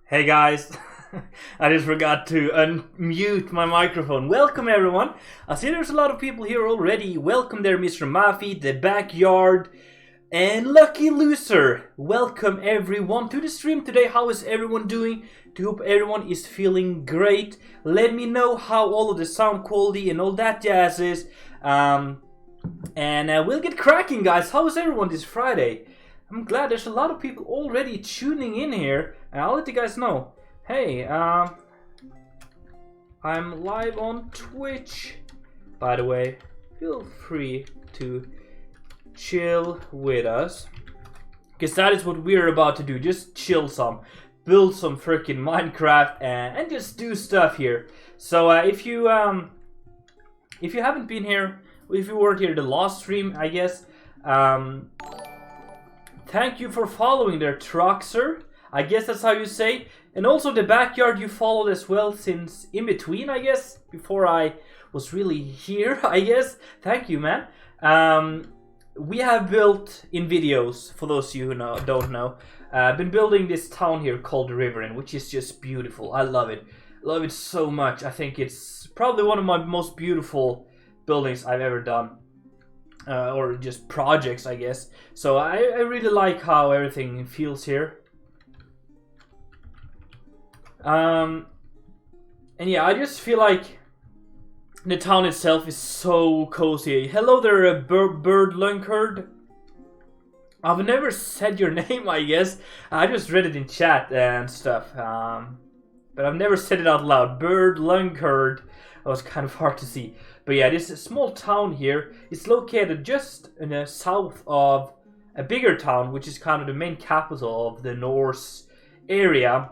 Hey guys, I just forgot to unmute my microphone. Welcome everyone. I see there's a lot of people here already. Welcome there, Mr. Mafi, the backyard, and Lucky Loser. Welcome everyone to the stream today. How is everyone doing? I hope everyone is feeling great. Let me know how all of the sound quality and all that jazz is. And we'll get cracking, guys. How is everyone this Friday? I'm glad there's a lot of people already tuning in here, and I'll let you guys know. Hey, I'm live on Twitch, by the way. Feel free to chill with us, because that is what we're about to do. Just chill some, build some freaking Minecraft, and just do stuff here. So if you haven't been here, if you weren't here the last stream, I guess. Thank you for following there, Troxer. I guess that's how you say. And also the backyard you followed as well since in between, I guess. Before I was really here, I guess. Thank you, man. We have built in videos, for those of you who don't know, been building this town here called Riverin, which is just beautiful. I love it. Love it so much. I think it's probably one of my most beautiful buildings I've ever done. or just projects, I guess. So I really like how everything feels here. And yeah, I just feel like the town itself is so cozy. Hello there, Bird Lunkard. I've never said your name, I guess. I just read it in chat and stuff. But I've never said it out loud. Bird Lunkard. That was kind of hard to see. But yeah, this small town here is located just in the south of a bigger town, which is kind of the main capital of the Norse area.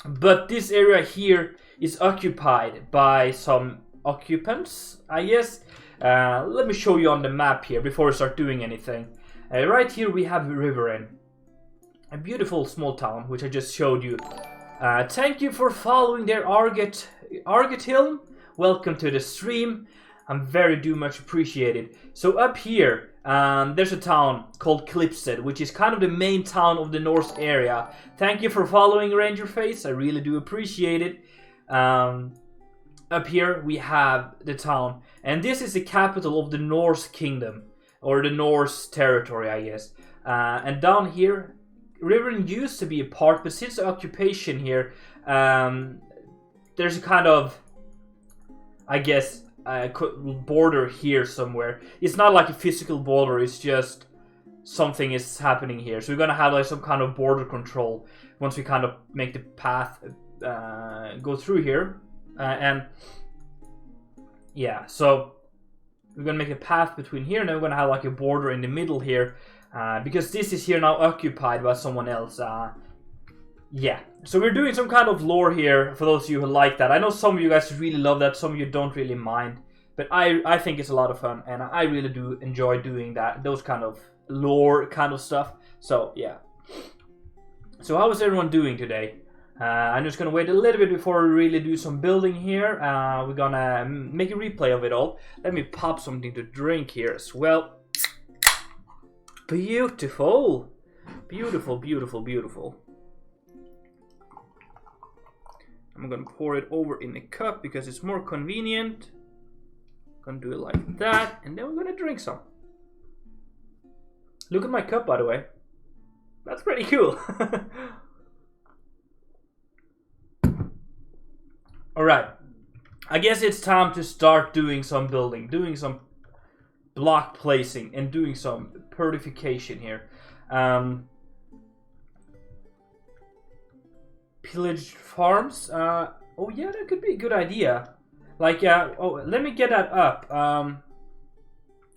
But this area here is occupied by some occupants, I guess. Let me show you on the map here before we start doing anything. Right here we have Riverin, a beautiful small town, which I just showed you. Thank you for following their Argetil. Welcome to the stream. I'm very much appreciated. So up here, there's a town called Klipstead, which is kind of the main town of the Norse area. Thank you for following, Ranger Face. I really do appreciate it. Up here we have the town, and this is the capital of the Norse kingdom, or the Norse territory, I guess. And down here, Riverin used to be a part, but since the occupation here, there's a kind of, I guess, border here somewhere. It's not like a physical border, it's just something is happening here. So we're gonna have like some kind of border control once we kind of make the path go through here. And yeah, so we're gonna make a path between here, and then we're gonna have like a border in the middle here, because this is here now occupied by someone else. Yeah, so we're doing some kind of lore here for those of you who like that. I know some of you guys really love that, some of you don't really mind, but I think it's a lot of fun, and I really do enjoy doing that, those kind of lore kind of stuff. So yeah. So how is everyone doing today? I'm just gonna wait a little bit before we really do some building here. We're gonna make a replay of it all. Let me pop something to drink here as well. Beautiful, beautiful, beautiful, beautiful. I'm gonna pour it over in a cup because it's more convenient. Gonna do it like that, and then we're gonna drink some. Look at my cup, by the way. That's pretty cool. Alright, I guess it's time to start doing some building, doing some block placing, and doing some purification here. Pillaged farms. Oh yeah, that could be a good idea. Like, oh, let me get that up.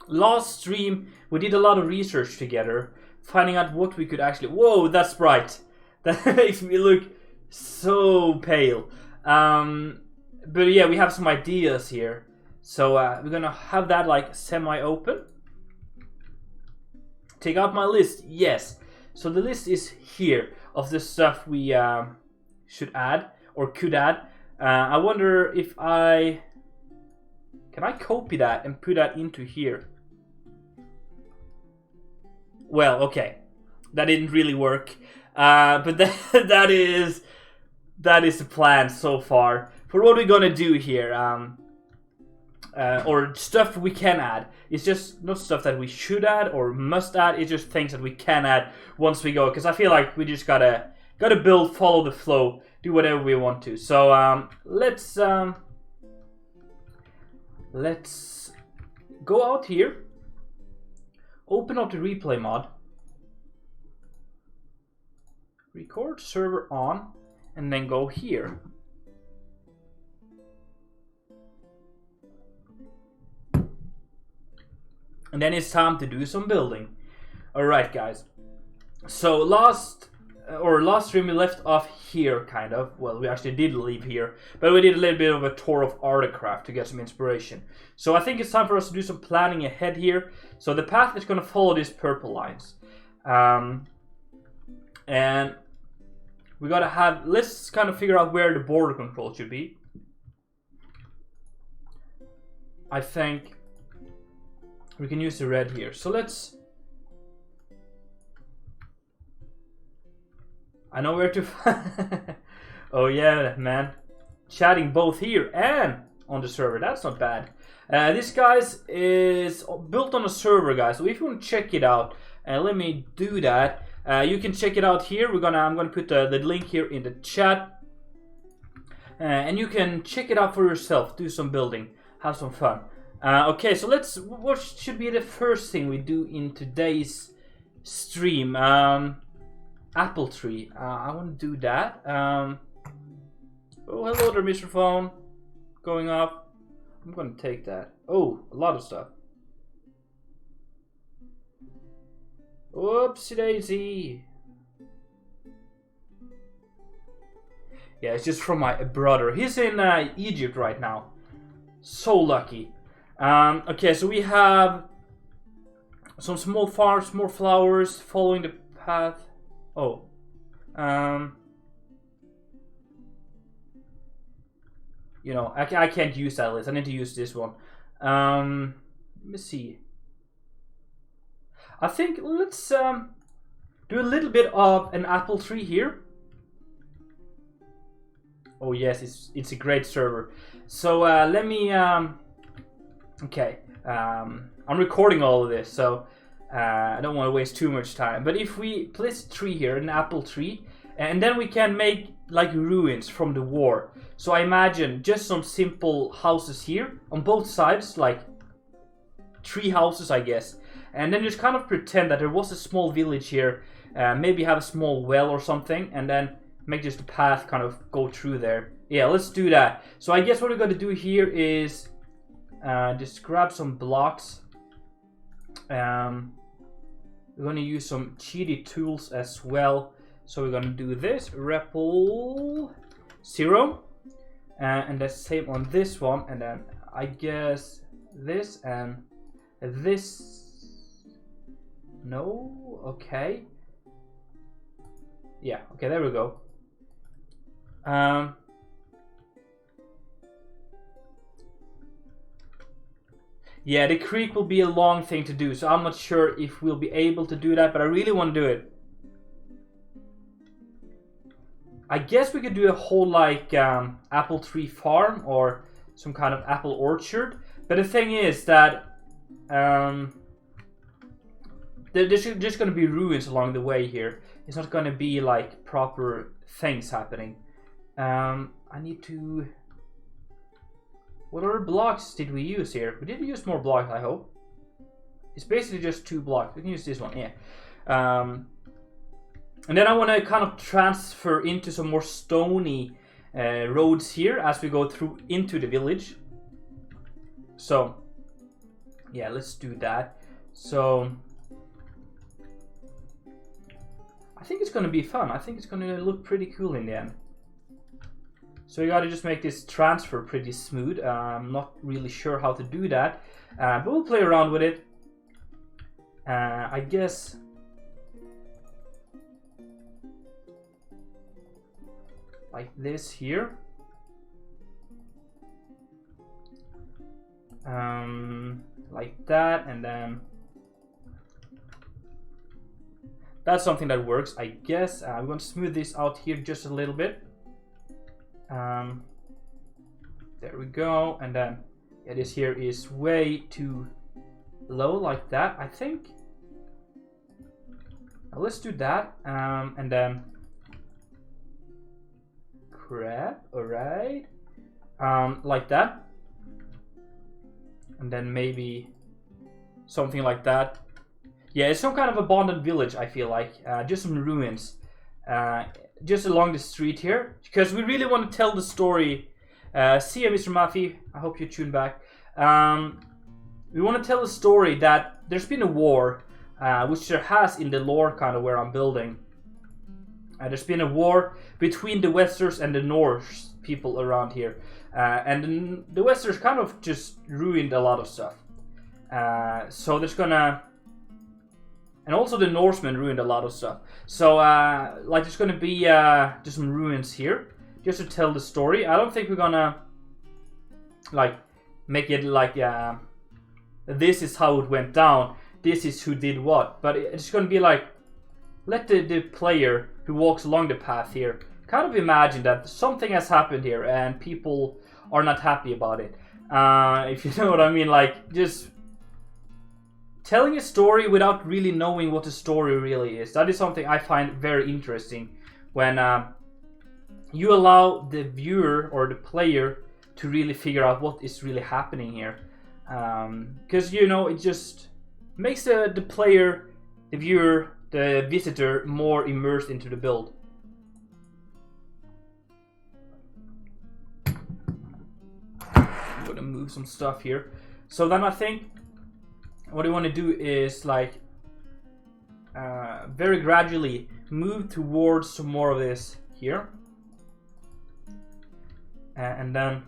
Last stream, we did a lot of research together, finding out what we could actually... Whoa, that's bright. That makes me look so pale. But yeah, we have some ideas here. So we're gonna have that like semi-open. Take out my list. Yes. So the list is here of the stuff we should add or could add. I wonder if can I copy that and put that into here? Well, okay, that didn't really work, but that is the plan so far for what we're gonna do here. Or stuff we can add. It's just not stuff that we should add or must add. It's just things that we can add once we go. Because I feel like we just gotta build, follow the flow, do whatever we want to. So let's go out here, open up the replay mod, record server on, and then go here. And then it's time to do some building. Alright guys, so last stream we left off here, kind of. Well, we actually did leave here, but we did a little bit of a tour of Artecraft to get some inspiration. So I think it's time for us to do some planning ahead here. So the path is going to follow these purple lines. And we gotta have, let's kind of figure out where the border control should be. I think we can use the red here. So let's... I know where to... Oh yeah, man. Chatting both here and on the server. That's not bad. This guys is built on a server, guys. So if you want to check it out, let me do that. You can check it out here. I'm gonna put the link here in the chat, and you can check it out for yourself. Do some building, have some fun. Okay, so what should be the first thing we do in today's stream? Apple tree. I want to do that. Oh, hello there, Mr. Phone. Going up. I'm going to take that. Oh, a lot of stuff. Whoopsie daisy. Yeah, it's just from my brother. He's in Egypt right now. So lucky. Okay, so we have some small farms, more flowers, following the path. Oh. You know, I can't use that list. I need to use this one. Let me see. I think let's do a little bit of an apple tree here. Oh yes, it's a great server. So let me. Okay, I'm recording all of this, so I don't want to waste too much time. But if we place a tree here, an apple tree, and then we can make like ruins from the war. So I imagine just some simple houses here on both sides, like 3 houses, I guess. And then just kind of pretend that there was a small village here, maybe have a small well or something, and then make just the path kind of go through there. Yeah, let's do that. So I guess what we're going to do here is just grab some blocks. We're going to use some cheaty tools as well. So we're going to do this, repel 0. And the same on this one, and then I guess this and this. No, okay. Yeah, okay, there we go. Yeah, the creek will be a long thing to do, so I'm not sure if we'll be able to do that, but I really want to do it. I guess we could do a whole like apple tree farm or some kind of apple orchard. But the thing is that there's just going to be ruins along the way here. It's not going to be like proper things happening. I need to... What other blocks did we use here? We didn't use more blocks, I hope. It's basically just 2 blocks. We can use this one, yeah. And then I want to kind of transfer into some more stony roads here as we go through into the village. So, yeah, let's do that. So, I think it's going to be fun. I think it's going to look pretty cool in the end. So we got to just make this transfer pretty smooth. I'm not really sure how to do that, but we'll play around with it. I guess... like this here. Like that, and then that's something that works, I guess. I'm going to smooth this out here just a little bit. There we go, and then yeah, this here is way too low, like that, I think. Now let's do that, and then crap, alright. Like that. And then maybe something like that. Yeah, it's some kind of abandoned village, I feel like. Just some ruins. Just along the street here. Because we really want to tell the story. See ya, Mr. Maffey. I hope you tune back. We want to tell the story that there's been a war. Which there has in the lore kind of where I'm building. There's been a war between the Westers and the Norse people around here. And the Westers kind of just ruined a lot of stuff. So there's gonna... And also the Norsemen ruined a lot of stuff. So like there's gonna be just some ruins here. Just to tell the story. I don't think we're gonna like make it like this is how it went down. This is who did what. But it's gonna be like, let the player who walks along the path here kind of imagine that something has happened here and people are not happy about it. If you know what I mean, like just telling a story without really knowing what the story really is. That is something I find very interesting when you allow the viewer or the player to really figure out what is really happening here. Because, you know, it just makes the player, the viewer, the visitor more immersed into the build. I'm gonna move some stuff here. So then I think what I want to do is like very gradually move towards some more of this here. And then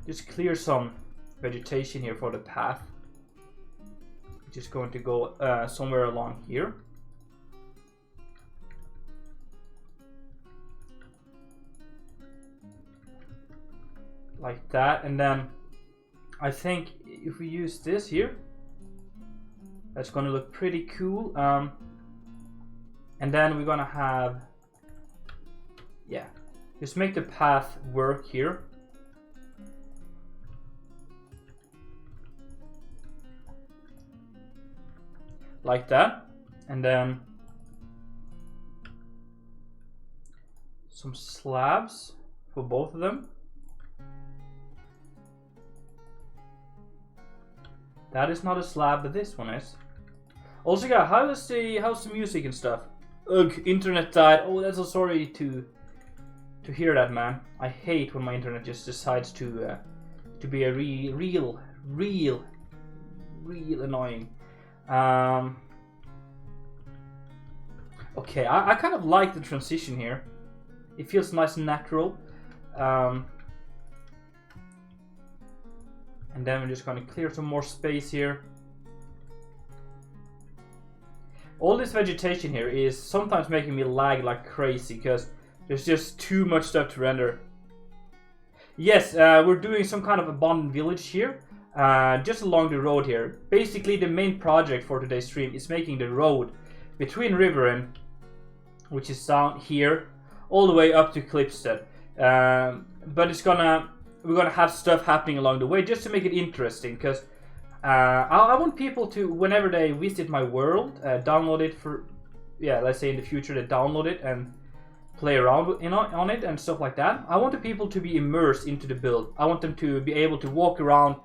just clear some vegetation here for the path. Just going to go somewhere along here. Like that, and then I think if we use this here, that's gonna look pretty cool. And then we're gonna have, yeah, just make the path work here. Like that, and then some slabs for both of them. That is not a slab, but this one is. Also, yeah, how's the music and stuff? Ugh, internet died. Oh, that's so sorry to hear that, man. I hate when my internet just decides to be a real annoying. Okay, I kind of like the transition here. It feels nice and natural. And then we're just going to clear some more space here. All this vegetation here is sometimes making me lag like crazy because there's just too much stuff to render. Yes, we're doing some kind of abandoned village here, just along the road here. Basically, the main project for today's stream is making the road between Riverin, which is down here, all the way up to Klipstead. But we're gonna have stuff happening along the way just to make it interesting, because I want people to, whenever they visit my world, download it for, yeah, let's say in the future they download it and play around on it and stuff like that. I want the people to be immersed into the build. I want them to be able to walk around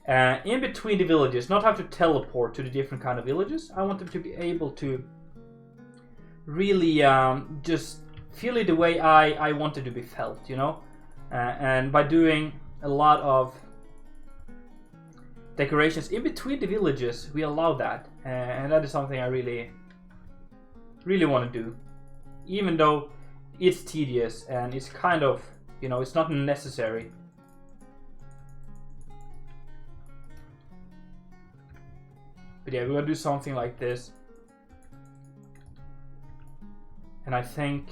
in between the villages, not have to teleport to the different kind of villages. I want them to be able to really just feel it the way I want it to be felt, you know? And by doing a lot of decorations in between the villages, we allow that, and that is something I really want to do, even though it's tedious and it's kind of, you know, it's not necessary. But yeah, we're gonna do something like this, and I think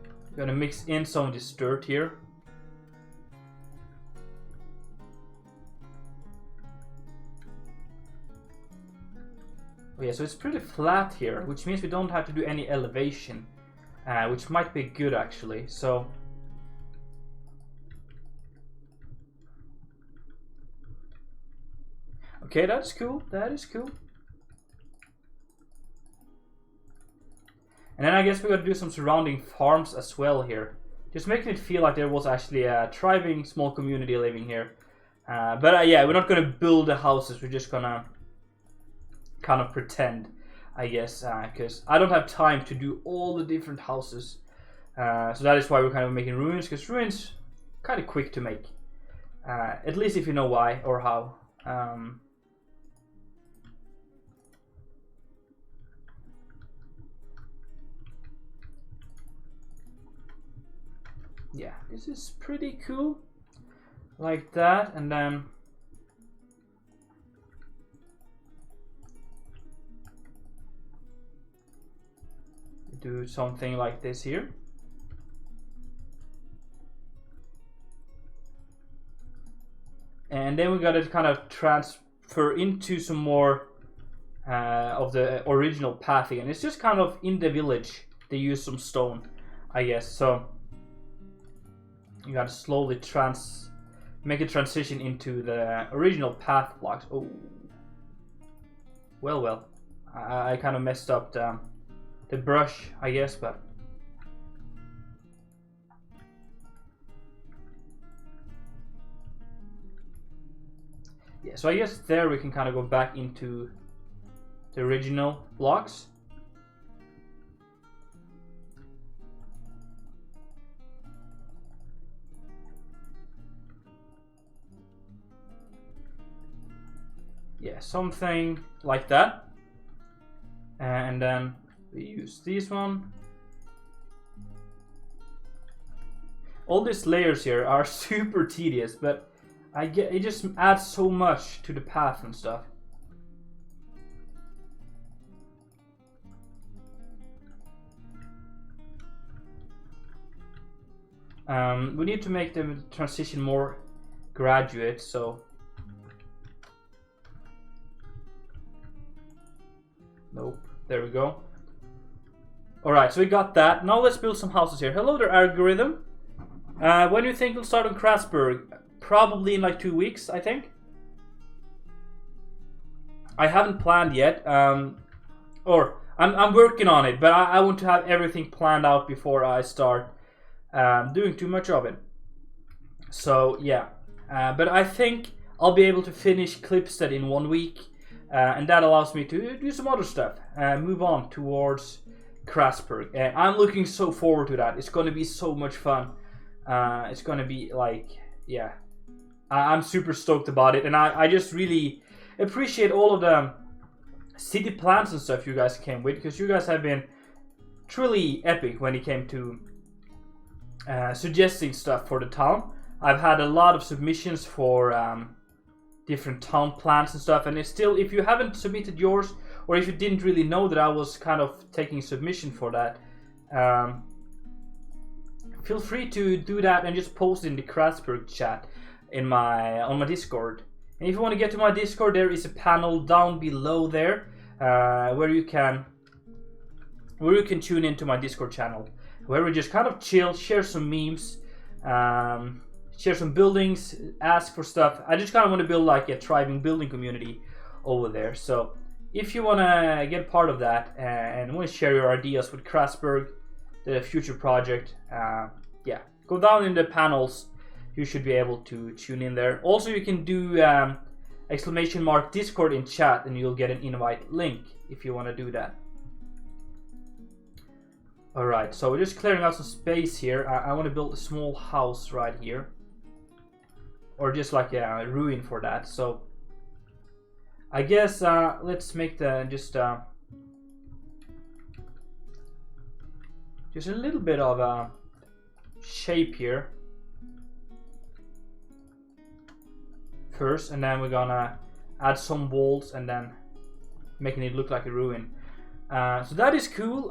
I'm gonna mix in some of this dirt here. Oh yeah, so it's pretty flat here, which means we don't have to do any elevation, which might be good actually. So okay, that's cool. That is cool. And then I guess we're gonna do some surrounding farms as well here, just making it feel like there was actually a thriving small community living here. But yeah, we're not gonna build the houses. We're just gonna kind of pretend, I guess, because I don't have time to do all the different houses. So that is why we're kind of making ruins, because ruins kind of quick to make, at least if you know why or how. Yeah, this is pretty cool, like that, and then do something like this here. And then we gotta kind of transfer into some more of the original pathing, and it's just kind of in the village they use some stone, I guess. So You gotta slowly make a transition into the original path blocks. Oh, well. I kind of messed up the brush, I guess, but yeah. So I guess there we can kind of go back into the original blocks. Yeah, something like that. And then we use this one. All these layers here are super tedious, but it just adds so much to the path and stuff. We need to make the transition more graduate, so nope, there we go. Alright, so we got that. Now let's build some houses here. Hello there, algorithm. When do you think we'll start on Krasberg? Probably in like 2 weeks, I think. I haven't planned yet, or I'm working on it, but I want to have everything planned out before I start doing too much of it. So yeah, but I think I'll be able to finish Klipstead in 1 week, and that allows me to do some other stuff, move on towards Krasberg. And I'm looking so forward to that. It's going to be so much fun. It's going to be like, yeah, I'm super stoked about it, and I just really appreciate all of the city plans and stuff you guys came with, because you guys have been truly epic when it came to suggesting stuff for the town. I've had a lot of submissions for different town plans and stuff, and it's still, if you haven't submitted yours, or if you didn't really know that I was kind of taking submission for that, feel free to do that and just post it in the Krasberg chat on my Discord. And if you want to get to my Discord, there is a panel down below there where you can tune into my Discord channel, where we just kind of chill, share some memes, share some buildings, ask for stuff. I just kind of want to build like a thriving building community over there. So if you want to get part of that and want to share your ideas with Krasberg, the future project, yeah, go down in the panels. You should be able to tune in there. Also, you can do ! Discord in chat, and you'll get an invite link if you want to do that. Alright, so we're just clearing out some space here. I want to build a small house right here, or just like a ruin for that. So I guess let's make the just a little bit of a shape here first, and then we're gonna add some walls and then making it look like a ruin. So that is cool.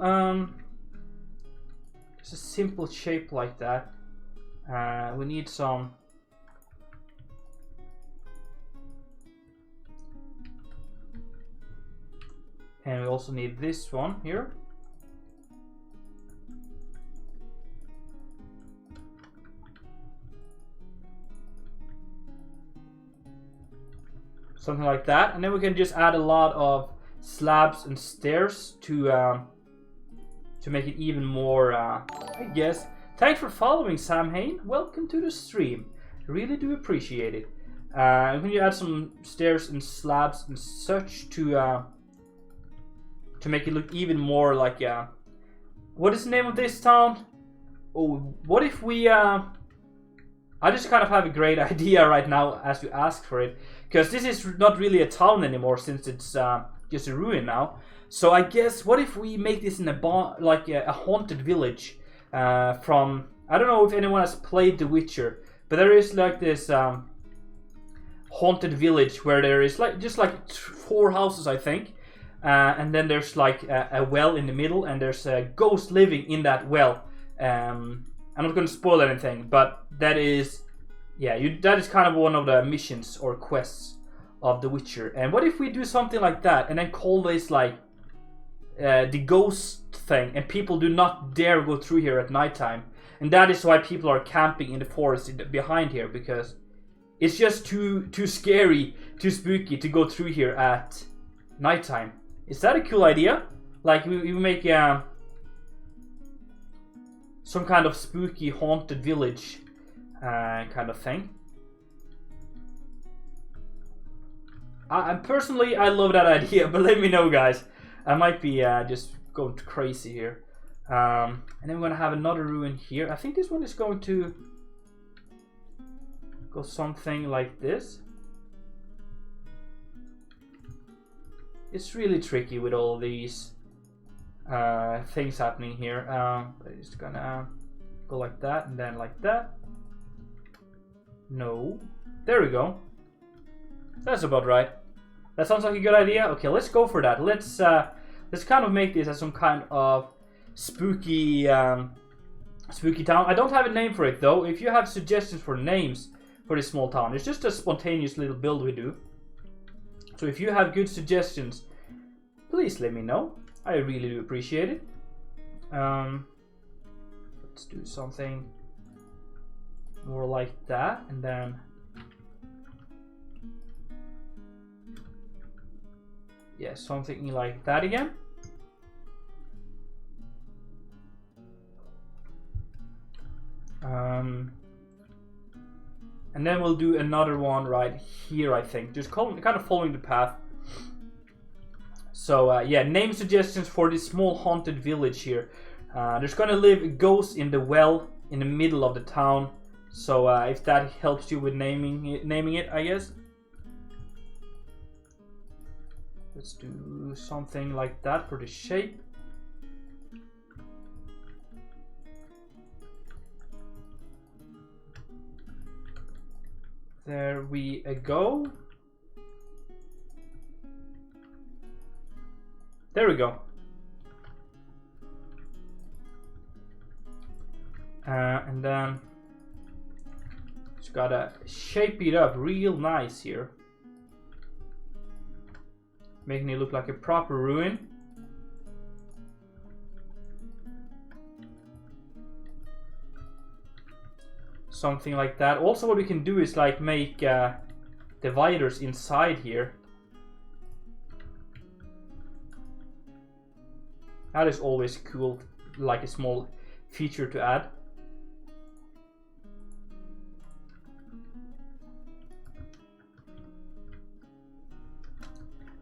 Just a simple shape like that. We need some and we also need this one here. Something like that, and then we can just add a lot of slabs and stairs to make it even more, I guess. Thanks for following, Sam Hain. Welcome to the stream. Really do appreciate it. And when you add some stairs and slabs and such to make it look even more like, what is the name of this town? Oh, what if we, I just kind of have a great idea right now as you ask for it, because this is not really a town anymore since it's just a ruin now. So I guess, what if we make this in a haunted village from, I don't know if anyone has played The Witcher, but there is like this haunted village where there is like just like 4 houses, I think, and then there's like a well in the middle, and there's a ghost living in that well. I'm not going to spoil anything, but that is, yeah, that is kind of one of the missions or quests of The Witcher. And what if we do something like that and then call this like the ghost thing, and people do not dare go through here at nighttime, And that is why people are camping in the forest behind here, because it's just too scary, too spooky to go through here at nighttime. Is that a cool idea? Like we make some kind of spooky haunted village kind of thing. Personally, I love that idea, but let me know, guys. I might be just going crazy here. And then we're gonna have another ruin here. I think this one is going to go something like this. It's really tricky with all these things happening here. I'm just gonna go like that and then like that. No, there we go. That's about right. That sounds like a good idea. Okay, let's go for that. Let's kind of make this as some kind of spooky spooky town. I don't have a name for it though. If you have suggestions for names for this small town, it's just a spontaneous little build we do. So if you have good suggestions, please let me know. I really do appreciate it. Let's do something more like that, and then yeah, something like that again. And then we'll do another one right here, I think. Just kind of following the path. So yeah, name suggestions for this small haunted village here. There's gonna live a ghost in the well in the middle of the town. So if that helps you with naming it, I guess. Let's do something like that for the shape. There we go. There we go. And then just gotta shape it up real nice here, making it look like a proper ruin. Something like that. Also, what we can do is like make dividers inside here. That is always cool, like a small feature to add.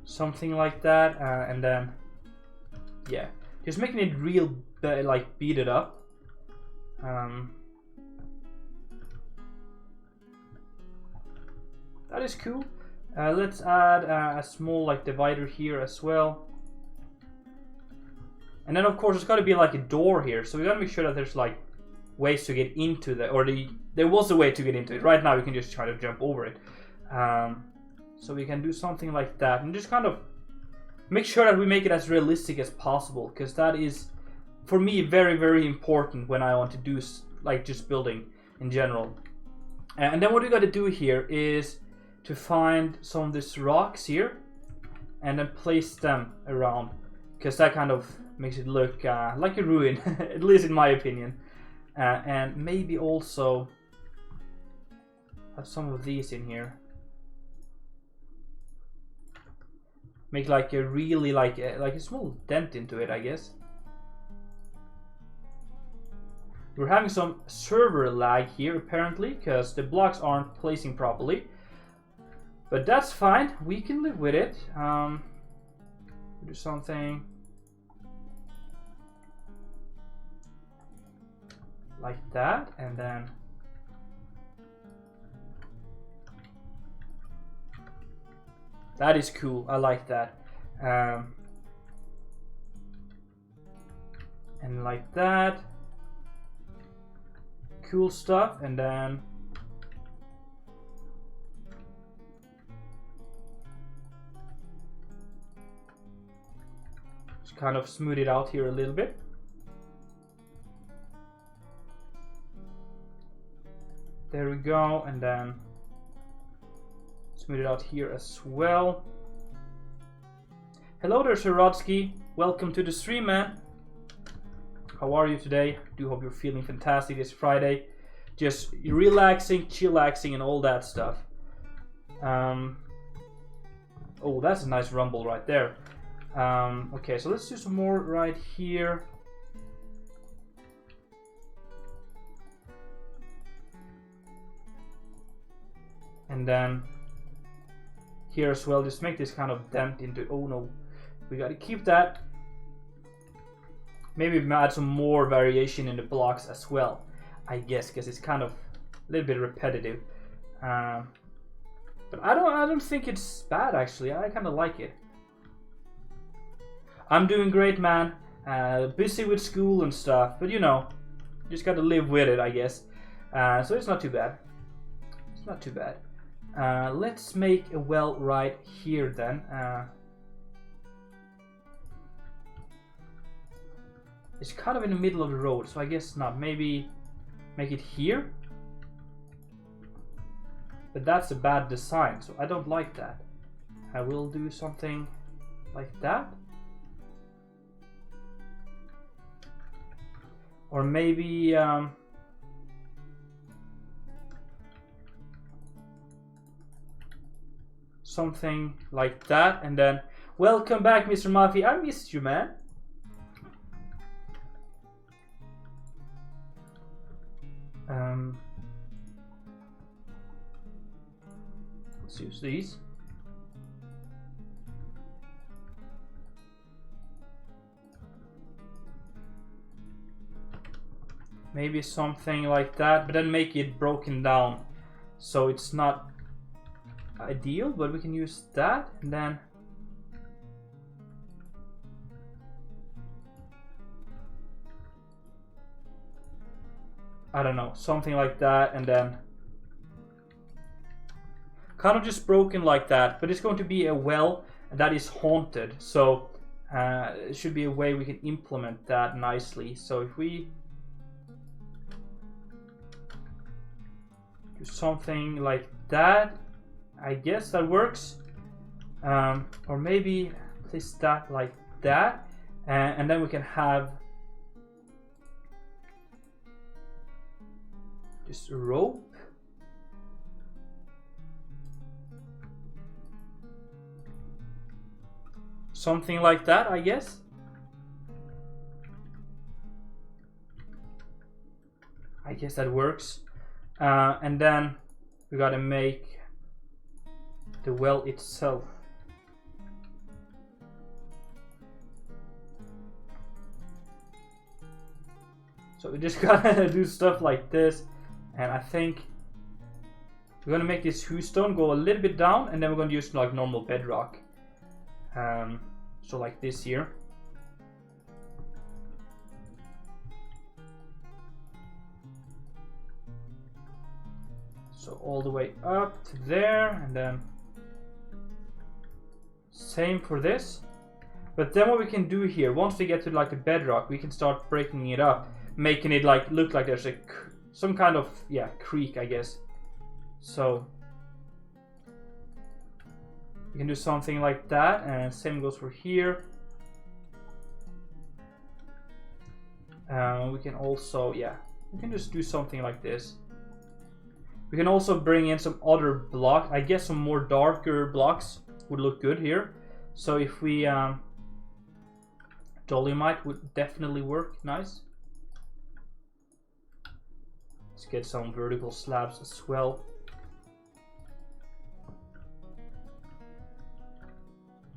Something like that, and then yeah, just making it real, like beat it up. That is cool. Let's add a small like divider here as well. And then of course there's got to be like a door here, so we got to make sure that there's like ways to get into there was a way to get into it. Right now we can just try to jump over it. So we can do something like that and just kind of make sure that we make it as realistic as possible, because that is for me very, very important when I want to do like just building in general. And then what we got to do here is to find some of these rocks here and then place them around, because that kind of makes it look like a ruin, at least in my opinion. And maybe also have some of these in here. Make like a really like a small dent into it, I guess. We're having some server lag here apparently, because the blocks aren't placing properly. But that's fine, we can live with it. Do something like that, and then that is cool, I like that. And like that. Cool stuff, and then just kind of smooth it out here a little bit. There we go, and then smooth it out here as well. Hello there, Saradsky. Welcome to the stream, man. How are you today? Do hope you're feeling fantastic this Friday. Just relaxing, chillaxing, and all that stuff. Oh, that's a nice rumble right there. Okay, so let's do some more right here. And then here as well, just make this kind of dent into... Oh no, we gotta keep that. Maybe add some more variation in the blocks as well, I guess, because it's kind of a little bit repetitive. But I don't think it's bad, actually. I kind of like it. I'm doing great, man. Busy with school and stuff, but you know, just gotta live with it, I guess. So it's not too bad. It's not too bad. Let's make a well right here then. It's kind of in the middle of the road, so I guess not. Maybe make it here. But that's a bad design, so I don't like that. I will do something like that. Or maybe something like that, and then welcome back, Mr. Mafia. I missed you, man. Let's use these. Maybe something like that, but then make it broken down so it's not ideal, but we can use that, and then I don't know, something like that, and then kind of just broken like that. But it's going to be a well that is haunted, so it should be a way we can implement that nicely. So if we do something like that, I guess that works. Or maybe place that like that, and then we can have just a rope. Something like that, I guess. I guess that works. And then we gotta make the well itself. So we just gotta do stuff like this, and I think we're gonna make this stone go a little bit down, and then we're gonna use like normal bedrock. So like this here. So all the way up to there, and then same for this. But then what we can do here, once we get to like the bedrock, we can start breaking it up, making it like look like there's some kind of creek, I guess. So we can do something like that, and same goes for here. We can also, we can just do something like this. We can also bring in some other blocks. I guess some more darker blocks would look good here. So if we dolomite would definitely work nice. Let's get some vertical slabs as well.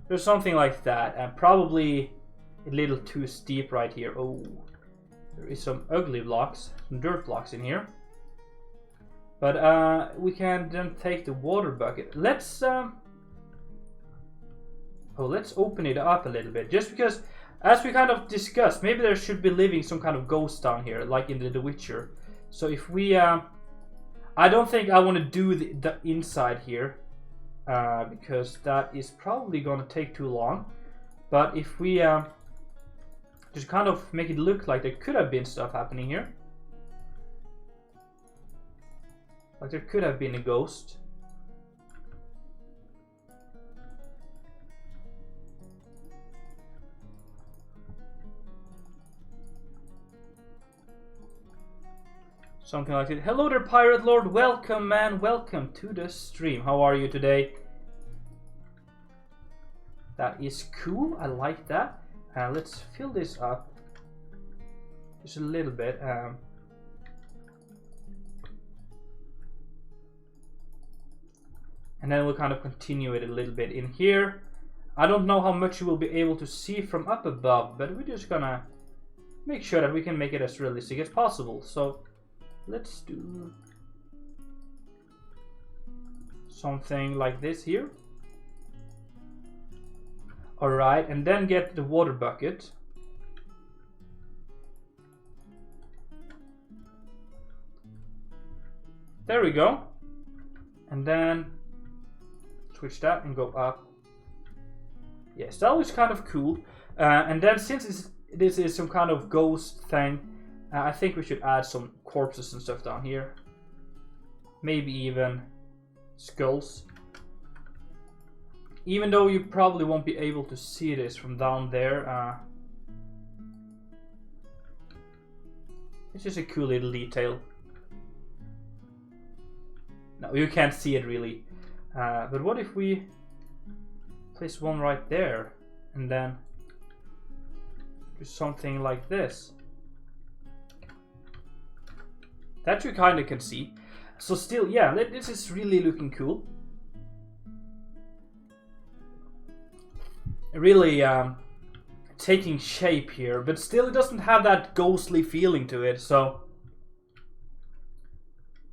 There's something like that, and probably a little too steep right here. Oh, there is some ugly blocks, some dirt blocks in here. But we can then take the water bucket. Let's open it up a little bit, just because, as we kind of discussed, maybe there should be living some kind of ghost down here, like in The Witcher. So if we, I don't think I want to do the inside here. Because that is probably going to take too long. But if we just kind of make it look like there could have been stuff happening here, like there could have been a ghost. Something like it. Hello there, Pirate Lord. Welcome, man. Welcome to the stream. How are you today? That is cool. I like that. Let's fill this up just a little bit. And then we'll kind of continue it a little bit in here. I don't know how much you will be able to see from up above, but we're just gonna make sure that we can make it as realistic as possible. So let's do something like this here. Alright, and then get the water bucket. There we go. And then switch that and go up. Yes, that looks kind of cool. And then since this is some kind of ghost thing, I think we should add some corpses and stuff down here. Maybe even skulls. Even though you probably won't be able to see this from down there. It's just a cool little detail. No, you can't see it really. But what if we place one right there and then do something like this? That you kind of can see. So still, yeah, this is really looking cool. Really taking shape here, but still it doesn't have that ghostly feeling to it, so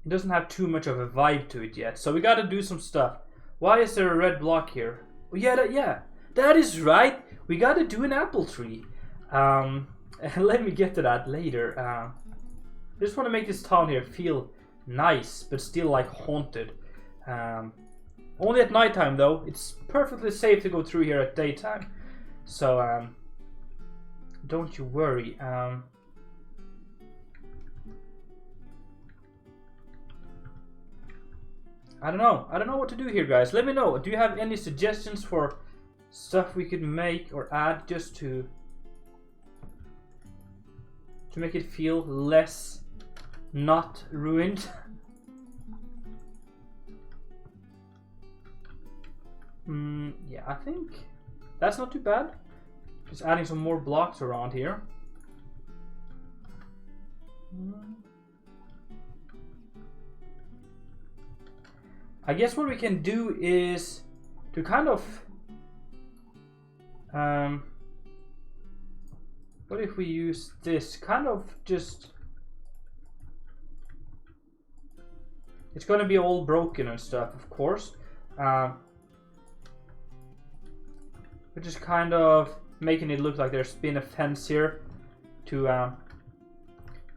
it doesn't have too much of a vibe to it yet. So we gotta do some stuff. Why is there a red block here? Oh, yeah, that is right. We gotta do an apple tree. Let me get to that later. I just want to make this town here feel nice, but still like haunted. Only at nighttime though. It's perfectly safe to go through here at daytime. So don't you worry. I don't know what to do here, guys. Let me know. Do you have any suggestions for stuff we could make or add just to make it feel less not ruined? Yeah, I think that's not too bad. Just adding some more blocks around here. I guess what we can do is to kind of what if we use this kind of just, it's gonna be all broken and stuff, of course. We're just kind of making it look like there's been a fence here to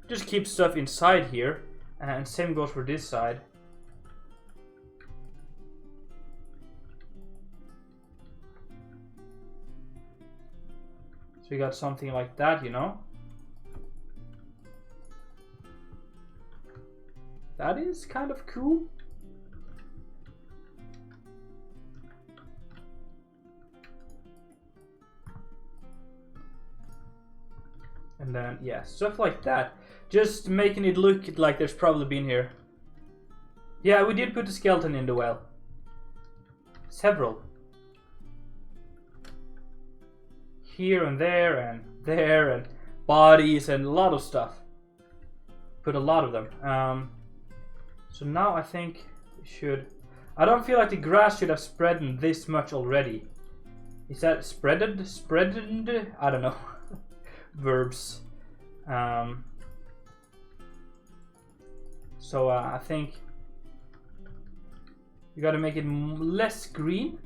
just keep stuff inside here, and same goes for this side. So we got something like that, you know. That is kind of cool. And then, yeah, stuff like that. Just making it look like there's probably been here. Yeah, we did put a skeleton in the well. Several. Here and there and bodies and a lot of stuff. Put a lot of them. So now I think we should... I don't feel like the grass should have spread this much already. Is that spreaded? Spreaded? I don't know. Verbs. So I think you gotta make it less green.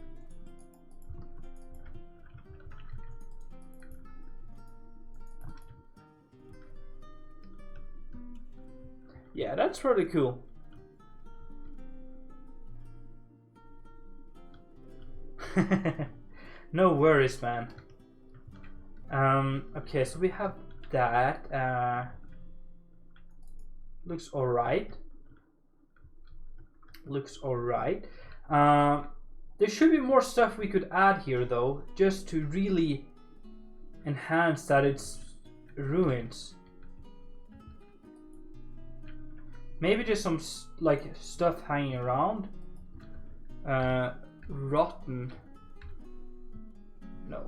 Yeah, that's really cool. No worries, man. Okay, so we have that. Looks alright. Looks alright. There should be more stuff we could add here, though, just to really enhance that it's ruins. Maybe just some like stuff hanging around. Rotten. No.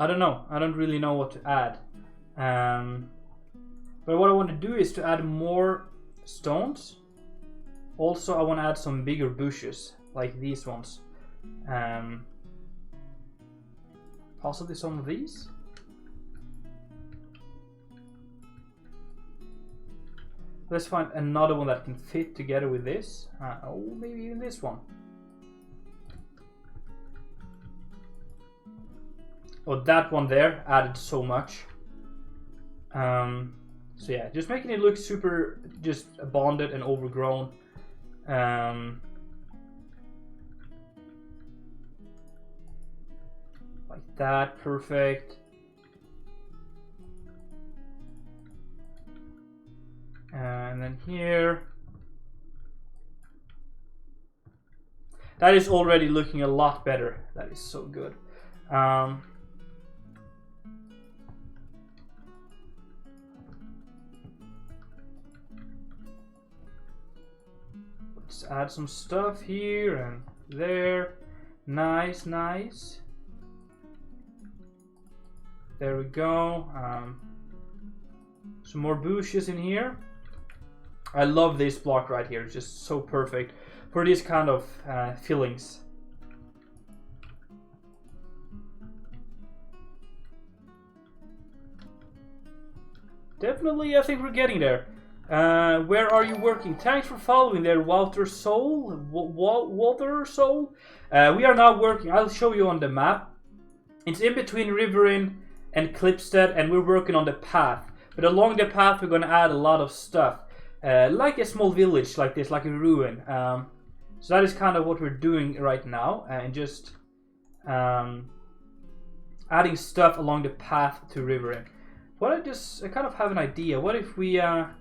I don't know. I don't really know what to add. But what I want to do is to add more stones. Also, I want to add some bigger bushes, like these ones. Possibly some of these. Let's find another one that can fit together with this. Oh, maybe even this one. Oh, that one there added so much. So yeah, just making it look super just bonded and overgrown. Like that, perfect. And then here. That is already looking a lot better. That is so good. Let's add some stuff here and there. Nice, nice. There we go. Some more bushes in here. I love this block right here. It's just so perfect for these kind of fillings. Definitely, I think we're getting there. Where are you working? Thanks for following there, Walter Soul. Walter Soul. We are now working. I'll show you on the map. It's in between Riverin and Klipstead, and we're working on the path. But along the path, we're going to add a lot of stuff. Like a small village like this, like a ruin. So that is kind of what we're doing right now. And just adding stuff along the path to Riverin. What I kind of have an idea. What if we kind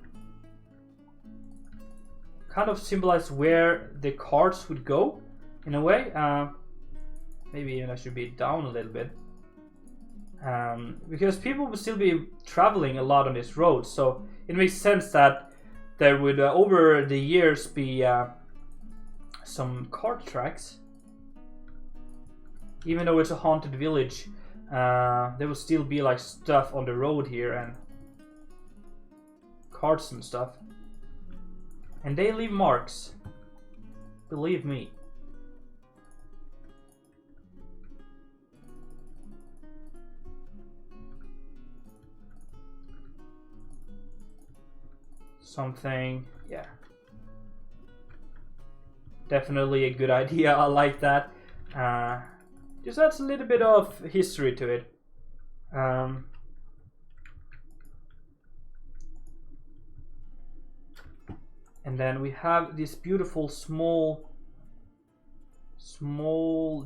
of symbolize where the carts would go, in a way? Maybe even I should be down a little bit. Because people will still be traveling a lot on this road, so it makes sense that there would over the years be some cart tracks. Even though it's a haunted village, there will still be like stuff on the road here and carts and stuff, and they leave marks, believe me. Something, yeah. Definitely a good idea. I like that. Just adds a little bit of history to it. And then we have this beautiful small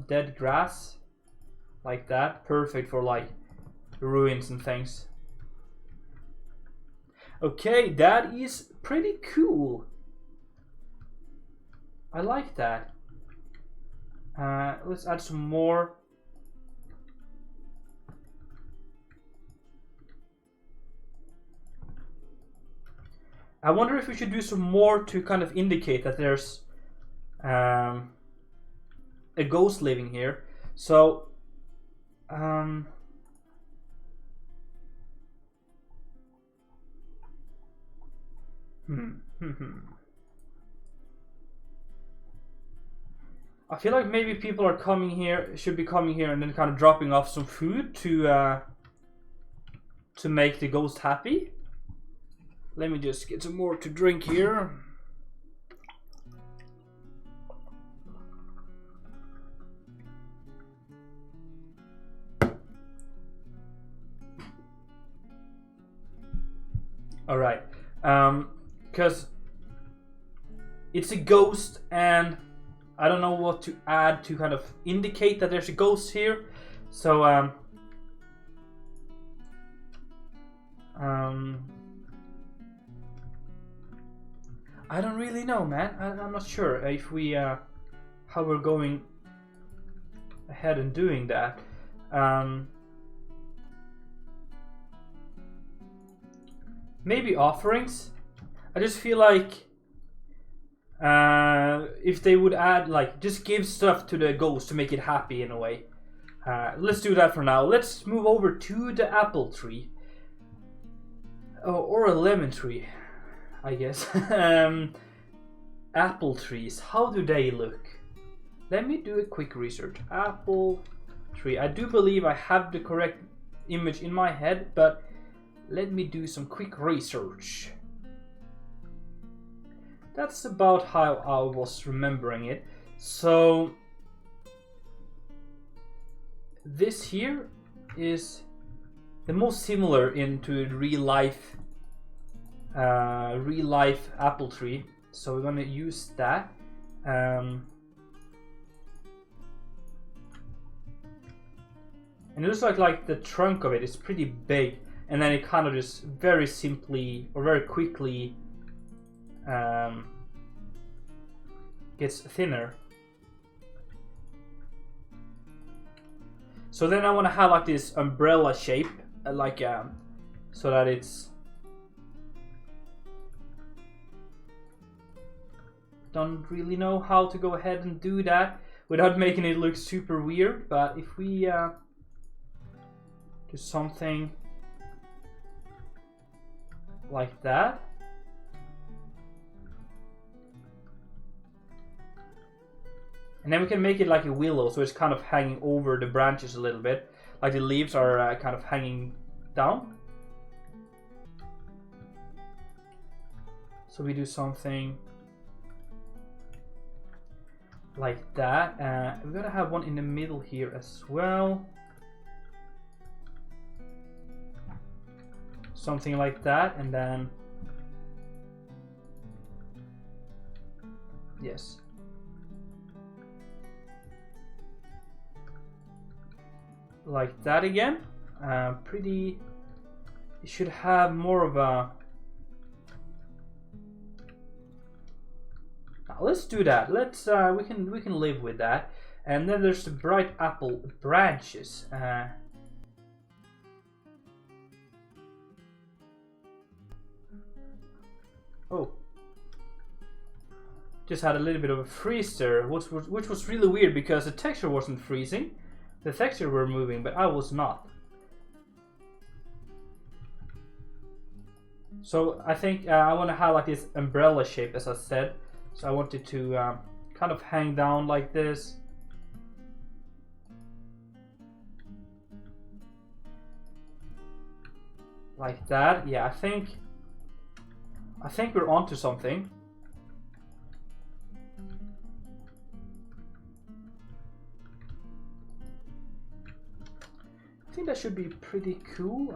dead grass, like that. Perfect for like ruins and things. Okay, that is pretty cool. I like that. Let's add some more. I wonder if we should do some more to kind of indicate that there's a ghost living here. So I feel like maybe people are coming here, should be coming here and then kind of dropping off some food to make the ghost happy. Let me just get some more to drink here. Alright, because it's a ghost and I don't know what to add to kind of indicate that there's a ghost here. So I don't really know, man. I'm not sure if we how we're going ahead and doing that. Maybe offerings. I just feel like if they would add, like, just give stuff to the ghost to make it happy in a way. Let's do that for now. Let's move over to the apple tree. Oh, or a lemon tree, I guess. Apple trees, how do they look? Let me do a quick research. Apple tree. I do believe I have the correct image in my head, but let me do some quick research. That's about how I was remembering it. So this here is the most similar into real life apple tree. So we're gonna use that. And it looks like the trunk of it is pretty big, and then it kind of just very simply or very quickly gets thinner. So then I want to have like this umbrella shape, like so that it's, don't really know how to go ahead and do that without making it look super weird. But if we do something like that, and then we can make it like a willow, so it's kind of hanging over the branches a little bit, like the leaves are kind of hanging down. So we do something like that. We're gonna have one in the middle here as well. Something like that, and then yes. Like that again. Pretty. It should have more of a. Now, let's do that. Let's we can live with that. And then there's the bright apple branches. Oh, just had a little bit of a freeze there, which was really weird because the texture wasn't freezing. The texture were moving, but I was not. So I think I want to have like this umbrella shape, as I said. So I want it to kind of hang down like this. Like that. Yeah, I think we're onto something. I think that should be pretty cool.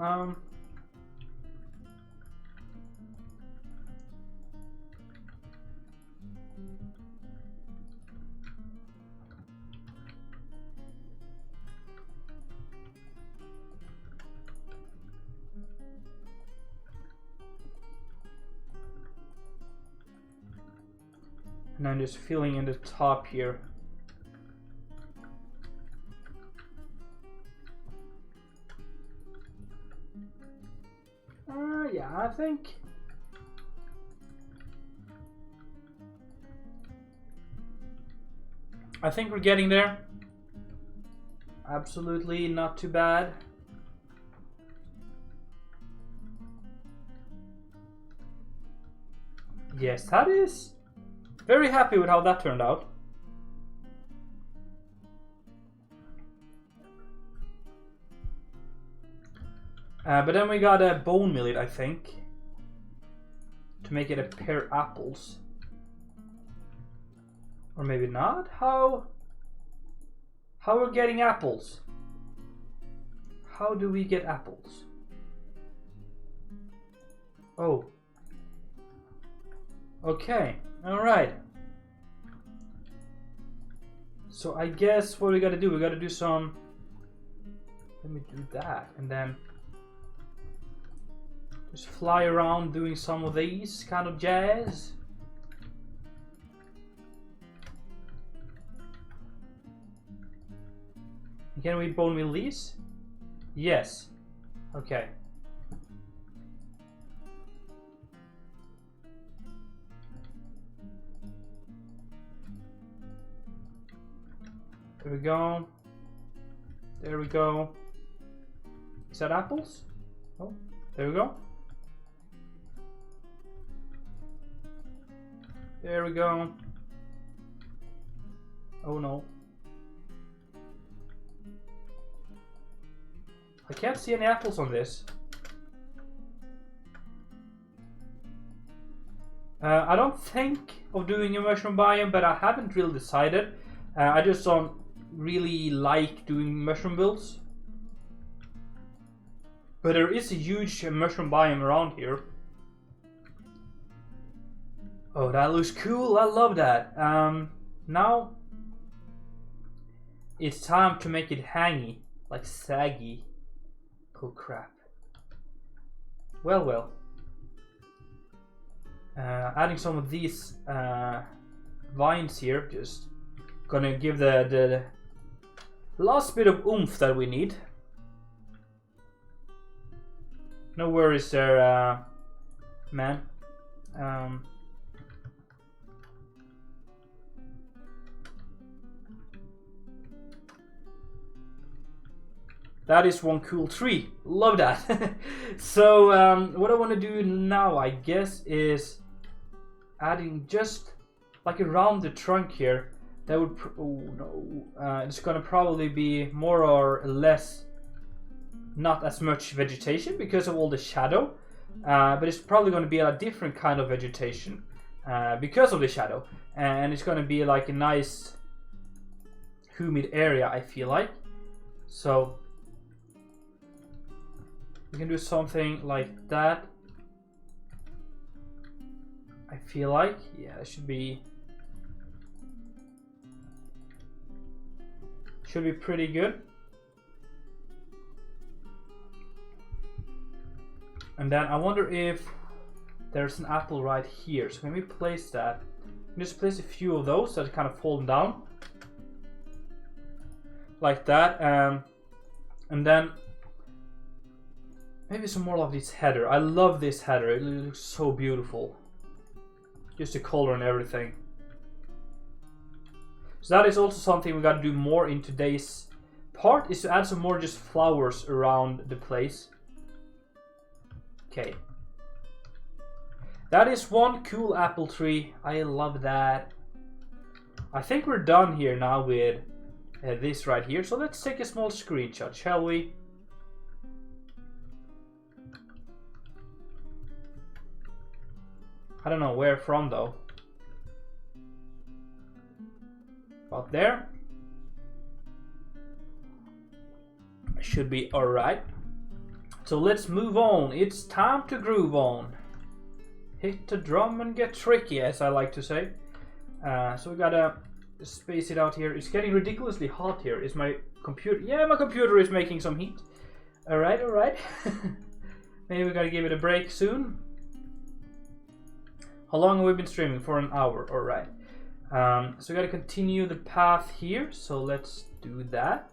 And I'm just filling in the top here. Yeah, I think we're getting there. Absolutely not too bad. Yes, that is. Very happy with how that turned out. But then we gotta bone meal it, I think, to make it a pear apples. Or maybe not. How we're getting apples? How do we get apples? Oh. Okay. All right. So I guess what we gotta do, we gotta do some. Let me do that, and then just fly around doing some of these kind of jazz. Can we bone meal these? Yes. Okay. There we go. There we go. Is that apples? Oh, there we go. There we go. Oh no. I can't see any apples on this. I don't think of doing a mushroom biome, but I haven't really decided. I just don't really like doing mushroom builds. But there is a huge mushroom biome around here. Oh, that looks cool. I love that. Now it's time to make it hangy, like saggy. Oh crap. Well. Adding some of these vines here, just gonna give the last bit of oomph that we need. No worries there, man. That is one cool tree. Love that. So what I want to do now, I guess, is adding just like around the trunk here. That would oh no, it's gonna probably be more or less not as much vegetation because of all the shadow, but it's probably going to be a different kind of vegetation because of the shadow, and it's going to be like a nice humid area, I feel like. So we can do something like that, I feel like. Yeah, it should be pretty good. And then I wonder if there's an apple right here. So when we place that, just place a few of those that kind of fall down like that, and then maybe some more of this header. I love this header. It looks so beautiful. Just the color and everything. So that is also something we got to do more in today's part, is to add some more just flowers around the place. Okay. That is one cool apple tree. I love that. I think we're done here now with this right here. So let's take a small screenshot, shall we? I don't know where from though. About there. Should be alright. So let's move on. It's time to groove on. Hit the drum and get tricky, as I like to say. So we gotta space it out here. It's getting ridiculously hot here. Is my computer? Yeah, my computer is making some heat. Alright. Maybe we gotta give it a break soon. How long have we been streaming? For an hour. Alright. So we gotta continue the path here. So let's do that.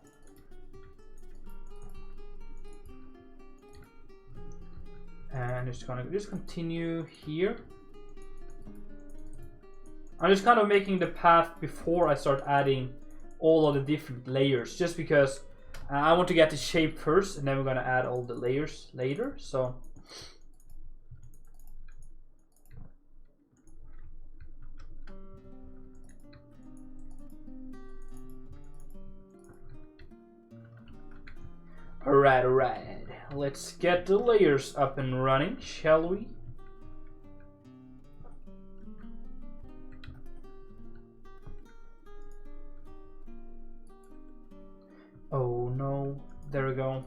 And just gonna continue here. I'm just kind of making the path before I start adding all of the different layers, just because I want to get the shape first, and then we're gonna add all the layers later. So alright. Let's get the layers up and running, shall we? Oh no, there we go.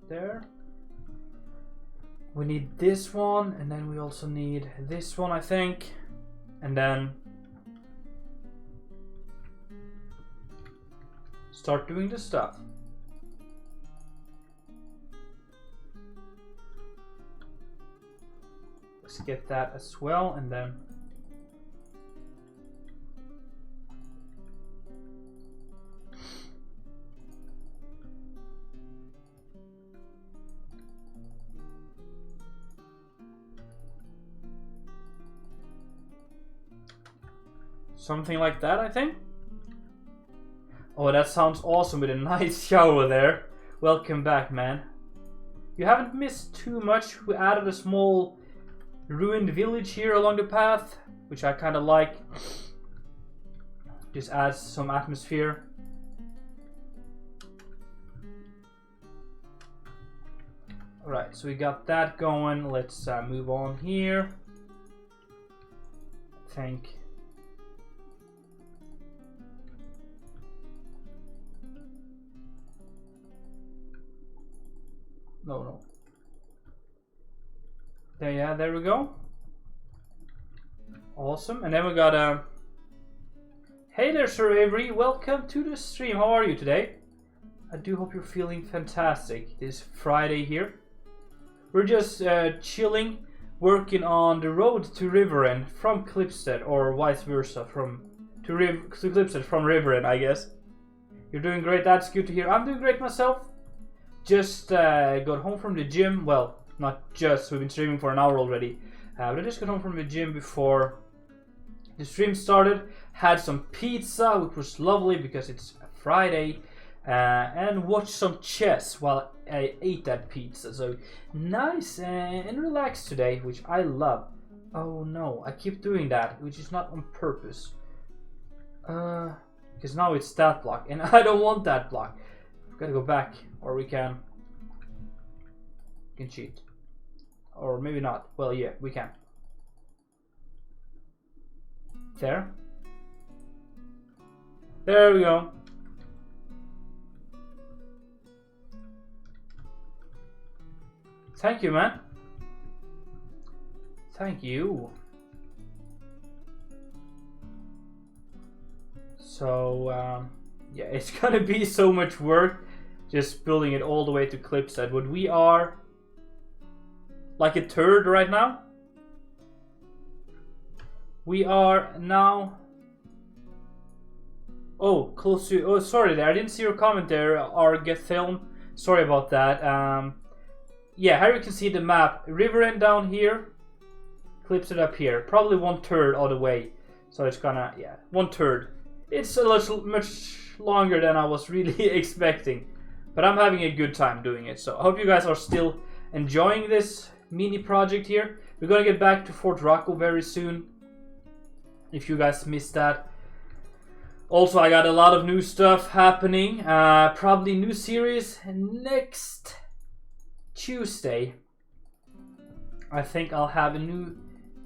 There. We need this one, and then we also need this one, I think. And then start doing the stuff. Let's get that as well, and then Something like that, I think. Oh, that sounds awesome with a nice shower there. Welcome back, man. You haven't missed too much. We added a small ruined village here along the path, which I kind of like. Just adds some atmosphere. Alright, so we got that going. Let's move on here. I think. No. There, yeah, there we go. Awesome. And then we got a... Hey there, Sir Avery. Welcome to the stream. How are you today? I do hope you're feeling fantastic. This Friday here. We're just chilling, working on the road to Riverin from Klipstead, or vice versa, to Klipstead from Riverin, I guess. You're doing great. That's good to hear. I'm doing great myself. Just got home from the gym. Well, not just. We've been streaming for an hour already. But I just got home from the gym before the stream started. Had some pizza, which was lovely because it's a Friday. And watched some chess while I ate that pizza. So nice and relaxed today, which I love. Oh no, I keep doing that, which is not on purpose. Because now it's that block, and I don't want that block. We've got to go back, or we can cheat. Or maybe not. Well, yeah, we can. There. There we go. Thank you, man. Thank you. So, yeah, it's gonna be so much work just building it all the way to Klipstead. But we are like a third right now. We are now... Oh, close to... Oh, sorry there. I didn't see your comment there, Argethelm. Sorry about that. Yeah, here you can see the map. Riverin down here. Klipstead up here. Probably 1/3 of the way. So it's gonna... Yeah, 1/3. It's a little much longer than I was really expecting. But I'm having a good time doing it. So I hope you guys are still enjoying this mini project here. We're gonna get back to Fort Rocco very soon. If you guys missed that. Also, I got a lot of new stuff happening. Probably new series next Tuesday. I think I'll have a new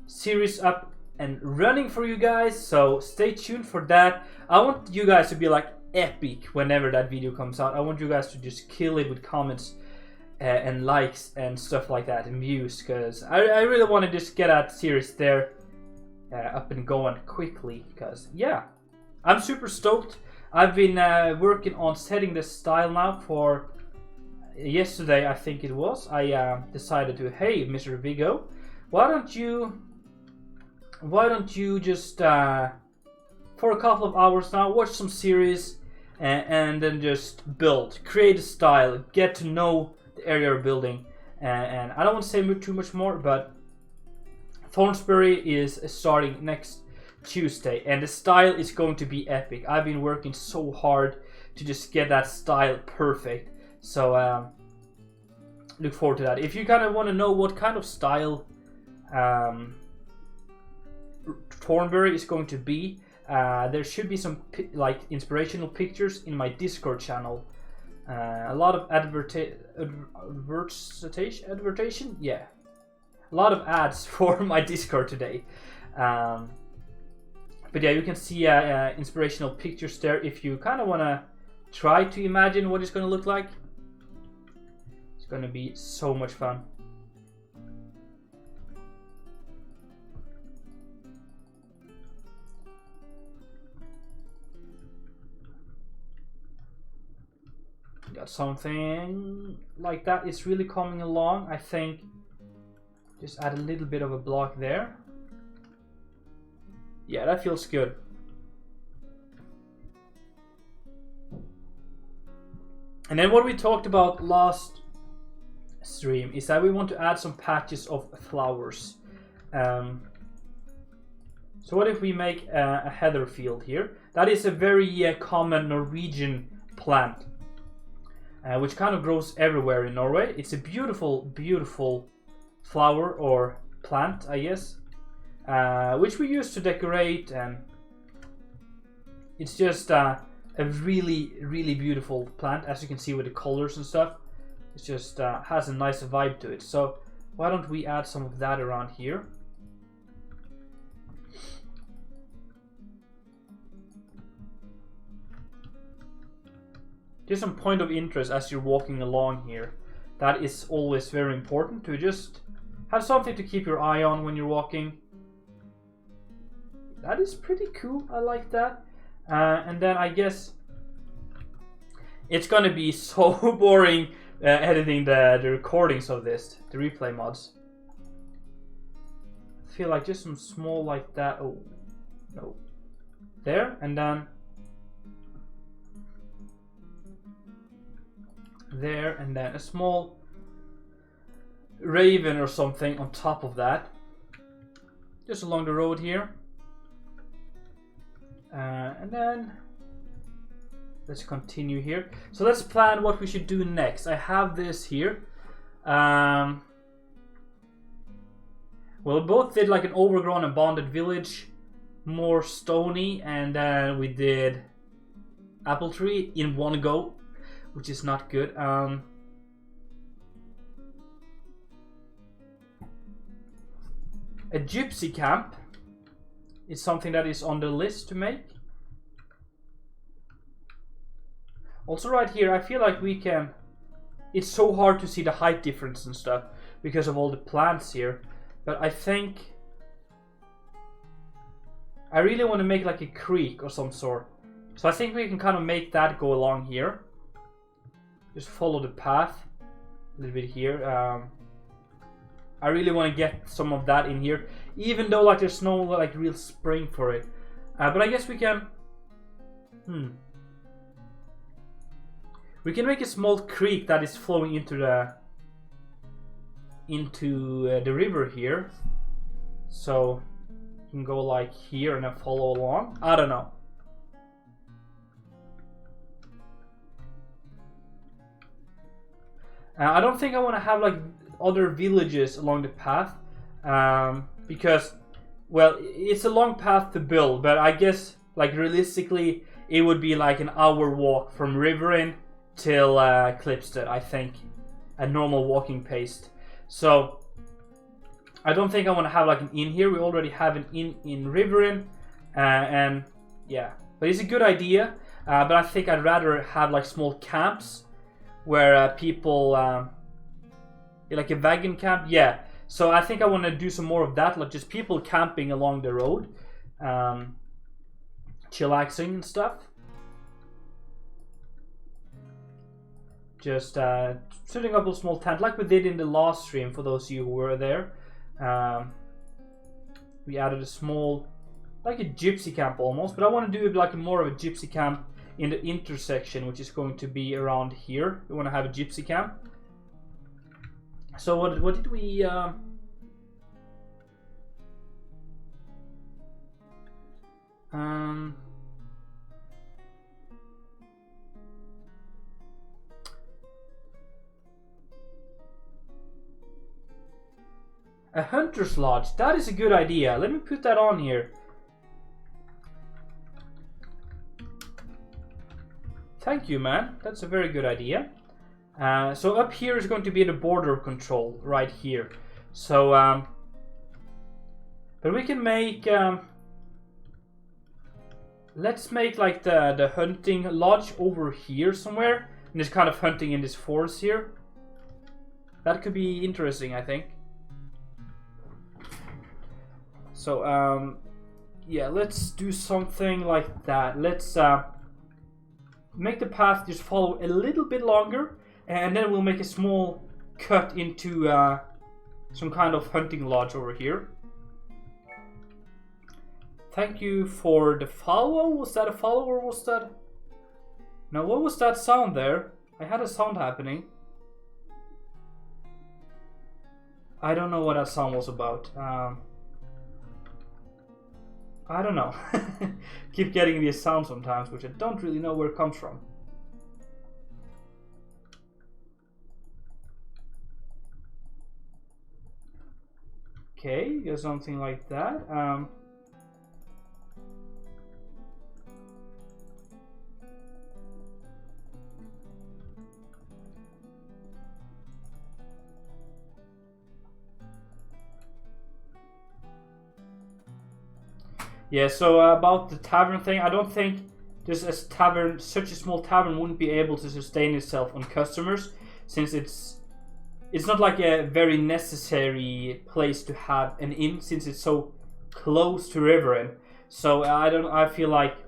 series up and running for you guys. So stay tuned for that. I want you guys to be like epic whenever that video comes out. I want you guys to just kill it with comments and likes and stuff like that and views. Because I really want to just get that series there up and going quickly. Because yeah. I'm super stoked. I've been working on setting the style now for yesterday, I think it was. I decided to, hey, Mr. Vigo, why don't you just for a couple of hours now watch some series and then just create a style, get to know the area you're building, and I don't want to say too much more, but Thornsbury is starting next Tuesday, and the style is going to be epic. I've been working so hard to just get that style perfect, so look forward to that. If you kind of want to know what kind of style Thornbury is going to be, there should be some like inspirational pictures in my Discord channel. A lot of advertising, yeah, a lot of ads for my Discord today. But yeah, you can see inspirational pictures there if you kind of want to try to imagine what it's going to look like. It's going to be so much fun. Got something like that. It's really coming along. I think just add a little bit of a block there. Yeah, that feels good. And then what we talked about last stream is that we want to add some patches of flowers. So what if we make a heather field here? That is a very common Norwegian plant, which kind of grows everywhere in Norway. It's a beautiful, beautiful flower or plant, I guess, which we use to decorate, and it's just a really, really beautiful plant, as you can see with the colors and stuff. It just has a nice vibe to it. So why don't we add some of that around here? Just some point of interest as you're walking along here. That is always very important, to just have something to keep your eye on when you're walking. That is pretty cool. I like that. And then I guess it's gonna be so boring editing the recordings of this, the replay mods. I feel like just some small like that. Oh no, there, and then there, and then a small raven or something on top of that, just along the road here. And then let's continue here. So let's plan what we should do next. I have this here. Well, we both did like an overgrown and bonded village, more stony, and then we did apple tree in one go, which is not good. A gypsy camp is something that is on the list to make. Also right here, I feel like we can... It's so hard to see the height difference and stuff because of all the plants here. But I think... I really want to make like a creek or some sort. So I think we can kind of make that go along here. Just follow the path a little bit here. I really want to get some of that in here, even though like there's no like real spring for it. But I guess we can... We can make a small creek that is flowing into the river here. So you can go like here and then follow along. I don't know. I don't think I want to have like other villages along the path, because, well, it's a long path to build, but I guess like realistically it would be like an hour walk from Riverin till Klipstead, I think, a normal walking pace. So I don't think I want to have like an inn here. We already have an inn in Riverin, and yeah, but it's a good idea. But I think I'd rather have like small camps where people, like a wagon camp, yeah. So I think I want to do some more of that, like just people camping along the road, chillaxing and stuff. Just setting up a small tent like we did in the last stream, for those of you who were there. We added a small, like a gypsy camp almost, but I want to do like more of a gypsy camp in the intersection, which is going to be around here. We want to have a gypsy camp. So what did we... A hunter's lodge. That is a good idea. Let me put that on here. Thank you, man. That's a very good idea. So up here is going to be the border control right here. So, but we can make... let's make like the hunting lodge over here somewhere. And just kind of hunting in this forest here. That could be interesting, I think. So, yeah, let's do something like that. Let's make the path just follow a little bit longer, and then we'll make a small cut into some kind of hunting lodge over here. Thank you for the follow. Was that a follow or was that... No, what was that sound there? I had a sound happening. I don't know what that sound was about. I don't know. Keep getting these sounds sometimes, which I don't really know where it comes from. Okay, got something like that. Yeah, so about the tavern thing, I don't think just a tavern, such a small tavern wouldn't be able to sustain itself on customers, since it's not like a very necessary place to have an inn, since it's so close to Riverin. So I feel like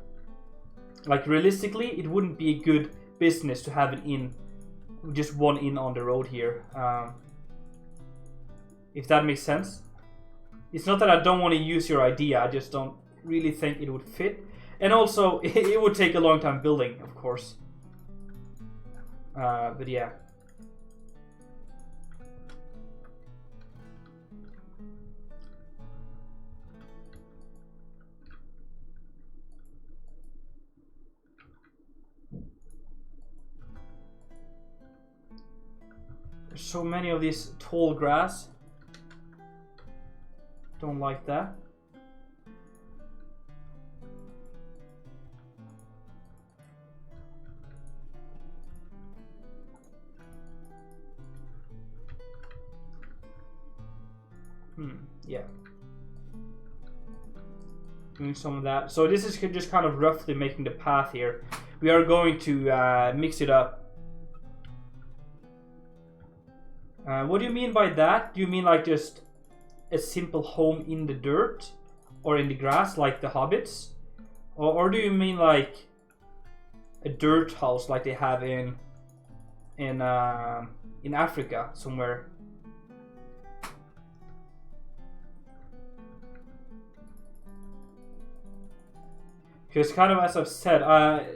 realistically, it wouldn't be a good business to have an inn, just one inn on the road here. If that makes sense. It's not that I don't want to use your idea, I just don't really think it would fit. And also, it would take a long time building, of course. But yeah. There's so many of these tall grass. Don't like that. Yeah. Doing some of that. So this is just kind of roughly making the path here. We are going to mix it up. What do you mean by that? Do you mean like just a simple home in the dirt or in the grass like the hobbits? Or do you mean like a dirt house like they have in Africa somewhere? Because kind of as I've said,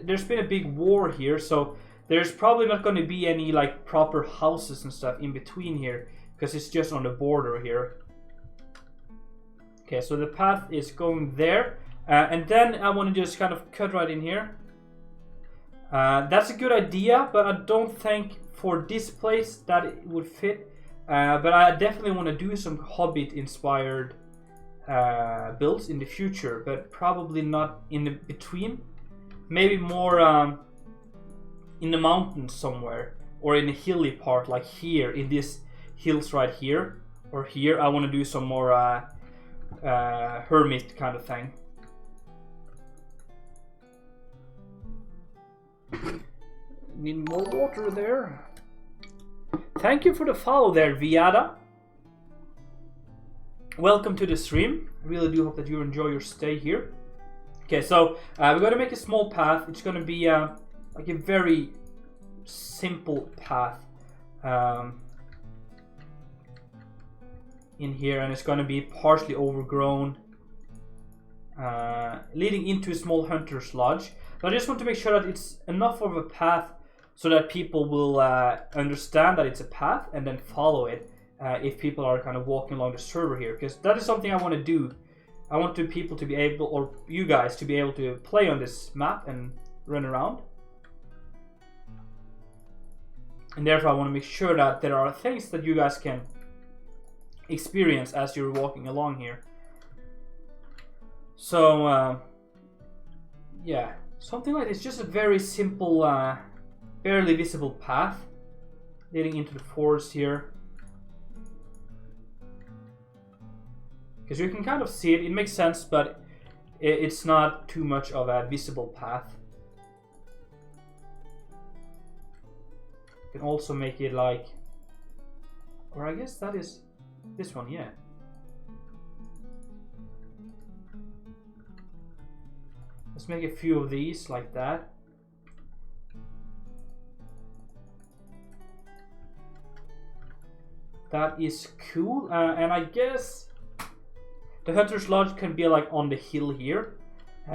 there's been a big war here, so there's probably not going to be any like proper houses and stuff in between here, because it's just on the border here. Okay, so the path is going there, and then I want to just kind of cut right in here. That's a good idea, but I don't think for this place that it would fit. But I definitely want to do some Hobbit-inspired builds in the future, but probably not in the between. Maybe more in the mountains somewhere, or in a hilly part, like here in these hills right here, or here. I want to do some more hermit kind of thing. Need more water there. Thank you for the follow there, Viada. Welcome to the stream. I really do hope that you enjoy your stay here. Okay, so we're going to make a small path. It's going to be like a very simple path in here, and it's going to be partially overgrown, leading into a small hunter's lodge. But I just want to make sure that it's enough of a path so that people will understand that it's a path and then follow it. If people are kind of walking along the server here, because that is something I want to do. I want people to be able, or you guys to be able to play on this map and run around. And therefore I want to make sure that there are things that you guys can experience as you're walking along here. So yeah, something like this, just a very simple, barely visible path leading into the forest here. Because you can kind of see it, it makes sense, but it's not too much of a visible path. You can also make it like, or I guess that is this one, yeah. Let's make a few of these like that. That is cool, and I guess the Hunter's Lodge can be like on the hill here,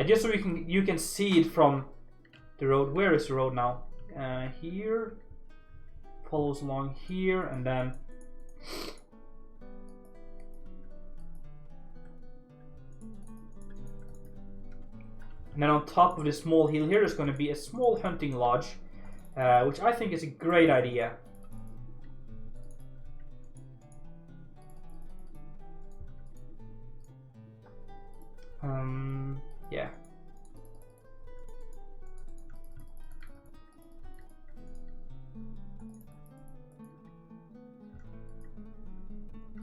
just so you can see it from the road. Where is the road now? Here, follows along here, and then And then on top of this small hill here, there's going to be a small hunting lodge, which I think is a great idea. Yeah.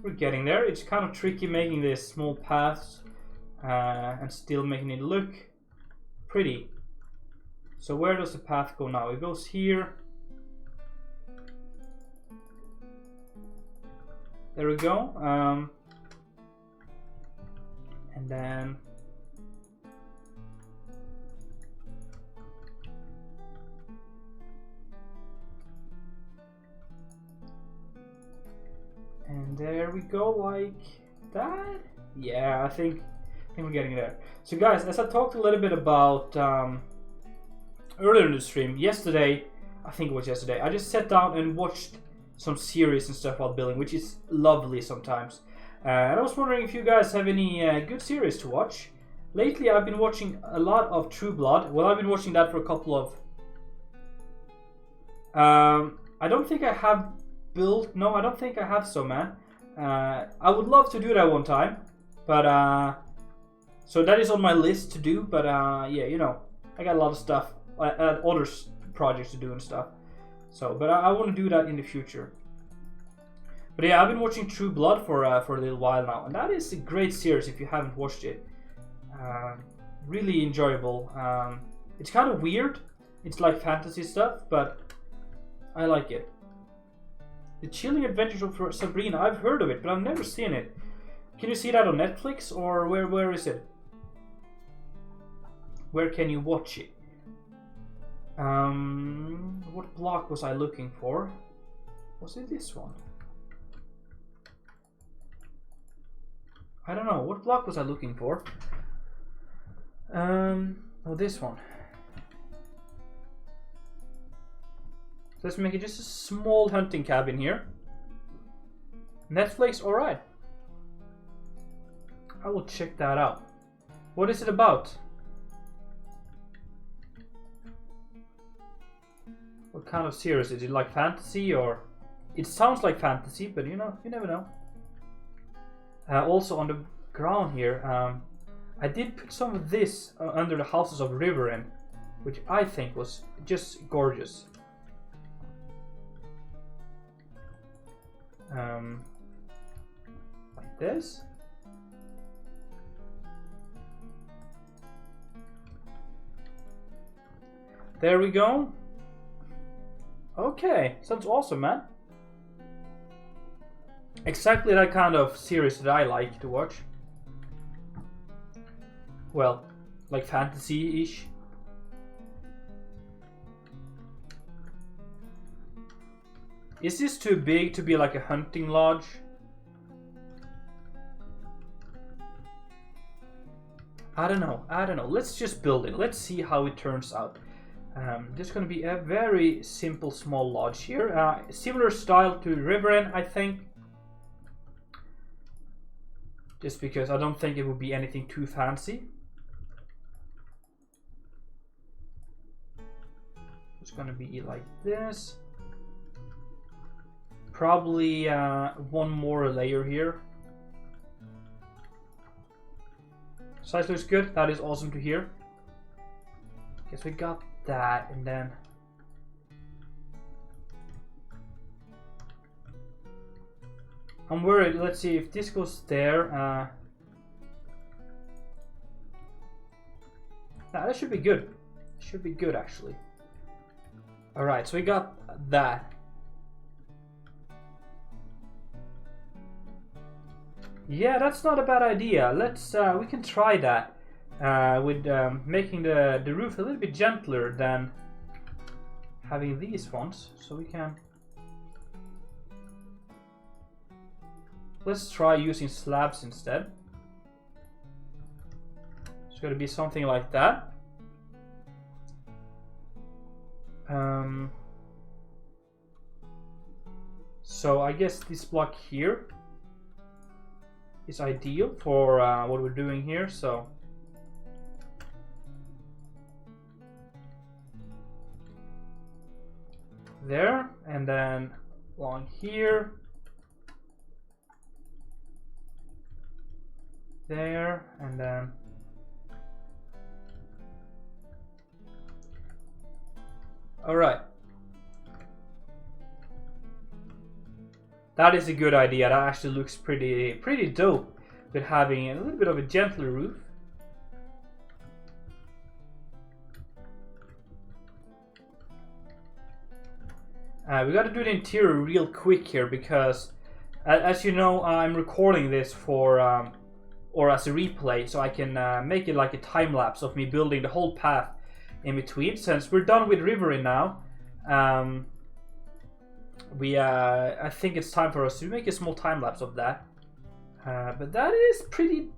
We're getting there. It's kind of tricky making these small paths and still making it look pretty. So where does the path go now? It goes here. There we go. And then there we go, like that. Yeah, I think we're getting there. So guys, as I talked a little bit about earlier in the stream, yesterday, I think it was yesterday, I just sat down and watched some series and stuff while building, which is lovely sometimes. And I was wondering if you guys have any good series to watch. Lately I've been watching a lot of True Blood. Well, I've been watching that for a couple of... I don't think I have built... No, I don't think I have so, man. I would love to do that one time. But, so that is on my list to do. But, yeah, you know, I got a lot of stuff. Other projects to do and stuff. So, but I want to do that in the future. But yeah, I've been watching True Blood for a little while now, and that is a great series if you haven't watched it. Really enjoyable. It's kind of weird. It's like fantasy stuff, but I like it. The Chilling Adventures of Sabrina. I've heard of it, but I've never seen it. Can you see that on Netflix, or where is it? Where can you watch it? What block was I looking for? Was it this one? I don't know. What block was I looking for? Oh, this one. Let's make it just a small hunting cabin here. Netflix, alright. I will check that out. What is it about? What kind of series? Is it like fantasy or... It sounds like fantasy, but you know, you never know. Also on the ground here, I did put some of this under the houses of Riverin, which I think was just gorgeous. Like this. There we go. Okay, sounds awesome, man. Exactly that kind of series that I like to watch. Well, like fantasy-ish. Is this too big to be like a hunting lodge? I don't know. Let's just build it. Let's see how it turns out. This is going to be a very simple small lodge here. Similar style to Riverin, I think. Just because I don't think it would be anything too fancy. It's going to be like this. Probably one more layer here. Size looks good. That is awesome to hear. Guess we got that, and then I'm worried. Let's see if this goes there. Nah, that should be good. Should be good actually. All right, so we got that. Yeah, that's not a bad idea. Let's we can try that. With making the roof a little bit gentler than having these ones, so we can... Let's try using slabs instead. It's going to be something like that. So I guess this block here is ideal for what we're doing here, so there, and then along here, there, and then all right. That is a good idea. That actually looks pretty dope, with having a little bit of a gentler roof. We got to do the interior real quick here because, as you know, I'm recording this for or as a replay, so I can make it like a time lapse of me building the whole path in between. Since we're done with Riverin now, I think it's time for us to make a small time lapse of that. But that is pretty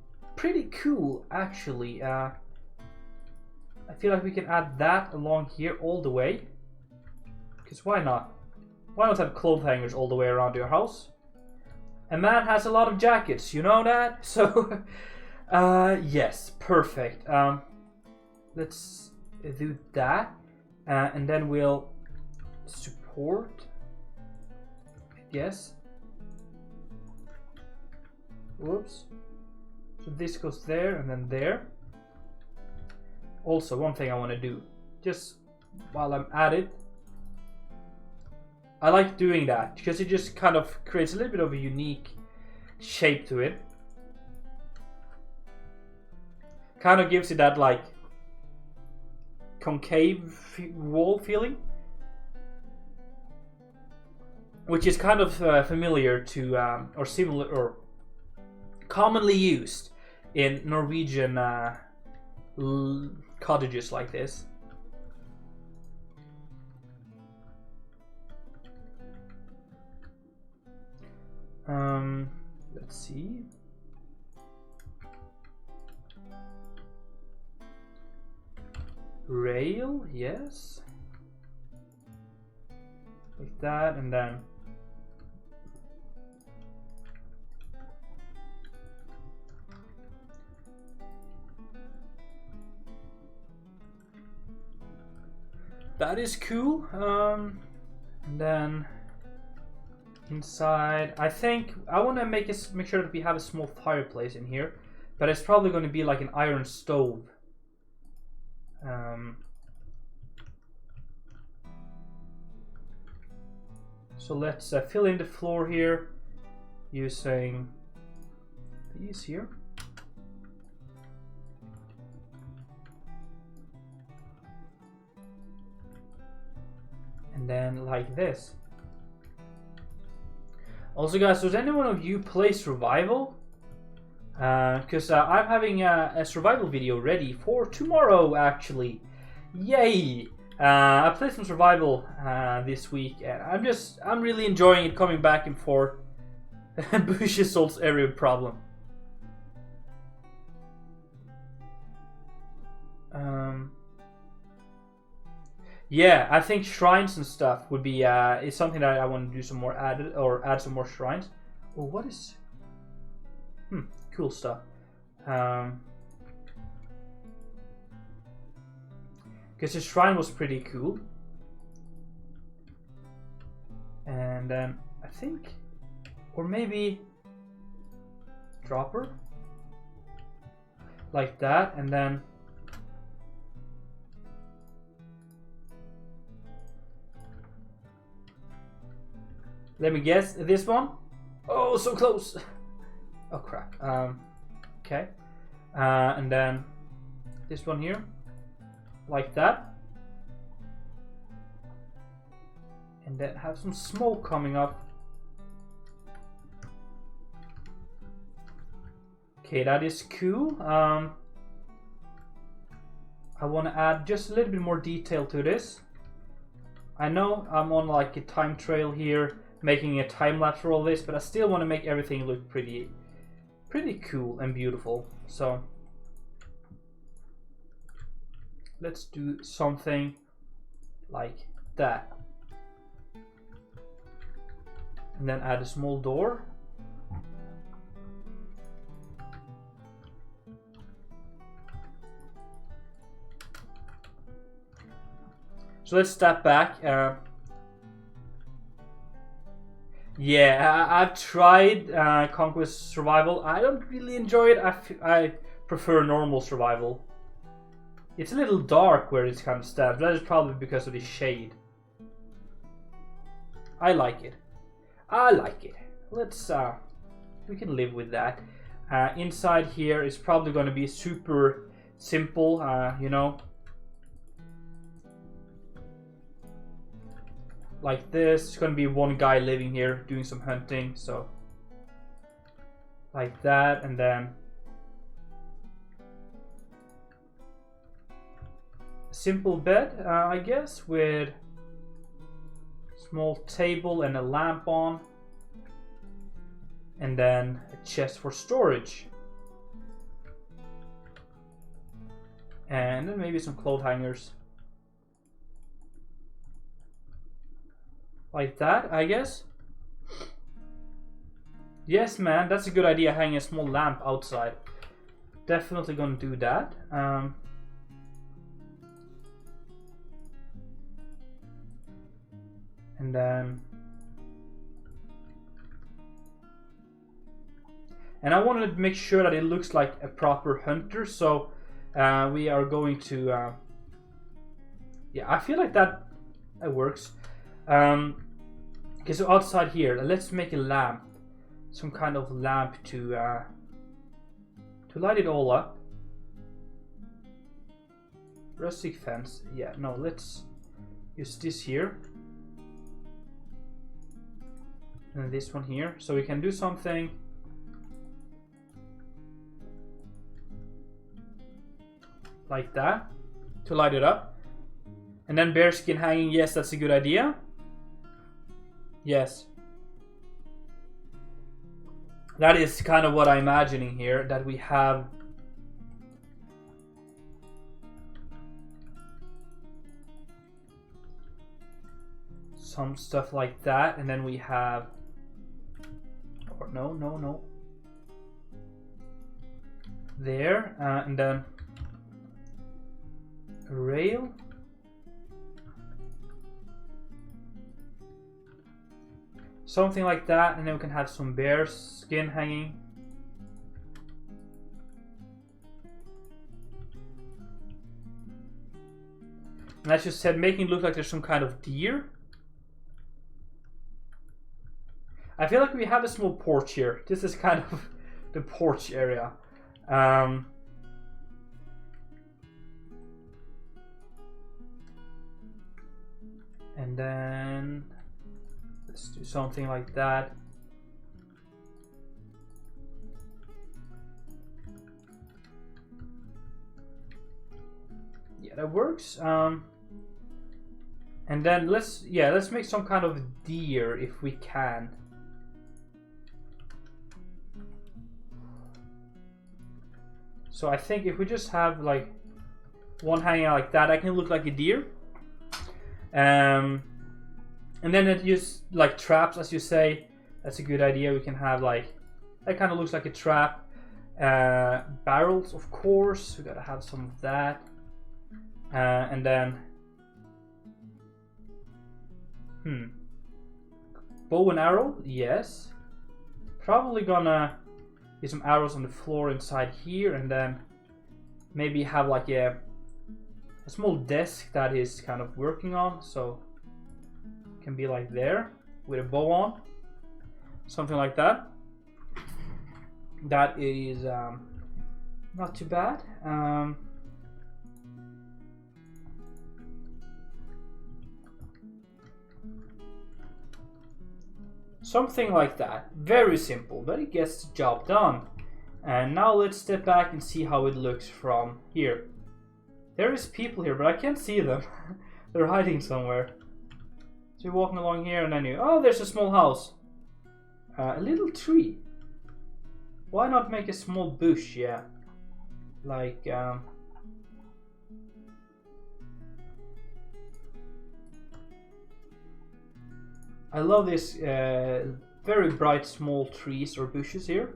cool, actually. I feel like we can add that along here all the way. Because why not? Why not have clothes hangers all the way around your house? A man has a lot of jackets, you know that? So, yes, perfect. Let's do that. And then we'll support, I guess. Whoops. So this goes there and then there. Also, one thing I want to do, just while I'm at it, I like doing that because it just kind of creates a little bit of a unique shape to it. Kind of gives it that like concave wall feeling, which is kind of familiar to or similar or commonly used in Norwegian cottages like this. Let's see. Rail, yes. Like that, and then that is cool. And then inside, I think I want to make sure that we have a small fireplace in here, but it's probably going to be like an iron stove. So let's fill in the floor here using these here. And then like this. Also, guys, does anyone of you play survival? Because I'm having a survival video ready for tomorrow, actually. Yay! I played some survival this week, and I'm really enjoying it, coming back and forth. Bushes solves every problem. Yeah, I think shrines and stuff would be is something that I want to do some more add some more shrines. Oh, what is? Cool stuff. Because the shrine was pretty cool. And then I think, or maybe dropper like that, and then let me guess, this one. Oh, so close. Oh crap. Okay. And then this one here, like that, and then have some smoke coming up. Okay, that is cool. I want to add just a little bit more detail to this. I know I'm on like a time trail here, making a time lapse for all this, but I still want to make everything look pretty cool and beautiful. So let's do something like that, and then add a small door. So let's step back. Yeah, I've tried Conquest Survival. I don't really enjoy it. I prefer normal survival. It's a little dark where it's kind of stands. That is probably because of the shade. I like it. I like it. Let's we can live with that. Inside here is probably going to be super simple, you know. Like this. It's going to be one guy living here doing some hunting, so like that, and then simple bed, I guess, with small table and a lamp on, and then a chest for storage, and then maybe some clothes hangers, like that, I guess. Yes, man, that's a good idea, hanging a small lamp outside. Definitely gonna do that. And then, and I wanted to make sure that it looks like a proper hunter, so we are going to yeah, I feel like that works. Okay, so outside here, let's make a lamp, some kind of lamp to light it all up. Rustic fence, yeah, no, let's use this here. And this one here, so we can do something like that to light it up. And then bearskin hanging, yes, that's a good idea. Yes, that is kind of what I'm imagining here, that we have some stuff like that, and then we have, or no, there, and then a rail, something like that, and then we can have some bear skin hanging. And as you said, making it look like there's some kind of deer. I feel like we have a small porch here. This is kind of the porch area. And then let's do something like that. Yeah, that works. And then let's make some kind of deer if we can. So I think if we just have like one hanging out like that, that can look like a deer. And then it use like traps, as you say. That's a good idea. We can have like, that kind of looks like a trap. Barrels, of course. We gotta have some of that. And then, bow and arrow, yes. Probably gonna get some arrows on the floor inside here, and then maybe have like a small desk that is kind of working on, so it can be like there with a bow on, something like that. That is not too bad. Something like that. Very simple, but it gets the job done. And now let's step back and see how it looks from here. There is people here, but I can't see them. They're hiding somewhere. So you're walking along here, and then you... Oh, there's a small house. A little tree. Why not make a small bush, yeah? Like... I love this very bright small trees or bushes here.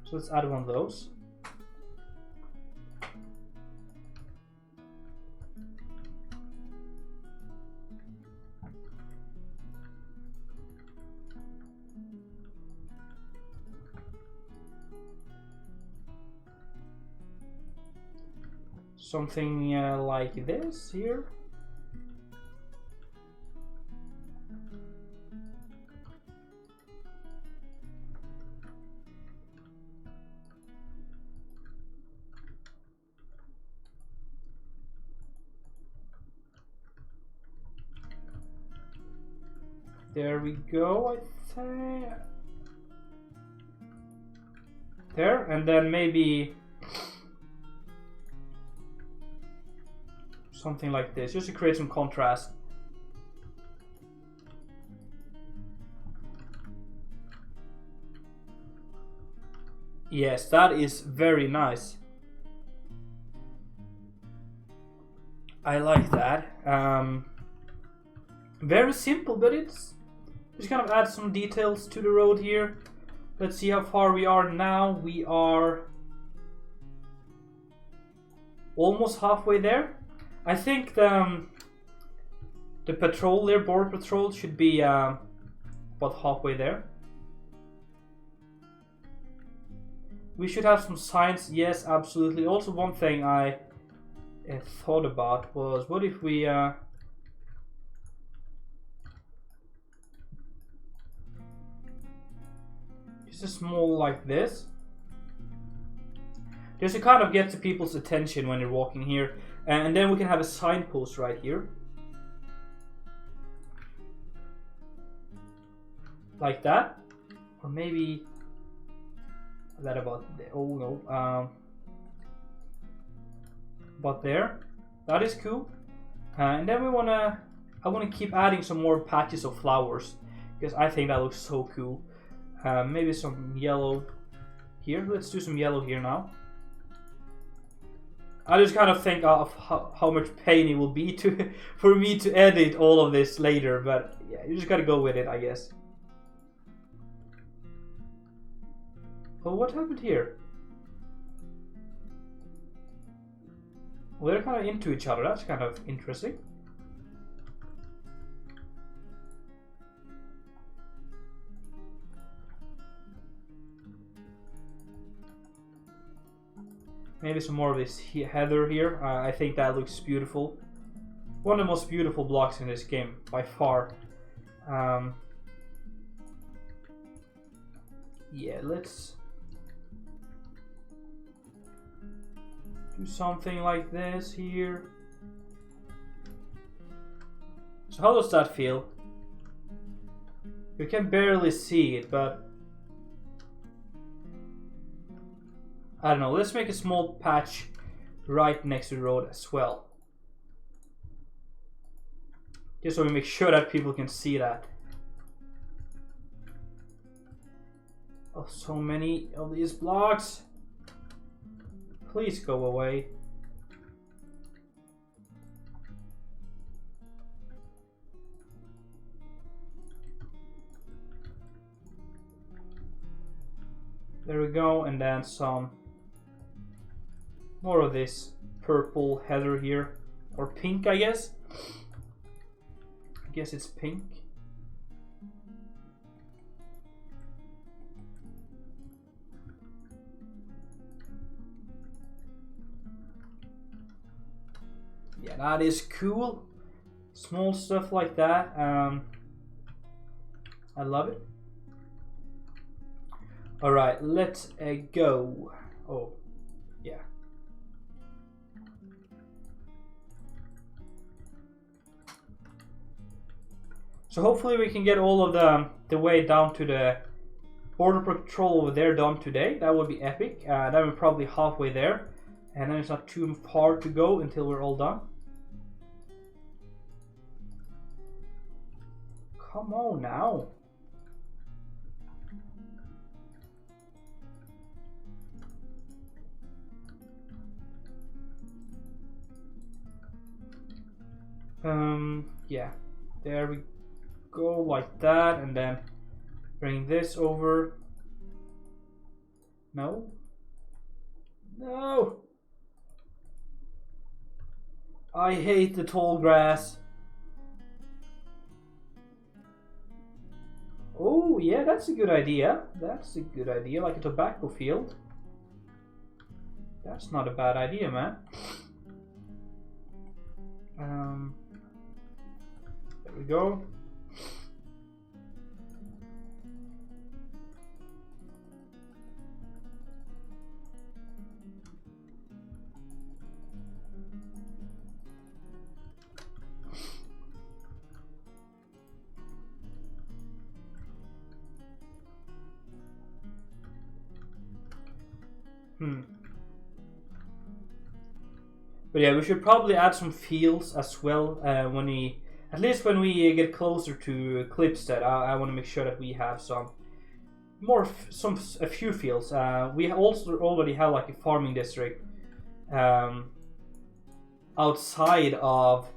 So let's add one of those. something like this here. There we go, I think. There, and then maybe something like this, just to create some contrast. Yes, that is very nice. I like that. Very simple, but it's just kind of add some details to the road here. Let's see how far we are now. We are almost halfway there. I think the patrol there, border patrol, should be about halfway there. We should have some signs. Yes, absolutely. Also, one thing I thought about was, what if we just a small like this, just to kind of get to people's attention when they're walking here, and then we can have a signpost right here, like that, or maybe that about there. Oh no, about there. That is cool. And then I wanna keep adding some more patches of flowers, because I think that looks so cool. Maybe some yellow here. Let's do some yellow here now. I just kind of think of how much pain it will be for me to edit all of this later, but yeah, you just gotta go with it, I guess. Oh, what happened here? Well, they're kind of into each other. That's kind of interesting. Maybe some more of this heather here. I think that looks beautiful. One of the most beautiful blocks in this game, by far. Yeah, let's do something like this here. So how does that feel? You can barely see it, but I don't know, let's make a small patch right next to the road as well. Just so we make sure that people can see that. Oh, so many of these blocks. Please go away. There we go, and then some more of this purple heather here, or pink, I guess. I guess it's pink. Yeah, that is cool. Small stuff like that. I love it. All right, let's go. Oh, yeah. So hopefully we can get all of the way down to the border patrol over there done today. That would be epic. Then we're probably halfway there, and then it's not too far to go until we're all done. Come on now. Yeah, there we go, like that, and then bring this over. No. No. I hate the tall grass. Oh, yeah, that's a good idea. That's a good idea, like a tobacco field. That's not a bad idea, man. There we go. But yeah, we should probably add some fields as well when we, at least when we get closer to Klipstead. I want to make sure that we have a few fields. We also already have like a farming district outside of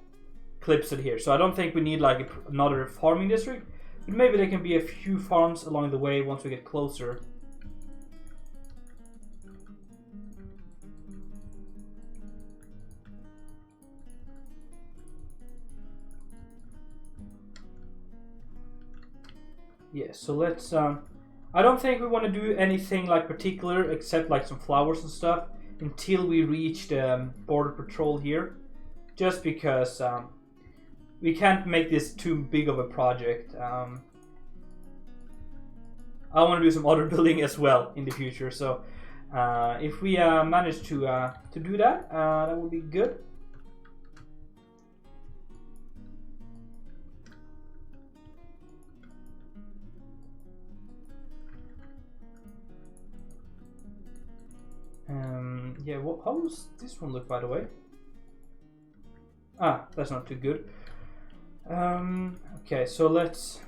Klipstead here, so I don't think we need like another farming district. But maybe there can be a few farms along the way once we get closer. Yeah, so let's I don't think we want to do anything like particular except like some flowers and stuff until we reach the border patrol here, just because we can't make this too big of a project. I want to do some other building as well in the future, so if we manage to do that, that would be good. Yeah, how does this one look, by the way? Ah, that's not too good. Okay, so let's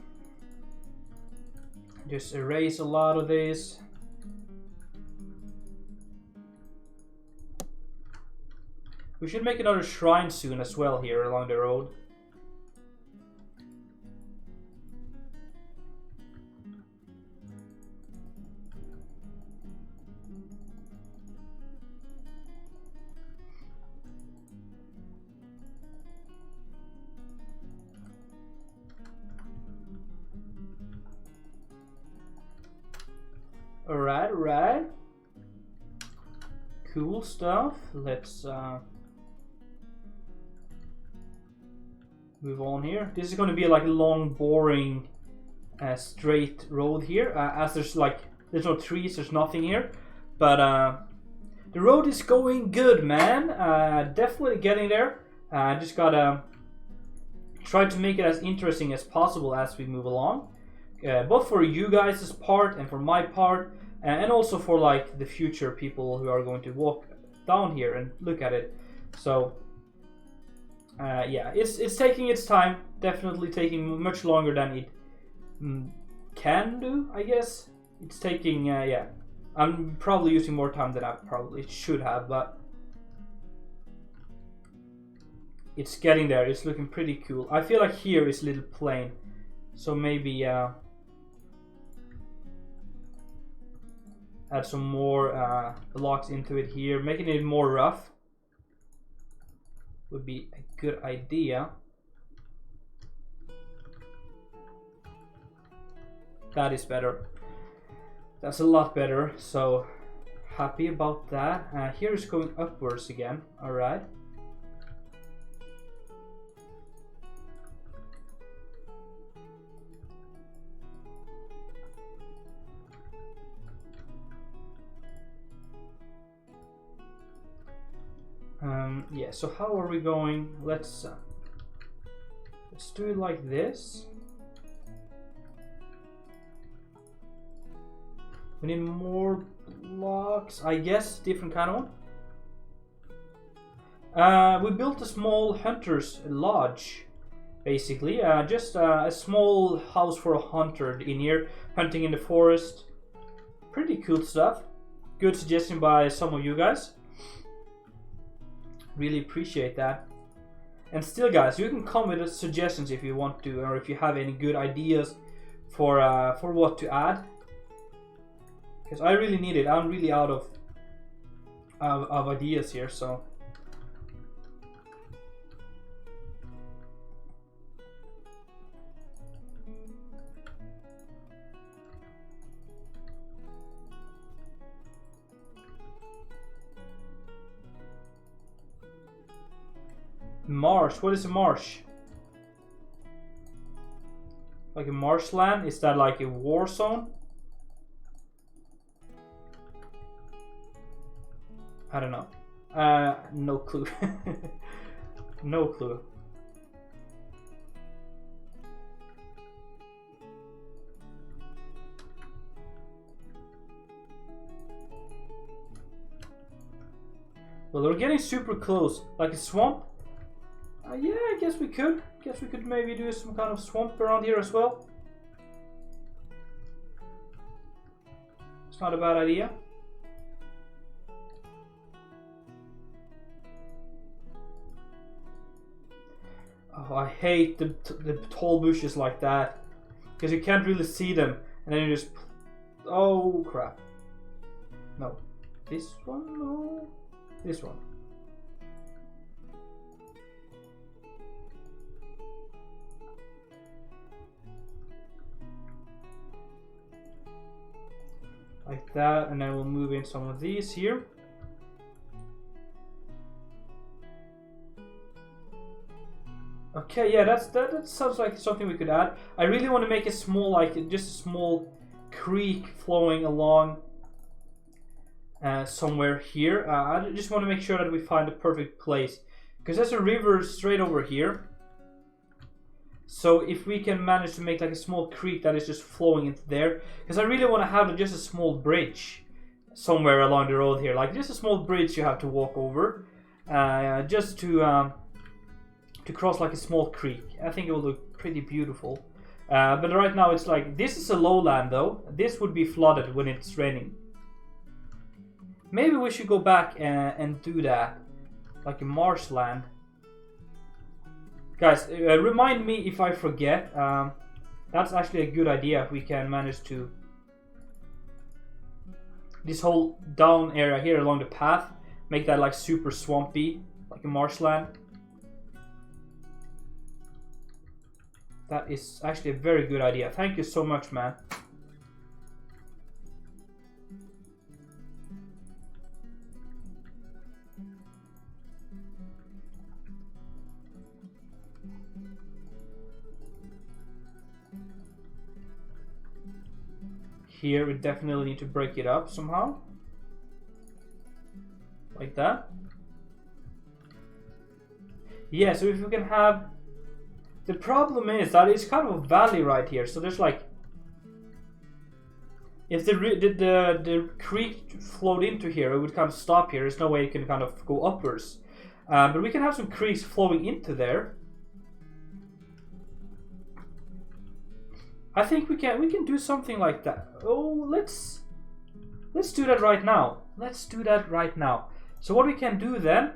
just erase a lot of this. We should make another shrine soon as well here along the road. Alright. Cool stuff. Let's move on here. This is going to be like a long, boring, straight road here. As there's no trees, there's nothing here. But the road is going good, man. Definitely getting there. I just gotta try to make it as interesting as possible as we move along. Both for you guys' part and for my part, and also for like the future people who are going to walk down here and look at it. So yeah, it's taking its time, definitely taking much longer than it can do, I guess. It's taking yeah, I'm probably using more time than I probably should have, but it's getting there. It's looking pretty cool. I feel like here is a little plain, so maybe add some more blocks into it here, making it more rough would be a good idea. That is better. That's a lot better, so happy about that. Here is going upwards again. Alright. Yeah, so how are we going? Let's do it like this. We need more blocks, I guess, different kind of one. We built a small hunter's lodge, basically. Just a small house for a hunter in here, hunting in the forest. Pretty cool stuff. Good suggestion by some of you guys. Really appreciate that. And still, guys, you can come with suggestions if you want to, or if you have any good ideas for what to add. Because I really need it. I'm really out of ideas here, so. Marsh. What is a marsh? Like a marshland? Is that like a war zone? I don't know. No clue. No clue. Well, we're getting super close. Like a swamp? Yeah, I guess we could. Guess we could maybe do some kind of swamp around here as well. It's not a bad idea. Oh, I hate the tall bushes like that. Because you can't really see them. And then you just... Oh, crap. No. This one? No. This one. Like that, and then we'll move in some of these here. Okay, yeah, that sounds like something we could add. I really want to make a small, like, just a small creek flowing along somewhere here. I just want to make sure that we find the perfect place, because there's a river straight over here. So if we can manage to make like a small creek that is just flowing into there, because I really want to have just a small bridge somewhere along the road here, like just a small bridge you have to walk over, just to cross like a small creek. I think it will look pretty beautiful. But right now it's like, this is a lowland though. This would be flooded when it's raining. Maybe we should go back and do that, like a marshland. Guys, remind me if I forget. That's actually a good idea if we can manage to... This whole down area here along the path, make that like super swampy, like a marshland. That is actually a very good idea. Thank you so much, man. Here we definitely need to break it up somehow. Like that. Yeah, so if we can have... The problem is that it's kind of a valley right here, so there's like... If the creek flowed into here, it would kind of stop here. There's no way it can kind of go upwards. But we can have some creeks flowing into there. I think we can do something like that. Oh, let's do that right now. Let's do that right now. So what we can do then,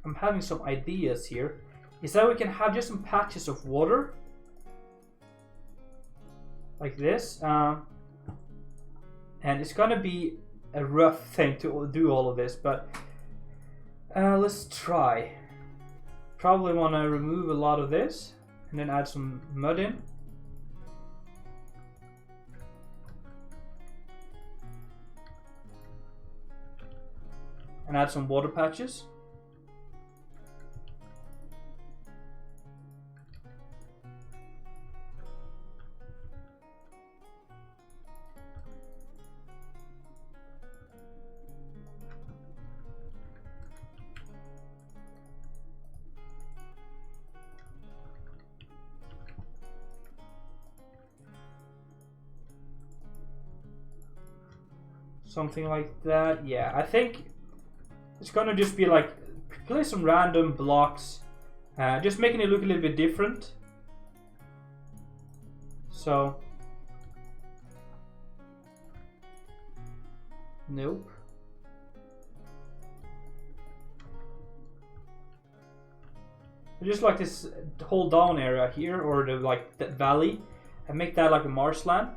I'm having some ideas here, is that we can have just some patches of water like this, and it's gonna be a rough thing to do all of this, but let's try. Probably want to remove a lot of this and then add some mud in. And add some water patches. Something like that. Yeah, I think it's gonna just be like, place some random blocks, just making it look a little bit different. So, nope. Just like this whole down area here, or the like that valley, and make that like a marshland.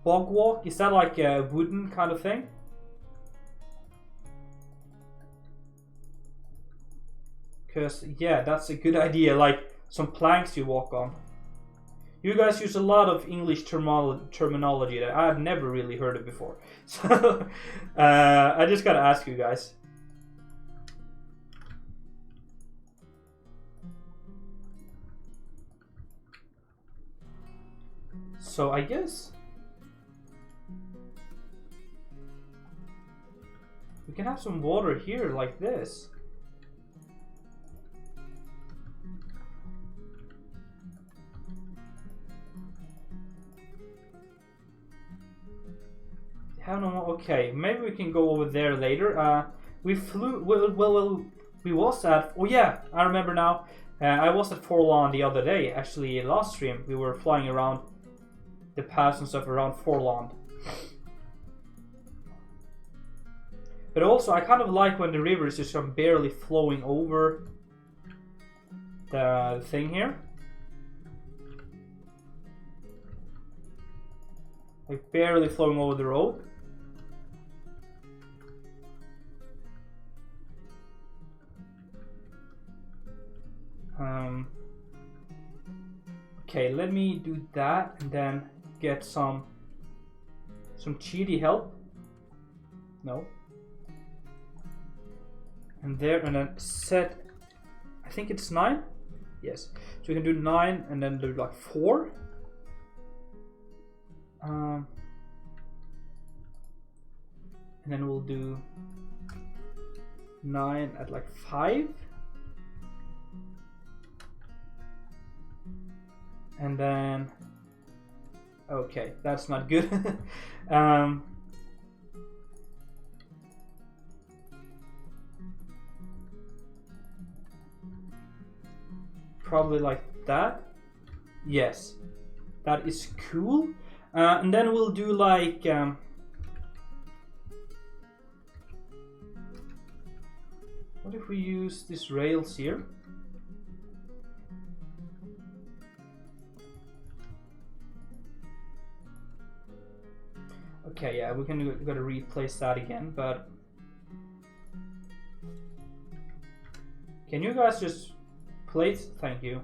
Bog walk, is that like a wooden kind of thing? Because, yeah, that's a good idea, like some planks you walk on. You guys use a lot of English terminology that I've never really heard of before. So, I just gotta ask you guys. So I guess we can have some water here like this. Okay, maybe we can go over there later. We flew. Well, we was at. Oh yeah, I remember now. I was at Forlorn the other day. Actually, last stream we were flying around the paths and stuff around Forlorn. But also, I kind of like when the river is just barely flowing over the thing here. Like barely flowing over the road. Okay, let me do that and then get some cheaty help. No. And there, and then set. I think it's 9. Yes. So we can do 9 and then do like 4. And then we'll do 9 at like 5. And then, okay, that's not good. Probably like that. Yes, that is cool. And then we'll do like what if we use these rails here? Okay, yeah, we gotta replace that again, but can you guys just place? Thank you.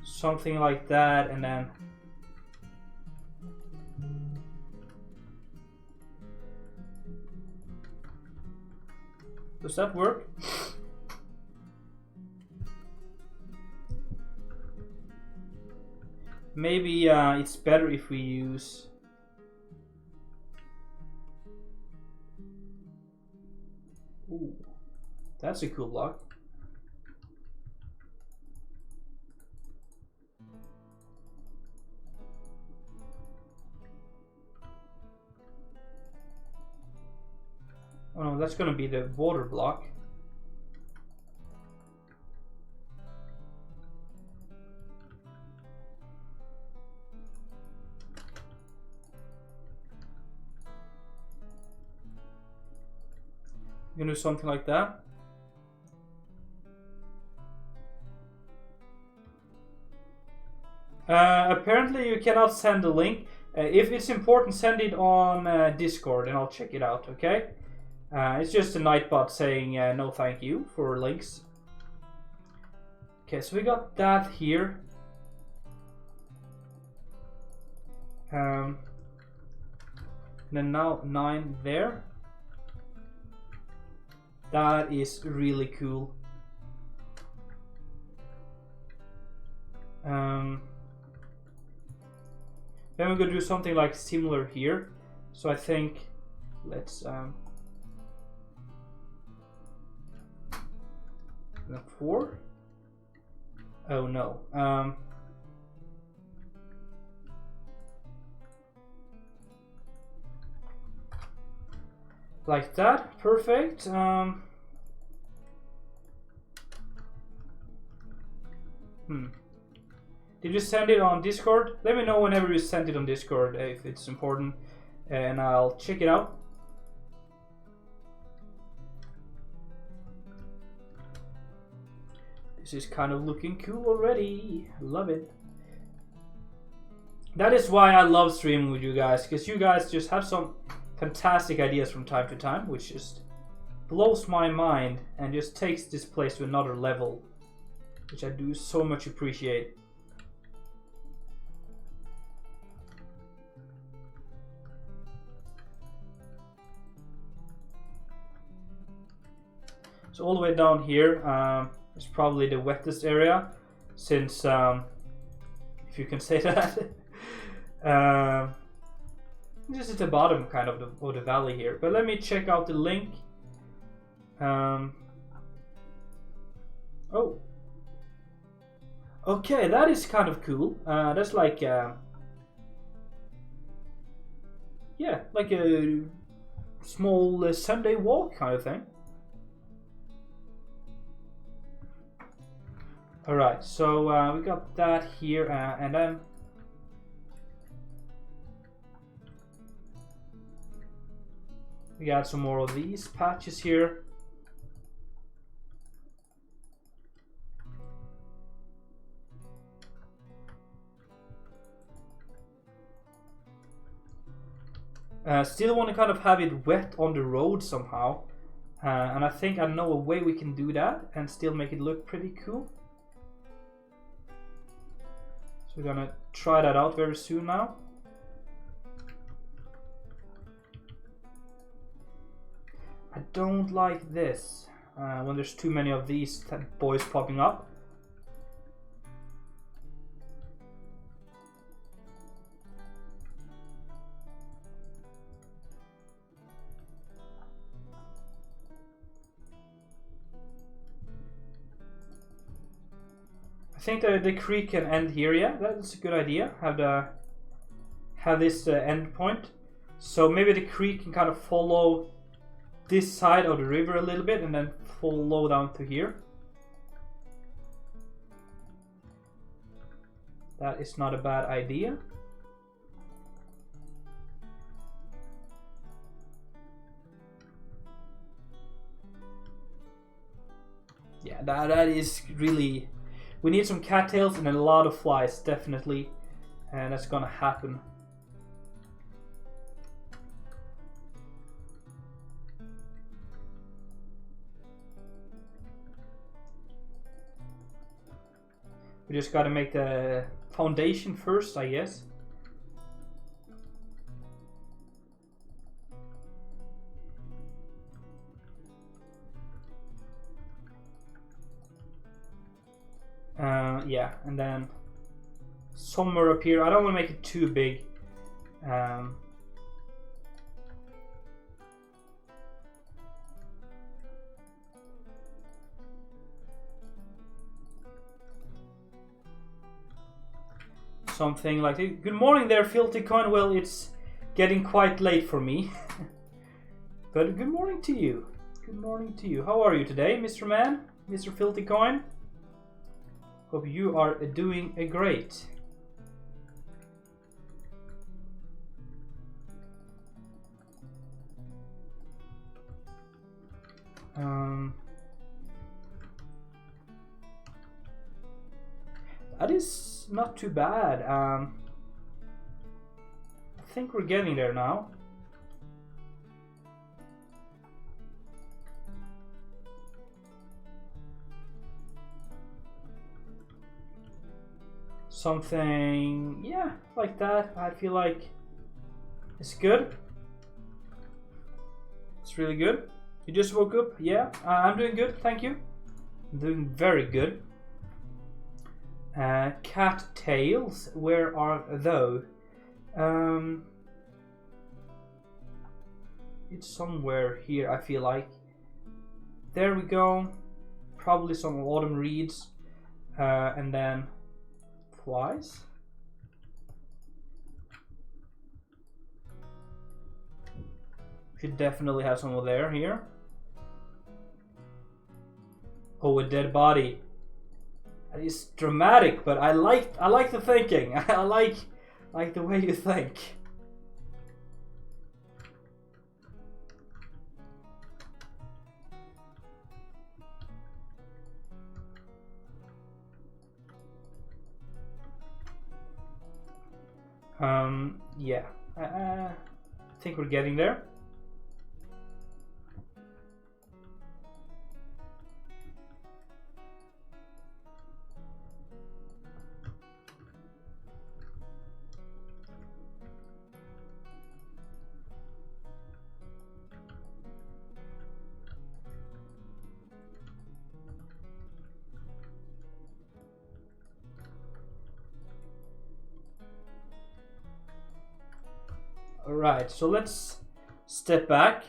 Something like that, and then does that work? Maybe it's better if we use ooh, that's a cool block. Oh no, that's gonna be the water block. You can do something like that. Apparently you cannot send a link. If it's important, send it on Discord and I'll check it out, okay? It's just a Nightbot saying no thank you for links. Okay, so we got that here. And then now 9 there. That is really cool. Then we're gonna do something like similar here. So I think let's 4. Oh no. Like that, perfect. Did you send it on Discord? Let me know whenever you send it on Discord if it's important, and I'll check it out. This is kind of looking cool already. Love it. That is why I love streaming with you guys, because you guys just have some fantastic ideas from time to time, which just blows my mind and just takes this place to another level, which I do so much appreciate. So all the way down here is probably the wettest area, since if you can say that. This is the bottom kind of the valley here. But let me check out the link. Oh. Okay, that is kind of cool. That's like yeah, like a small Sunday walk kind of thing. Alright, so we got that here, and then we got some more of these patches here. Still want to kind of have it wet on the road somehow, and I think I know a way we can do that and still make it look pretty cool. So we're gonna try that out very soon now. I don't like this when there's too many of these boys popping up. I think the creek can end here. Yeah, that's a good idea. Have this end point, so maybe the creek can kind of follow this side of the river a little bit and then follow down to here. That is not a bad idea. Yeah, that is really... We need some cattails and a lot of flies, definitely. And that's gonna happen. We just gotta make the foundation first, I guess. Yeah, and then somewhere up here, I don't want to make it too big. Something like, good morning there, Filthy Coin. Well, it's getting quite late for me. But good morning to you. Good morning to you. How are you today, Mr. Man? Mr. Filthy Coin? Hope you are doing great. That is not too bad. I think we're getting there now. Something, yeah, like that. I feel like it's good. It's really good. You just woke up? Yeah, I'm doing good, thank you. I'm doing very good. Cat tails, where are those? It's somewhere here, I feel like. There we go. Probably some autumn reeds, and then flies. Should definitely have some there here. Oh, a dead body. That is dramatic, but I like the thinking. I like the way you think. Yeah, I think we're getting there. Right, so let's step back.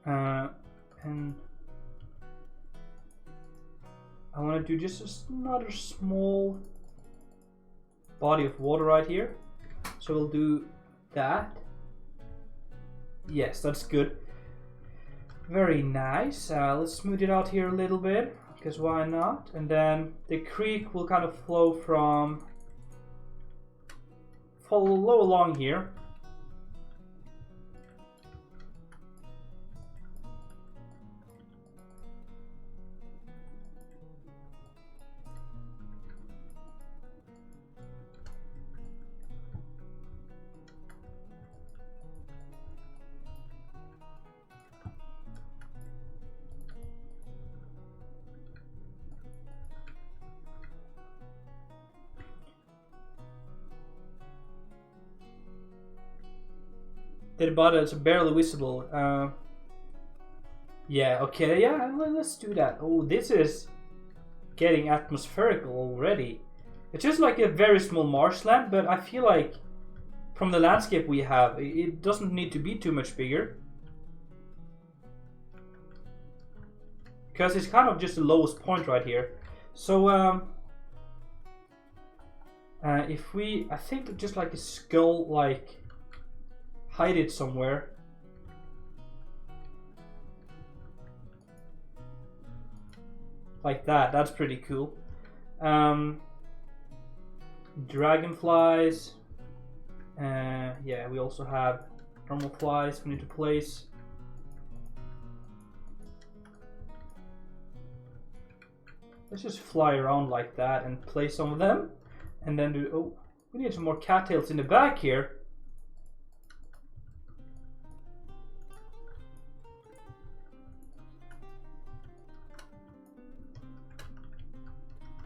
And I want to do just another small body of water right here. So we'll do that. Yes, that's good. Very nice. Let's smooth it out here a little bit, because why not? And then the creek will kind of flow along here. The bottom is barely visible. Yeah, okay, yeah, let's do that. Oh, this is getting atmospherical already. It's just like a very small marshland, but I feel like from the landscape we have, it doesn't need to be too much bigger. Because it's kind of just the lowest point right here. So, if we, I think just like a skull, like, hide it somewhere. Like that, that's pretty cool. Dragonflies. Yeah, we also have normal flies we need to place. Let's just fly around like that and place some of them. And then do, oh, we need some more cattails in the back here.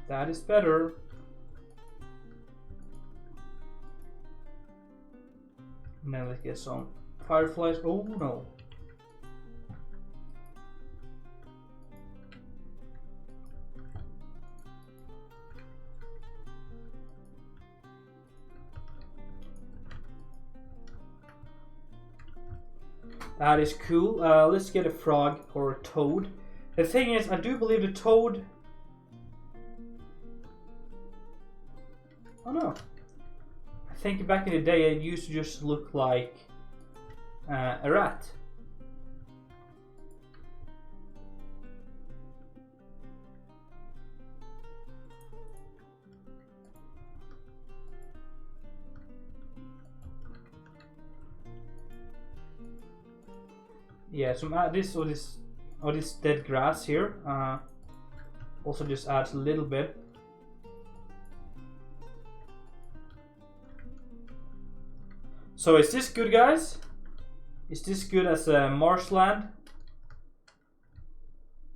That is better. And then let's get some fireflies. Oh no. That is cool. Let's get a frog or a toad. The thing is, I do believe the toad... Oh no. I think back in the day it used to just look like a rat. Yeah, some this or this dead grass here also just adds a little bit. So is this good, guys? Is this good as a marshland?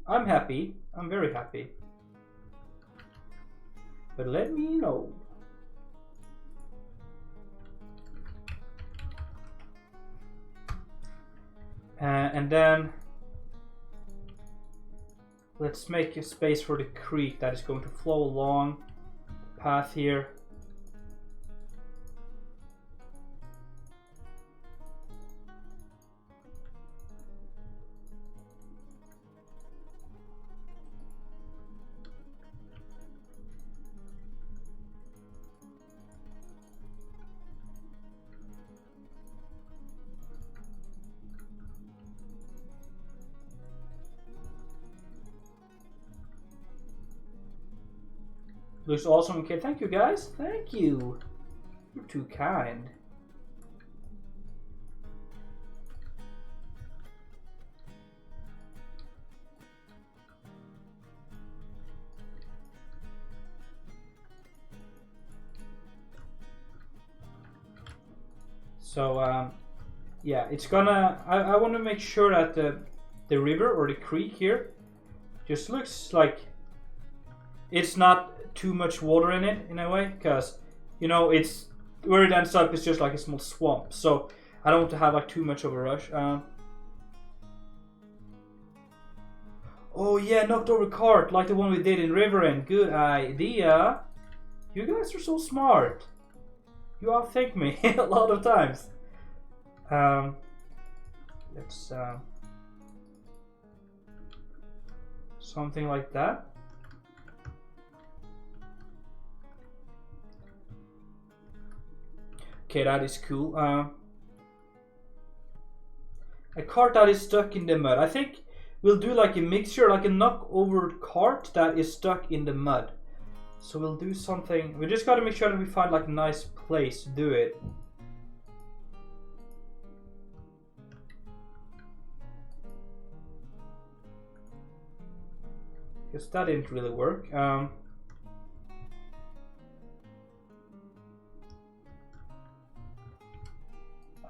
I'm happy. I'm very happy. But let me know. And then let's make a space for the creek that is going to flow along the path here. Looks awesome. Okay, thank you guys. Thank you. You're too kind. So yeah, it's gonna. I want to make sure that the river or the creek here just looks like it's not too much water in it in a way, because you know it's where it ends up is just like a small swamp. So I don't want to have like too much of a rush. Oh yeah, knocked over cart like the one we did in Riverin. Good idea. You guys are so smart. You outthink me a lot of times. Let's something like that. Okay, that is cool. A cart that is stuck in the mud. I think we'll do like a mixture, like a knock-over cart that is stuck in the mud. So we'll do something. We just gotta make sure that we find like a nice place to do it. Because that didn't really work. I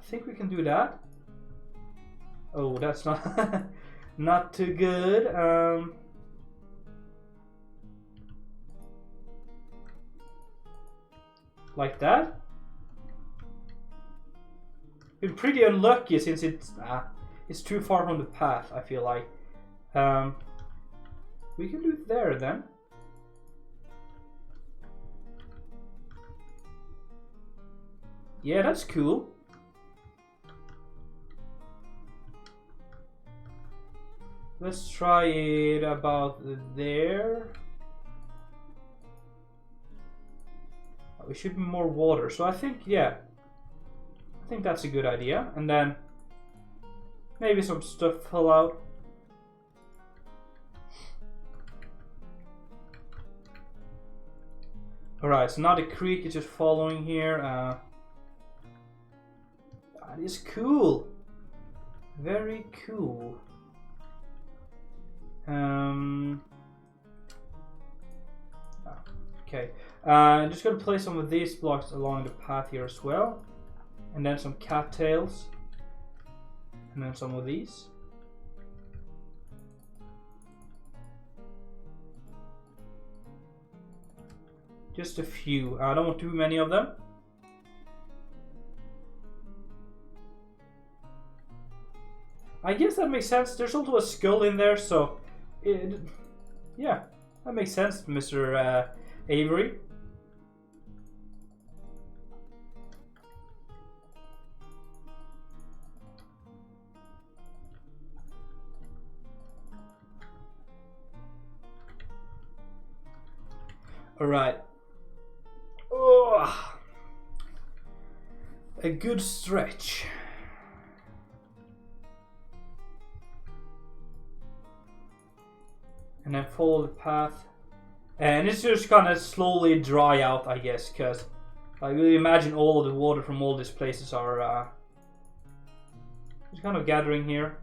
think we can do that. Oh, that's not not too good. Like that. Been pretty unlucky since it's too far from the path, I feel like. We can do it there then. Yeah, that's cool. Let's try it about there. We should be more water, so I think, yeah, I think that's a good idea. And then maybe some stuff fell out. Alright, so now the creek is just following here. That is cool. Very cool. Okay. I'm just gonna place some of these blocks along the path here as well. And then some cattails. And then some of these. Just a few. I don't want too many of them. I guess that makes sense. There's also a skull in there, so yeah, that makes sense, Mr. Avery. All right. Oh, a good stretch. And then follow the path. And it's just gonna slowly dry out, I guess, because I really imagine all of the water from all these places are just kind of gathering here.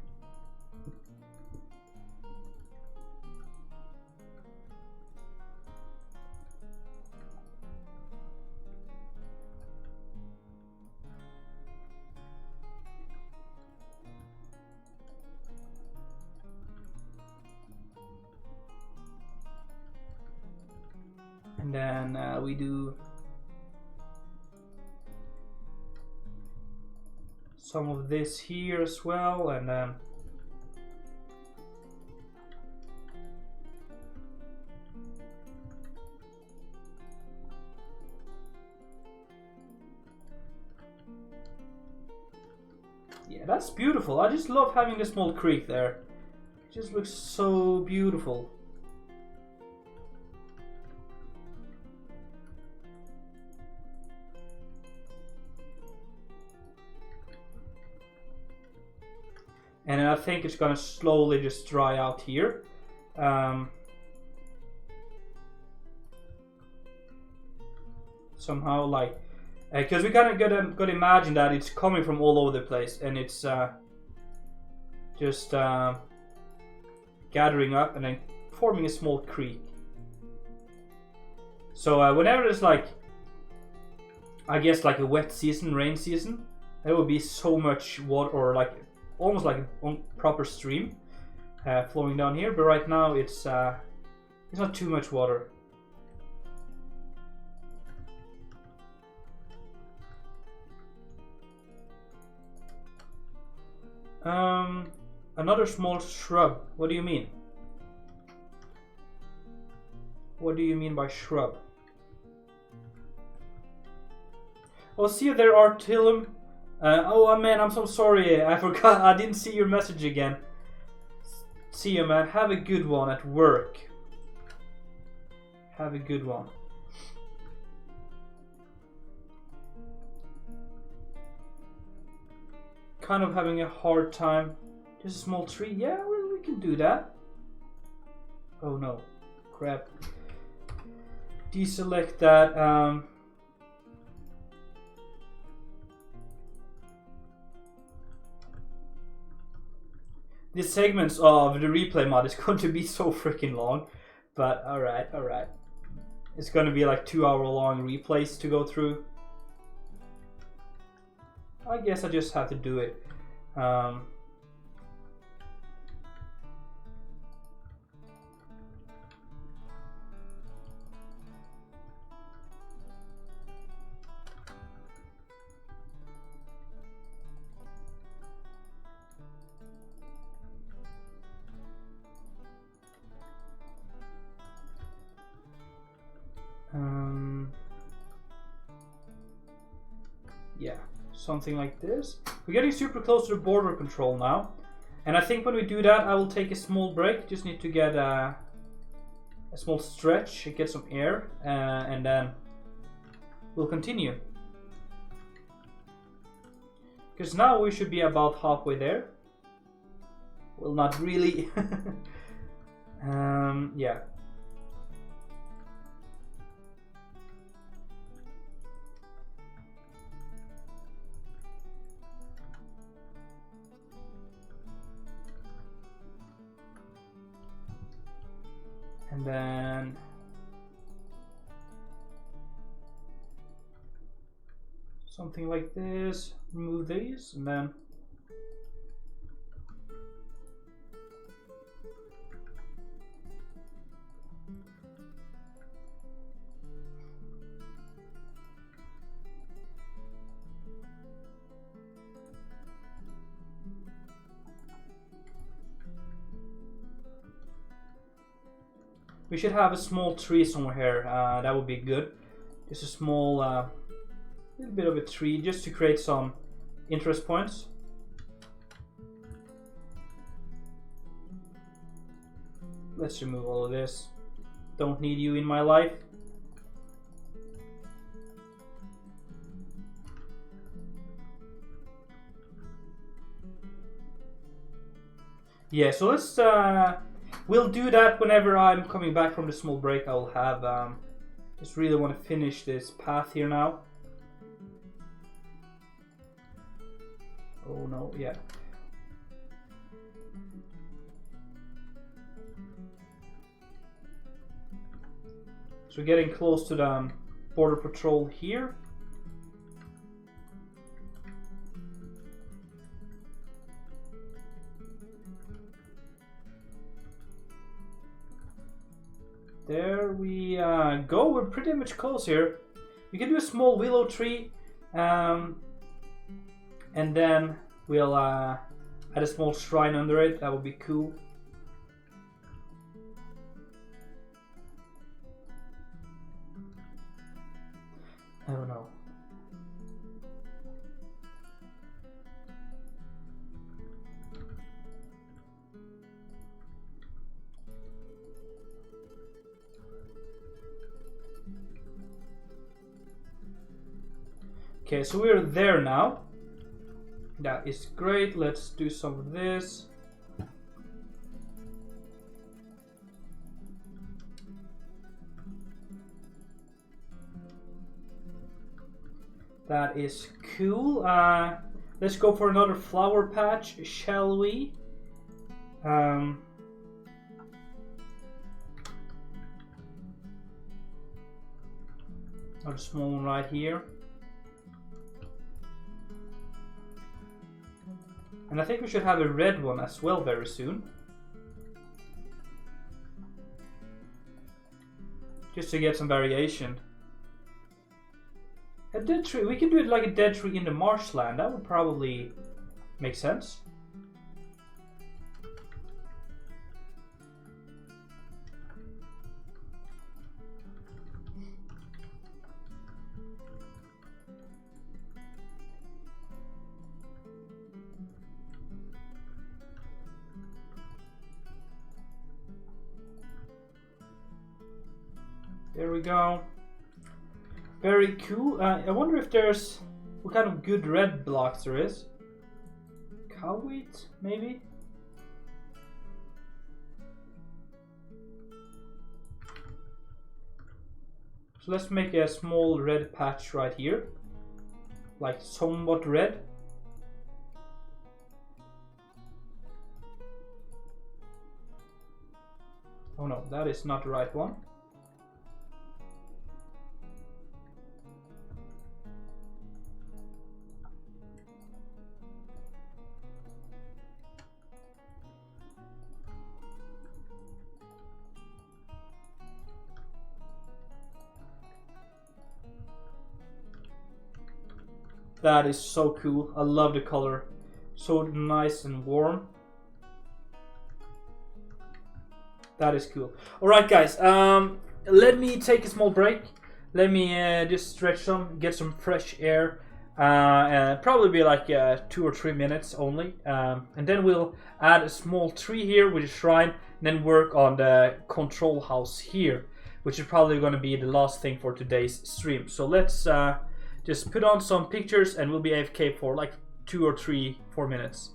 And then we do some of this here as well, and then yeah, that's beautiful. I just love having the small creek there. It just looks so beautiful. And I think it's gonna slowly just dry out here. Somehow, like, because we kind of gotta imagine that it's coming from all over the place, and it's just gathering up and then forming a small creek. So whenever there's like, I guess like a wet season, rain season, there will be so much water, or like almost like a proper stream flowing down here. But right now it's not too much water. Another small shrub. What do you mean? What do you mean by shrub? Oh, see you there, Artilum. Oh man, I'm so sorry. I forgot. I didn't see your message again. See you, man. Have a good one at work. Have a good one. Kind of having a hard time. Just a small tree. Yeah, well, we can do that. Oh no. Crap. Deselect that. The segments of the replay mod is going to be so freaking long. But alright, alright. It's going to be like 2-hour long replays to go through. I guess I just have to do it. Yeah, something like this. We're getting super close to the border control now. And I think when we do that, I will take a small break. Just need to get a small stretch, get some air, and then we'll continue. Because now we should be about halfway there. Well, not really. Yeah. And then something like this. Remove these, and then we should have a small tree somewhere here. That would be good. Just a small, little bit of a tree, just to create some interest points. Let's remove all of this. Don't need you in my life. Yeah, so let's we'll do that whenever I'm coming back from the small break. I'll have just really want to finish this path here now. Oh no, yeah. So getting close to the border patrol here. There we go. We're pretty much close here. We can do a small willow tree, and then we'll add a small shrine under it. That would be cool. I don't know. Okay, so we're there now. That is great. Let's do some of this. That is cool. Let's go for another flower patch, shall we? Another small one right here. And I think we should have a red one as well very soon. Just to get some variation. A dead tree, we can do it like a dead tree in the marshland. That would probably make sense. There we go. Very cool. I wonder if there's what kind of good red blocks there is. Cow wheat, maybe? So let's make a small red patch right here. Like somewhat red. Oh no, that is not the right one. That is so cool. I love the color. So nice and warm. That is cool. Alright guys, let me take a small break. Let me just stretch some, get some fresh air. And probably be like 2 or 3 minutes only. And then we'll add a small tree here with a shrine. And then work on the control house here. Which is probably going to be the last thing for today's stream. So let's just put on some pictures and we'll be AFK for like 2 or 3, 4 minutes.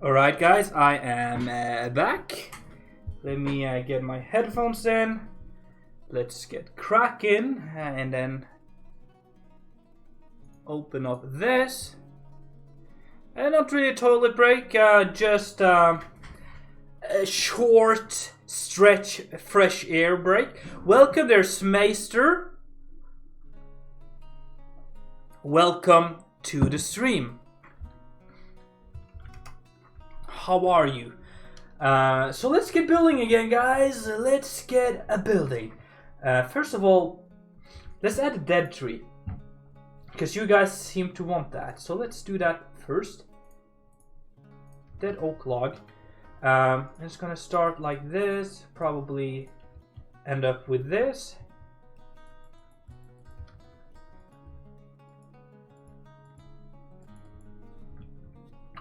Alright guys, I am back. Let me get my headphones in. Let's get cracking and then open up this. And not really a toilet break, just a short stretch fresh air break. Welcome there, Smeister. Welcome to the stream. How are you? So let's get building again, guys. Let's get a building. First of all, let's add a dead tree, because you guys seem to want that. So let's do that first. Dead oak log. It's gonna start like this. Probably end up with this.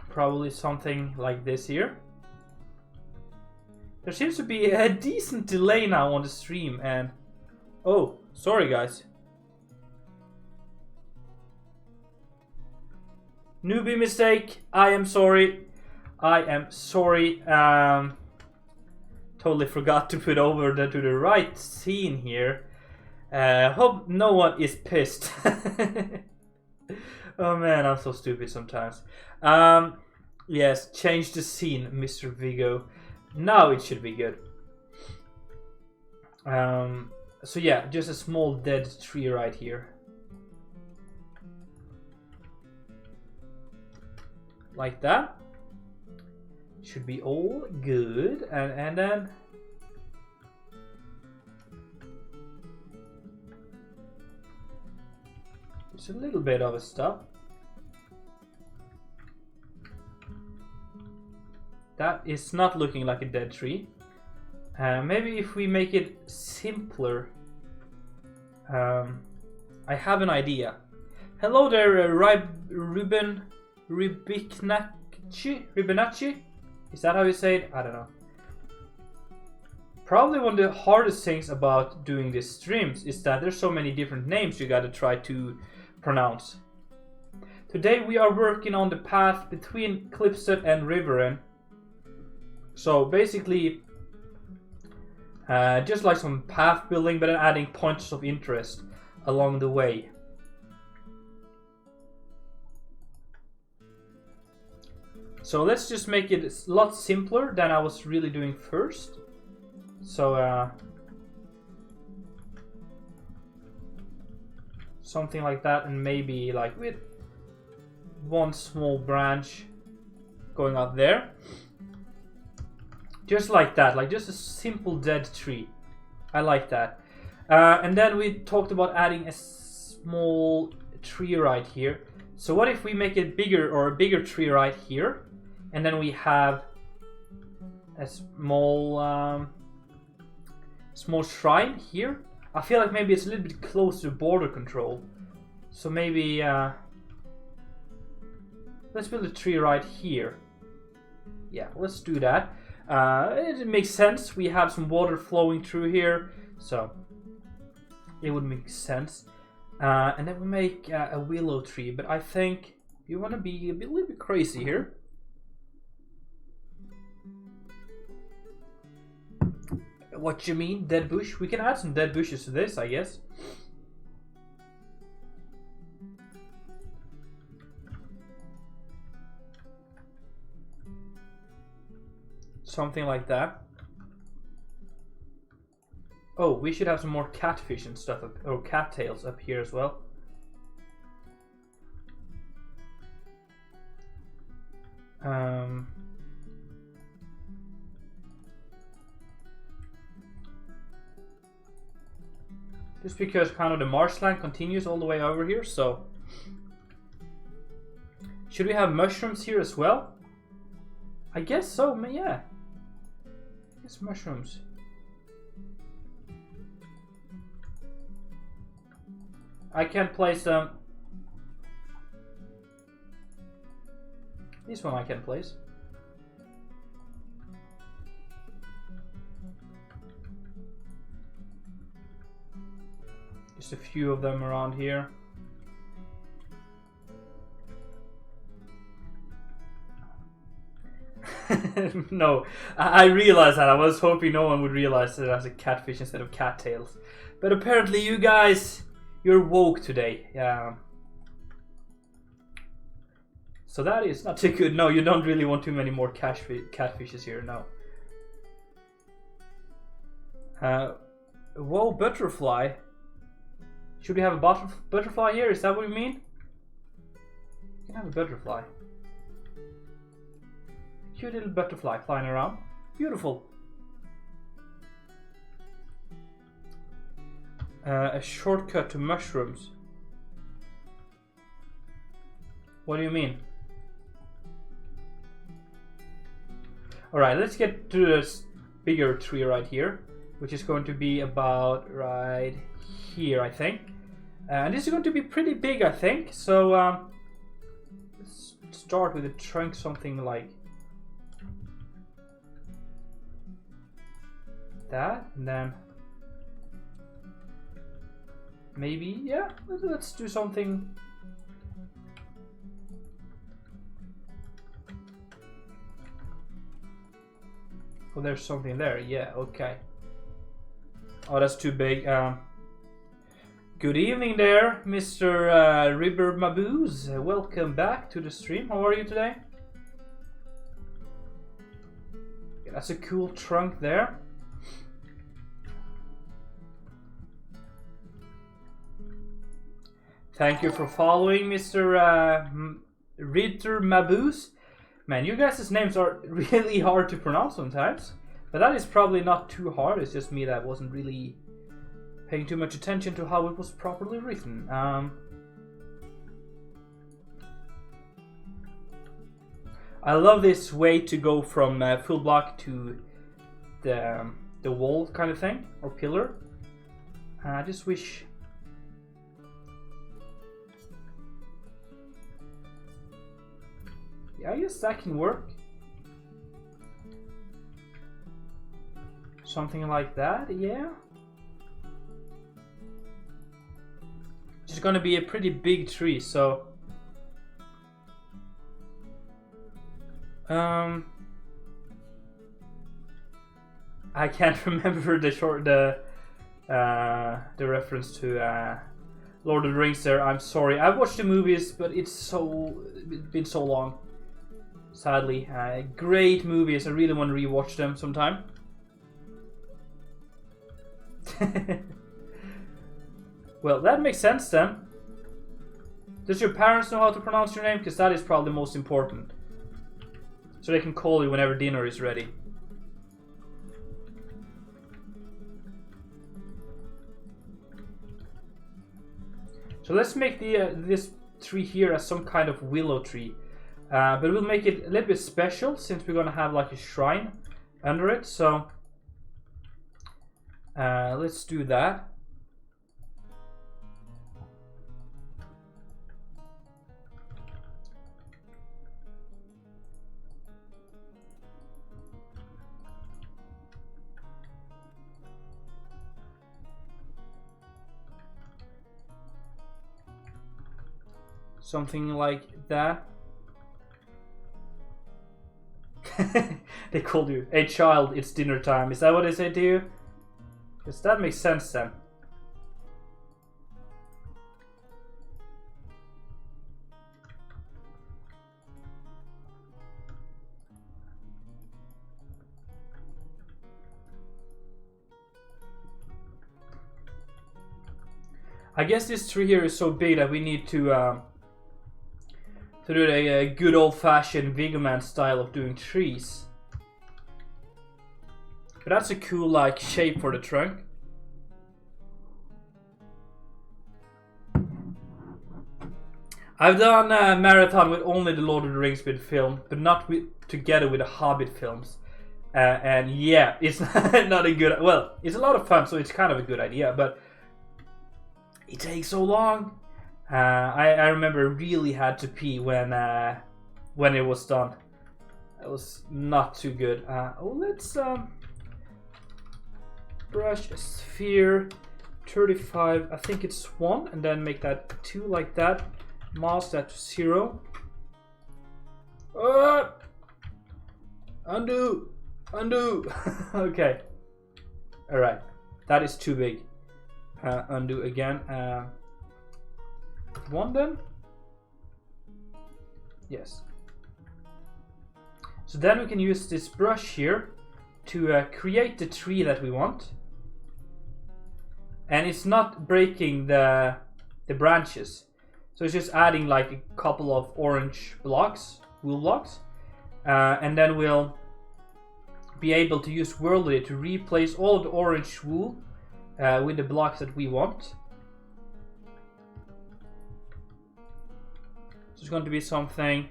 Probably something like this here. There seems to be a decent delay now on the stream, and oh, sorry guys. Newbie mistake. I am sorry. I am sorry. Totally forgot to put over to the right scene here. Hope no one is pissed. Oh man, I'm so stupid sometimes. Yes, change the scene, Mr. Vigo. Now it should be good. So yeah, just a small dead tree right here. Like that. Should be all good. And then just a little bit of a stuff. That is not looking like a dead tree. Maybe if we make it simpler. I have an idea. Hello there, Ribinacci? Is that how you say it? I don't know. Probably one of the hardest things about doing these streams is that there's so many different names you gotta try to pronounce. Today we are working on the path between Klipstead and Riverin. So basically, just like some path building, but then adding points of interest along the way. So let's just make it a lot simpler than I was really doing first. So something like that, and maybe like with one small branch going out there. Just like that, like just a simple dead tree. I like that. And then we talked about adding a small tree right here. So what if we make it bigger, or a bigger tree right here, and then we have a small small shrine here. I feel like maybe it's a little bit close to border control. So maybe let's build a tree right here. Yeah, let's do that. It makes sense. We have some water flowing through here, so it would make sense. And then we make a willow tree, but I think you want to be a little bit crazy here. What you mean, dead bush? We can add some dead bushes to this, I guess. Something like that. Oh, we should have some more catfish and stuff, or cattails up here as well. Just because kind of the marshland continues all the way over here, so should we have mushrooms here as well? I guess so, yeah. It's mushrooms. I can place them. This one I can place. Just a few of them around here. No, I realized that. I was hoping no one would realize that it has a catfish instead of cattails. But apparently you guys, you're woke today. So that is not too good. No, you don't really want too many more catfishes here, no. Whoa, butterfly. Should we have a butterfly here? Is that what you mean? You can have a butterfly. Cute little butterfly flying around. Beautiful. A shortcut to mushrooms. What do you mean? Alright, let's get to this bigger tree right here, which is going to be about right here, I think. And this is going to be pretty big, I think. So let's start with a trunk, something like that, and then maybe, yeah, let's do something. Oh, there's something there. Yeah, okay. Oh, that's too big. Good evening there, Mr. River Maboos. Welcome back to the stream. How are you today? Yeah, that's a cool trunk there. Thank you for following, Mr. Ritter Maboos. Man, you guys' names are really hard to pronounce sometimes. But that is probably not too hard. It's just me that wasn't really paying too much attention to how it was properly written. I love this way to go from full block to the wall kind of thing, or pillar. I just wish... Yeah, I guess that can work. Something like that, yeah. It's gonna be a pretty big tree, so... I can't remember the reference to Lord of the Rings there. I'm sorry. I've watched the movies, but it's been so long. Sadly, great movies. I really want to rewatch them sometime. Well, that makes sense then. Does your parents know how to pronounce your name? Because that is probably the most important. So they can call you whenever dinner is ready. So let's make this tree here as some kind of willow tree. But we'll make it a little bit special since we're gonna have like a shrine under it. So let's do that. Something like that. They called you, "Hey child, it's dinner time." Is that what they say to you? Because that makes sense then. I guess this tree here is so big that we need to do a good old-fashioned Vigoman style of doing trees. But that's a cool like shape for the trunk. I've done a marathon with only the Lord of the Rings with film, but not together with the Hobbit films. And yeah, it's not a good... Well, it's a lot of fun, so it's kind of a good idea, but it takes so long. I remember really had to pee when it was done. It was not too good. Let's brush a sphere 35. I think it's 1, and then make that 2 like that. Mouse that to 0. Undo! Undo! Okay. Alright. That is too big. Undo again. One then? Yes. So then we can use this brush here to create the tree that we want. And it's not breaking the branches. So it's just adding like a couple of orange blocks, wool blocks. And then we'll be able to use Worldly to replace all of the orange wool with the blocks that we want. So it's going to be something.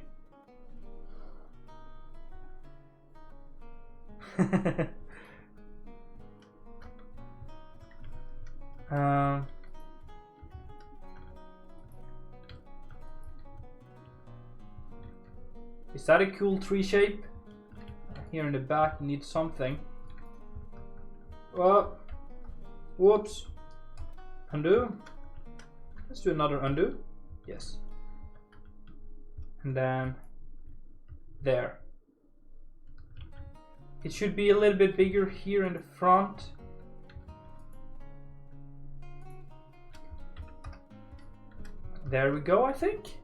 Is that a cool tree shape? Here in the back, need something. Oh, whoops. Undo. Let's do another undo. Yes. And then there. It should be a little bit bigger here in the front. There we go, I think.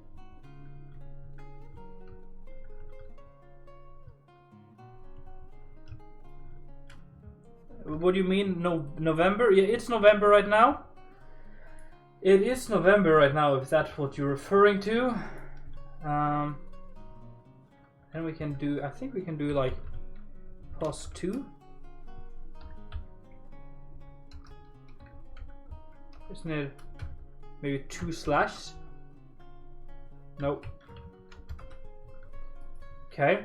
What do you mean? No, November? Yeah, it's November right now. It is November right now, if that's what you're referring to. And we can do, I think we can do like +2. Isn't it maybe 2 slashes? Nope. Okay.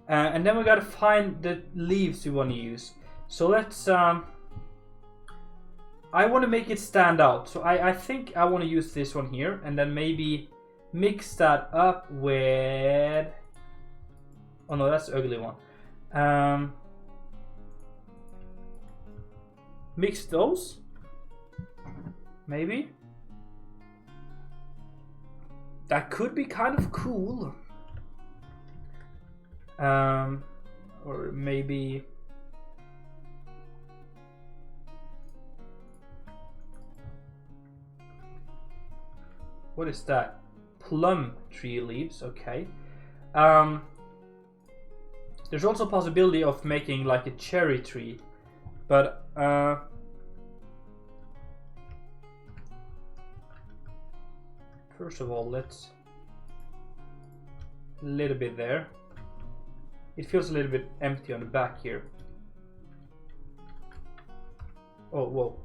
And then we gotta find the leaves we want to use. So let's, I want to make it stand out. So I think I want to use this one here and then maybe mix that up with, oh no, that's the ugly one. Mix those, maybe. That could be kind of cool. Or maybe, what is that? Plum tree leaves, okay. There's also a possibility of making like a cherry tree, but first of all, let's a little bit there. It feels a little bit empty on the back here. Oh, whoa.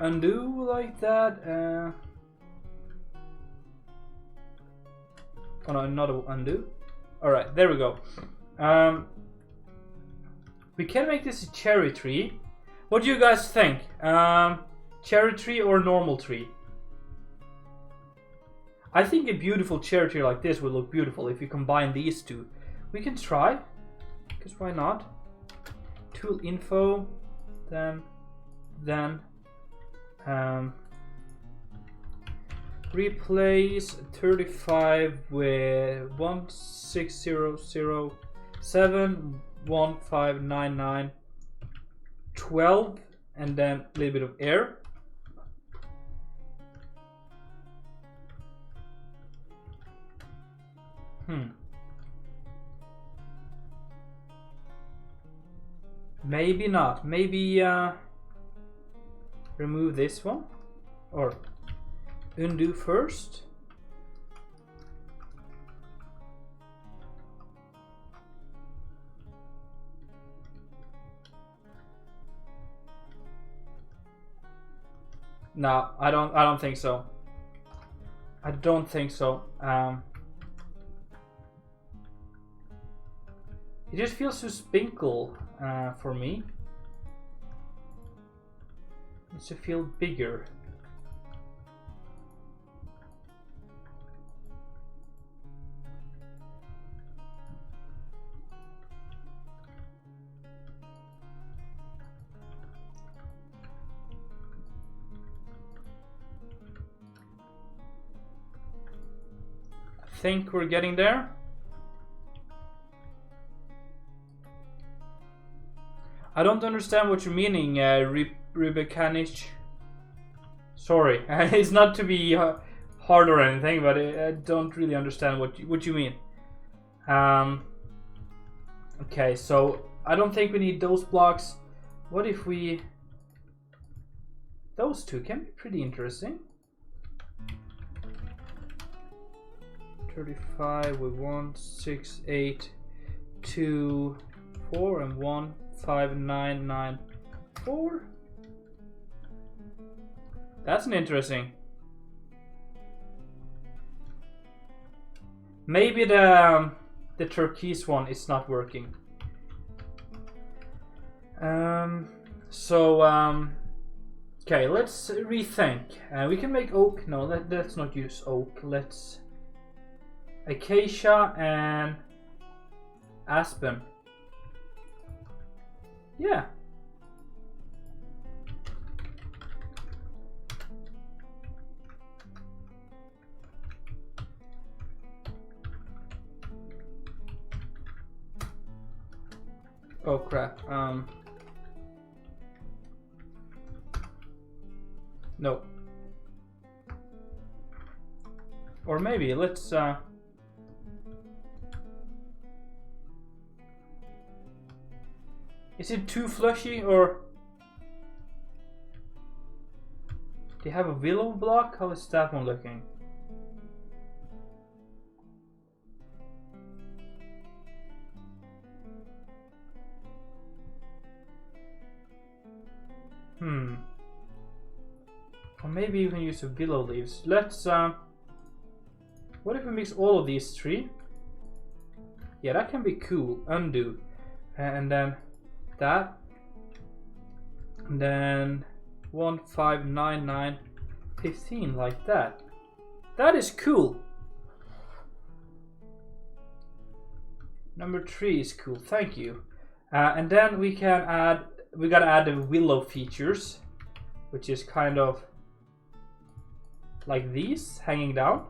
Undo like that. Oh no, another undo. Alright, there we go. We can make this a cherry tree. What do you guys think? Cherry tree or normal tree? I think a beautiful cherry tree like this would look beautiful if you combine these two. We can try, because why not? Tool info, then replace 35 with 1600715999 12, and then a little bit of air. Maybe not. Maybe remove this one or undo first. No, I don't think so. I don't think so. It just feels too spinkle for me. It needs to feel bigger. I think we're getting there. I don't understand what you're meaning, Ribekanich. Sorry, it's not to be hard or anything, but I don't really understand what you mean. Okay, so I don't think we need those blocks. What if we... Those two can be pretty interesting. 35 with 1, 6, 8, 2, 4, and 1, 5, 9, 9, 4. That's an interesting. Maybe the turquoise one is not working. Okay, let's rethink. We can make oak. No, let's not use oak. Let's acacia and aspen. Yeah. Oh crap. No. Or maybe let's is it too flushy, or do you have a willow block? How is that one looking? Or maybe you can use the willow leaves. Let's what if we mix all of these three? Yeah, that can be cool. Undo. And then that. And then 1, 5, 9, 9, 15, like that. That is cool. Number 3 is cool, thank you. And then we can add, we gotta add the willow features, which is kind of like these, hanging down.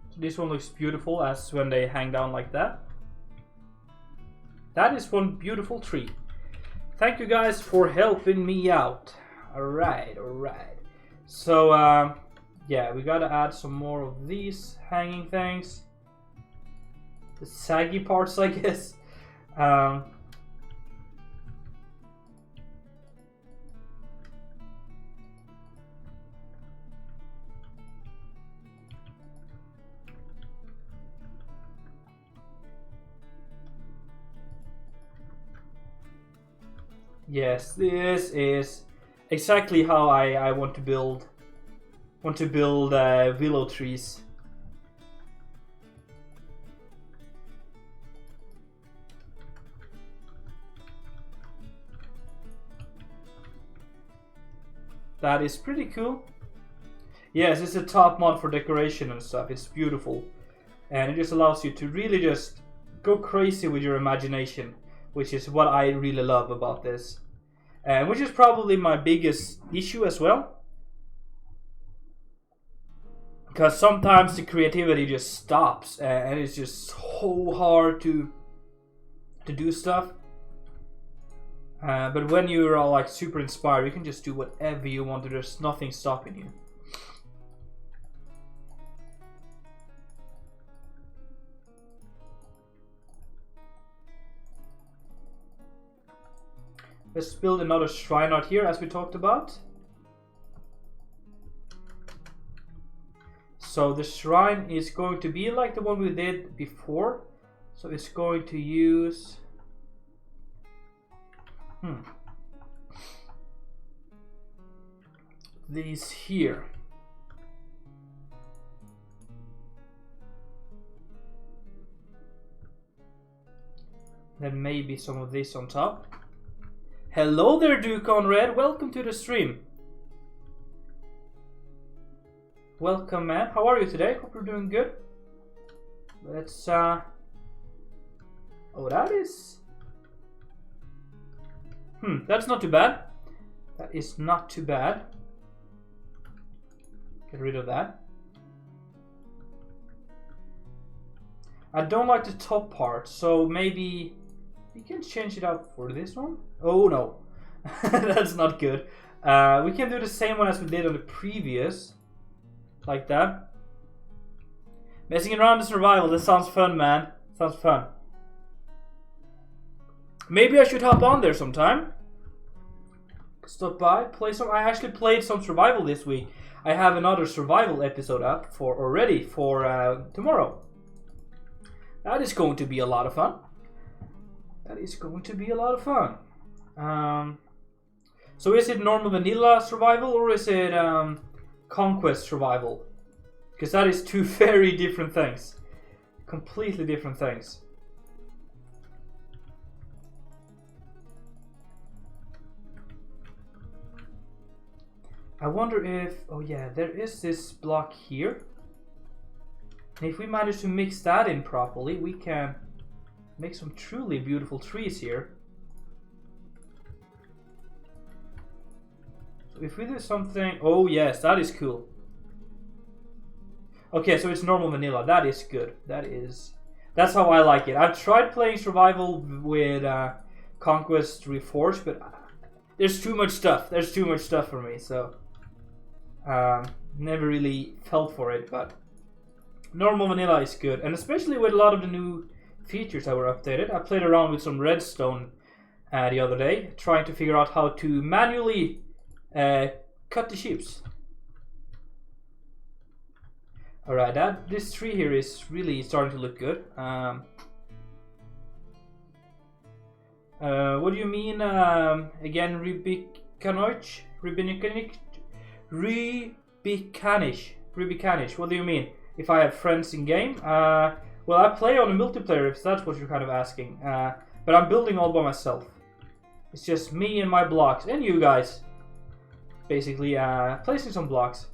So this one looks beautiful as when they hang down like that. That is one beautiful tree. Thank you guys for helping me out. Alright, alright. So, yeah, we gotta add some more of these hanging things. The saggy parts, I guess. Yes, this is exactly how I want to build willow trees. That is pretty cool. Yes, it's a top mod for decoration and stuff. It's beautiful, and it just allows you to really just go crazy with your imagination, which is what I really love about this, and which is probably my biggest issue as well. Because sometimes the creativity just stops, and it's just so hard to do stuff. But when you're all like super inspired, you can just do whatever you want to. There's nothing stopping you. Let's build another shrine out here, as we talked about. So the shrine is going to be like the one we did before. So it's going to use... these here. Then maybe some of this on top. Hello there, Duke on Red. Welcome to the stream. Welcome, man. How are you today? Hope you're doing good. Let's oh, that is That's not too bad. That is not too bad. Get rid of that. I don't like the top part, so maybe we can change it out for this one. Oh no, that's not good. We can do the same one as we did on the previous, like that. Messing around in survival, this sounds fun, man. Sounds fun. Maybe I should hop on there sometime. Stop by, play some. I actually played some survival this week. I have another survival episode up already for tomorrow. That is going to be a lot of fun. That is going to be a lot of fun. So is it normal vanilla survival or is it Conquest survival? Because that is two very different things. Completely different things. I wonder if... Oh yeah, there is this block here. And if we manage to mix that in properly, we can make some truly beautiful trees here. So if we do something... Oh yes, that is cool. Okay, so it's normal vanilla. That is good. That's how I like it. I've tried playing survival with Conquest Reforged, but there's too much stuff. There's too much stuff for me, so... never really felt for it, but normal vanilla is good, and especially with a lot of the new features that were updated. I played around with some redstone the other day, trying to figure out how to manually cut the shapes. Alright, this tree here is really starting to look good. What do you mean again, Rubicanish? Rubicanish, what do you mean? If I have friends in game? Well, I play on a multiplayer if that's what you're kind of asking. But I'm building all by myself. It's just me and my blocks, and you guys. Basically, placing some blocks.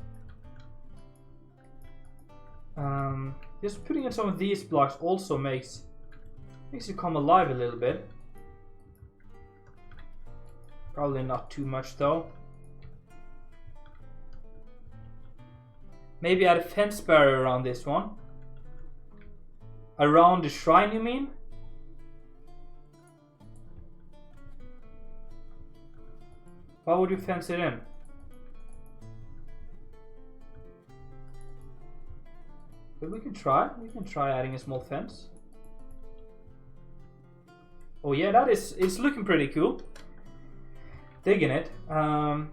Just putting in some of these blocks also makes it come alive a little bit. Probably not too much though. Maybe add a fence barrier around this one. Around the shrine, you mean? Why would you fence it in? But we can try. We can try adding a small fence. Oh yeah, it's looking pretty cool. Digging it. And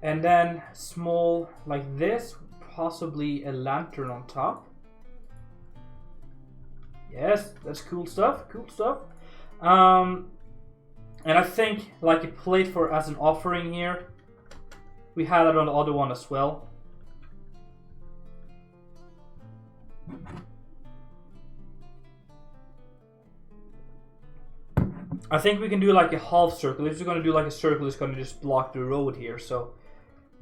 then small like this. Possibly a lantern on top. Yes, that's cool stuff. Cool stuff. And I think like a plate for as an offering here. We had it on the other one as well. I think we can do like a half circle. If we're going to do like a circle, it's going to just block the road here. So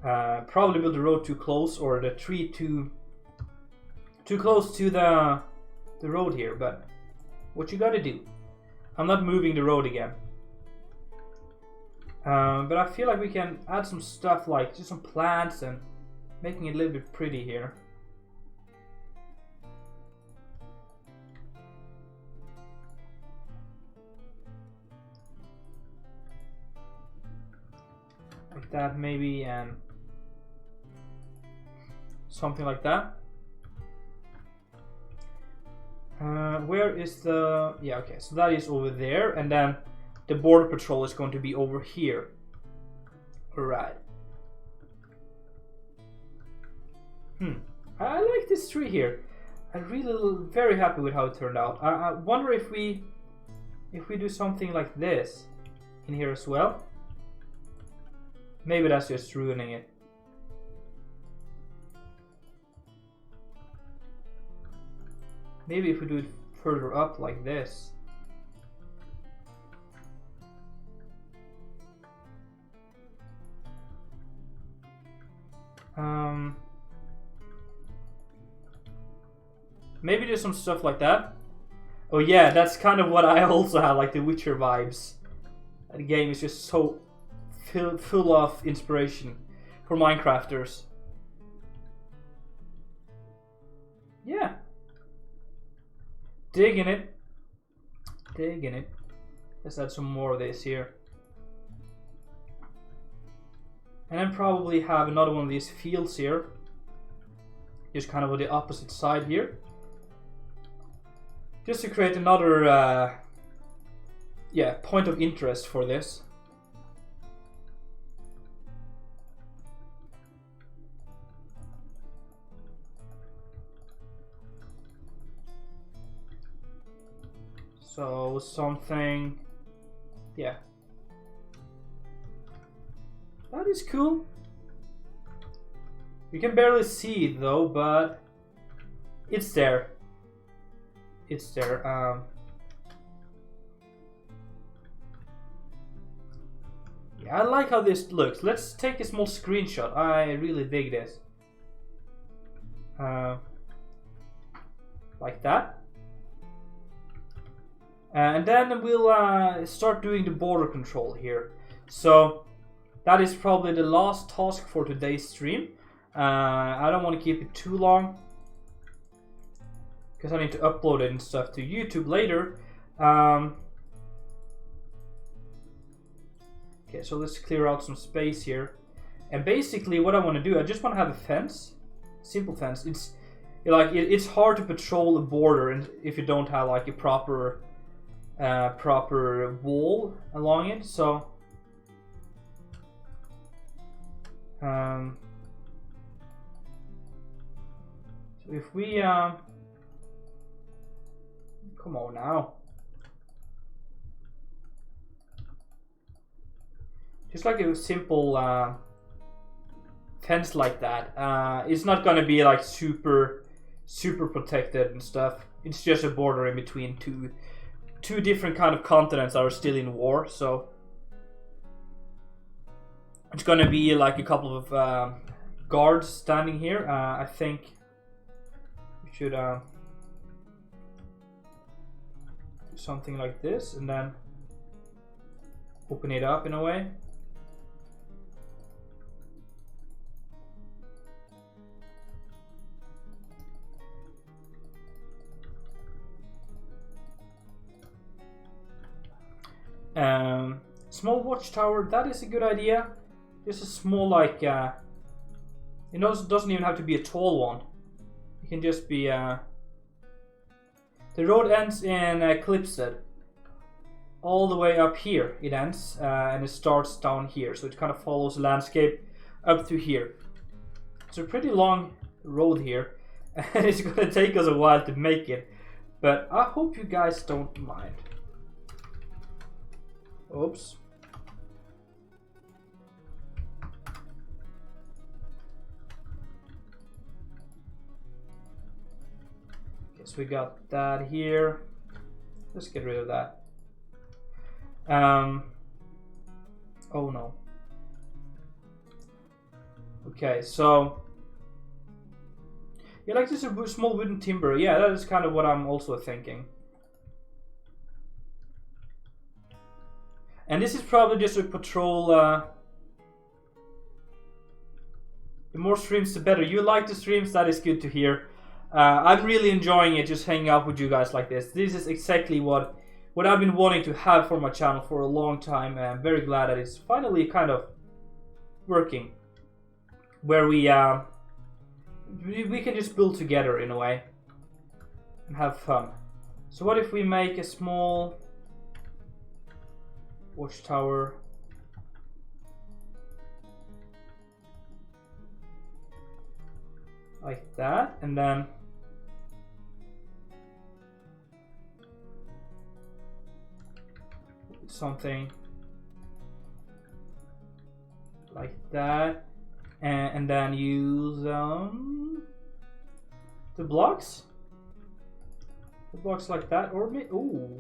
probably build the road too close or the tree too close to the road here. But what you got to do? I'm not moving the road again. But I feel like we can add some stuff like just some plants and making it a little bit pretty here. Like that maybe, and something like that. Where is the... Yeah, okay, so that is over there, and then the border patrol is going to be over here. Alright. I like this tree here. I'm really very happy with how it turned out. I wonder if we do something like this in here as well. Maybe that's just ruining it. Maybe if we do it further up like this. Maybe do some stuff like that. Oh yeah, that's kind of what I also have, like the Witcher vibes. The game is just so full of inspiration for Minecrafters. Yeah. Digging it. Digging it. Let's add some more of this here. And then probably have another one of these fields here. Just kind of on the opposite side here. Just to create another point of interest for this. So something, yeah. That is cool. You can barely see it though, but it's there. It's there. Yeah, I like how this looks. Let's take a small screenshot. I really dig this. Like that. And then we'll start doing the border control here. So that is probably the last task for today's stream. I don't want to keep it too long, because I need to upload it and stuff to YouTube later. Okay, so let's clear out some space here. And basically what I want to do, I just want to have a fence. Simple fence. It's hard to patrol a border and if you don't have like a proper wall along it. So so if we come on now, just like a simple fence like that. It's not gonna be like super protected and stuff. It's just a border in between two different kind of continents that are still in war. So it's gonna be like a couple of guards standing here. I think we should do something like this and then open it up in a way. Small watchtower, that is a good idea. Just a small, like, it doesn't even have to be a tall one. It can just be, the road ends in Klipstead. All the way up here it ends, and it starts down here. So it kind of follows the landscape up to here. It's a pretty long road here, and it's gonna take us a while to make it. But I hope you guys don't mind. Oops. Guess we got that here. Let's get rid of that. Oh no. Okay, so yeah, like this a small wooden timber. Yeah, that is kind of what I'm also thinking. And this is probably just a patrol. The more streams, the better. You like the streams, that is good to hear. I'm really enjoying it, just hanging out with you guys like this. This is exactly what I've been wanting to have for my channel for a long time. And I'm very glad that it's finally kind of working. Where we can just build together in a way and have fun. So what if we make a small watchtower like that, and then something like that, and then use the blocks like that, or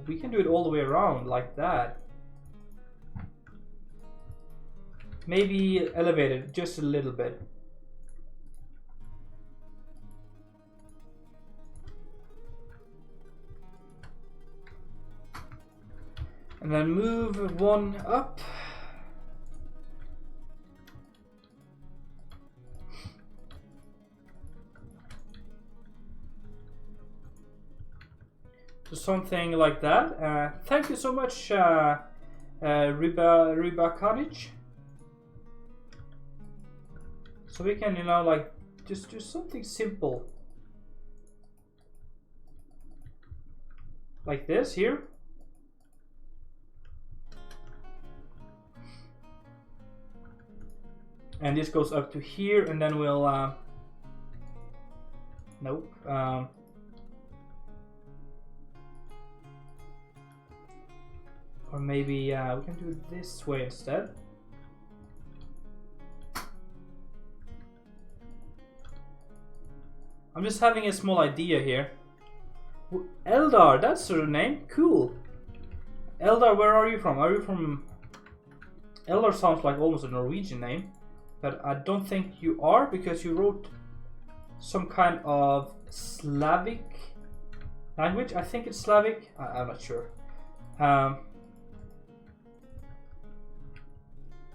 we can do it all the way around like that. Maybe elevate it just a little bit. And then move one up. So something like that. Thank you so much, Ribakanich. So we can, you know, like just do something simple. Like this here. And this goes up to here, and then we'll nope. Or maybe we can do it this way instead. I'm just having a small idea here. Eldar, that's your name? Cool. Eldar, where are you from? Are you from... Eldar sounds like almost a Norwegian name. But I don't think you are, because you wrote some kind of Slavic language. I think it's Slavic. I'm not sure.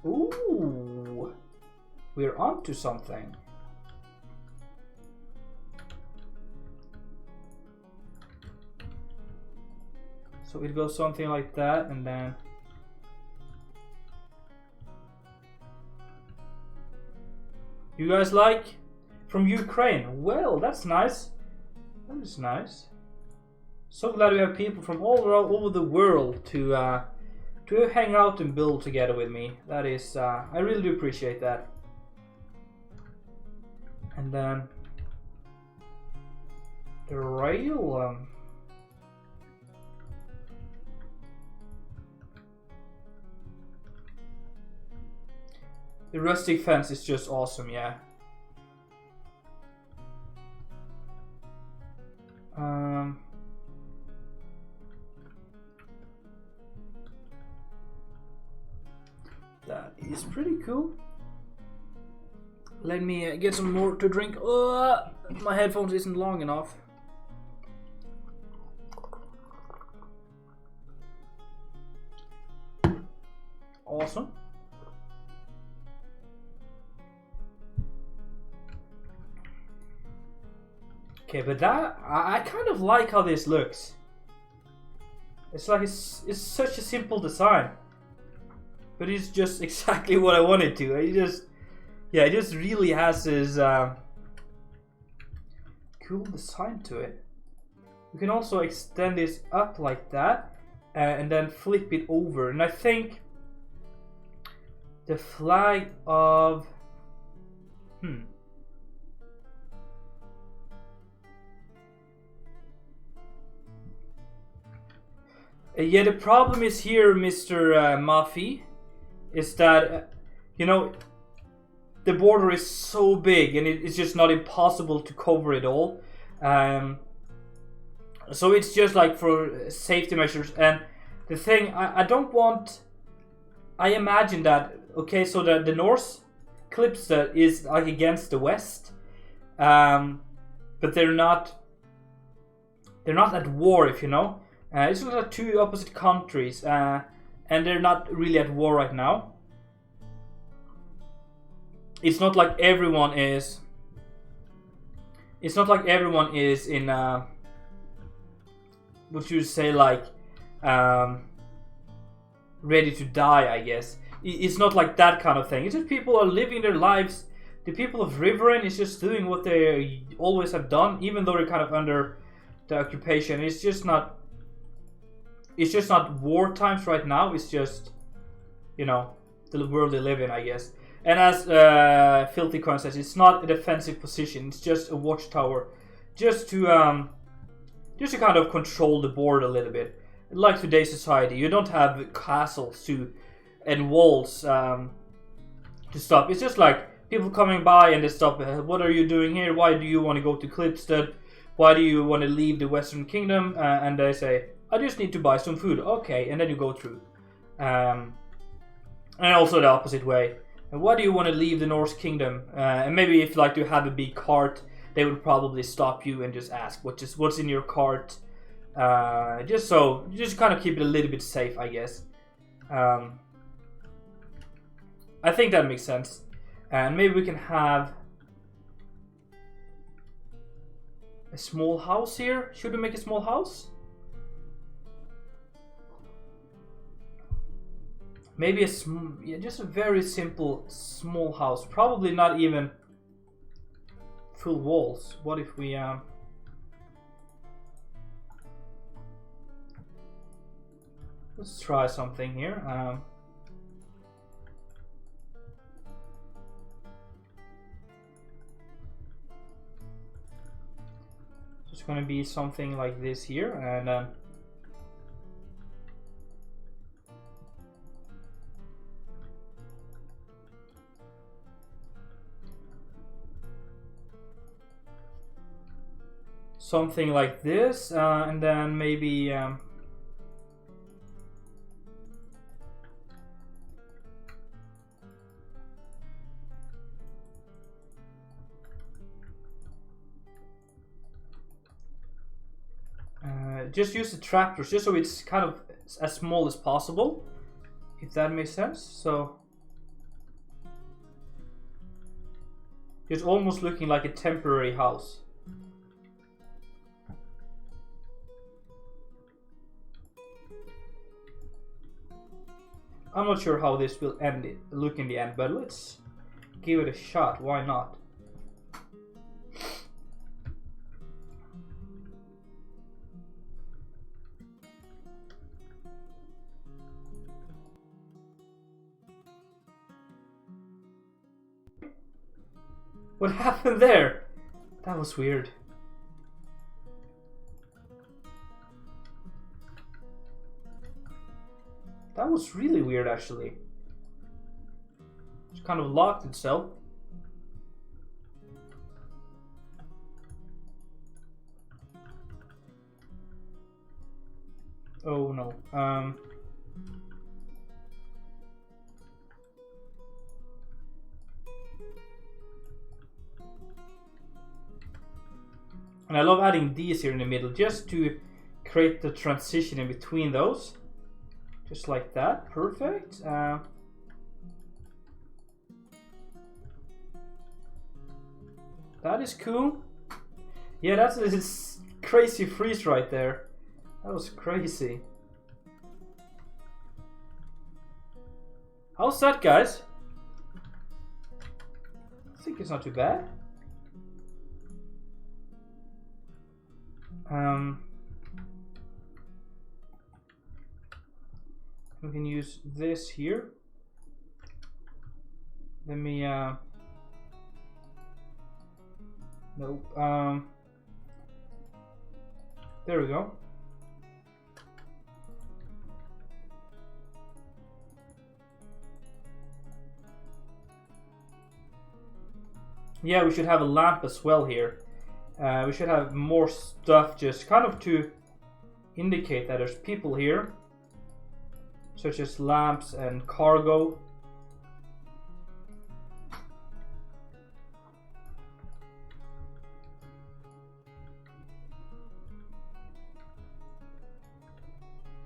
Ooh, we're onto something. So it goes something like that, and then you guys like from Ukraine? Well, that's nice. That is nice. So glad we have people from all over the world to hang out and build together with me. That is, I really do appreciate that. And then the rail. The rustic fence is just awesome, yeah. That is pretty cool. Let me get some more to drink. My headphones isn't long enough. Awesome. Okay, but that I kind of like how this looks. It's like it's such a simple design, but it's just exactly what I wanted to. It just really has this cool design to it. You can also extend this up like that, and then flip it over. And I think the flag of yeah, the problem is here, Mr. Mafi, is that, you know, the border is so big and it's just not impossible to cover it all. So it's just like for safety measures. And the thing, I don't want... I imagine that, okay, so the north, Klipstead, is like against the west. But they're not at war, if you know. It's like two opposite countries, and they're not really at war right now. It's not like everyone is. It's not like everyone is in. What you say, like, ready to die, I guess. It's not like that kind of thing. It's just people are living their lives. The people of Riverin is just doing what they always have done, even though they're kind of under the occupation. It's just not war times right now. It's just, you know, the world they live in, I guess. And as Filthy Coin says, it's not a defensive position. It's just a watchtower, just to kind of control the board a little bit. Like today's society, you don't have castles and walls to stop. It's just like people coming by and they stop. What are you doing here? Why do you want to go to Klipstead? Why do you want to leave the Western Kingdom? And they say, I just need to buy some food. Okay, and then you go through. And also the opposite way. And why do you want to leave the North Kingdom? And maybe if like you have a big cart, they would probably stop you and just ask, what's in your cart? Just kind of keep it a little bit safe, I guess. I think that makes sense. And maybe we can have a small house here. Should we make a small house? Maybe just a very simple small house. Probably not even full walls. What if we let's try something here. It's going to be something like this here, and something like this, and then maybe just use the trapdoors just so it's kind of as small as possible, if that makes sense. So it's almost looking like a temporary house. I'm not sure how this will look in the end, but let's give it a shot. Why not? What happened there? That was weird. That was really weird, actually. It kind of locked itself. Oh no. And I love adding these here in the middle just to create the transition in between those. Just like that. Perfect. That is cool. Yeah, that's a crazy freeze right there. That was crazy. How's that, guys? I think it's not too bad. We can use this here. Let me nope. There we go. Yeah, we should have a lamp as well here. We should have more stuff just kind of to indicate that there's people here, such as lamps and cargo.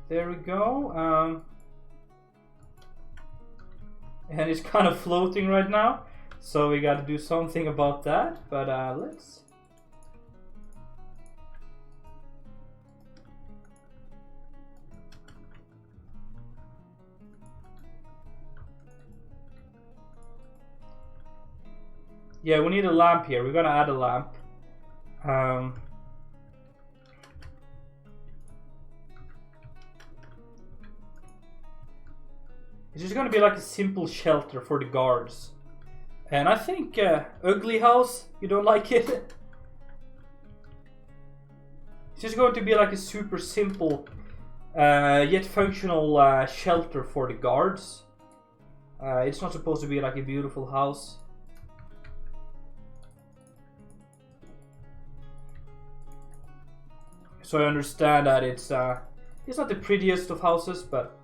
There we go. And it's kind of floating right now, so we got to do something about that. But let's. Yeah, we need a lamp here. We're gonna add a lamp. It's just gonna be like a simple shelter for the guards. And I think ugly house, you don't like it? It's just going to be like a super simple yet functional shelter for the guards. It's not supposed to be like a beautiful house. So I understand that it's not the prettiest of houses, but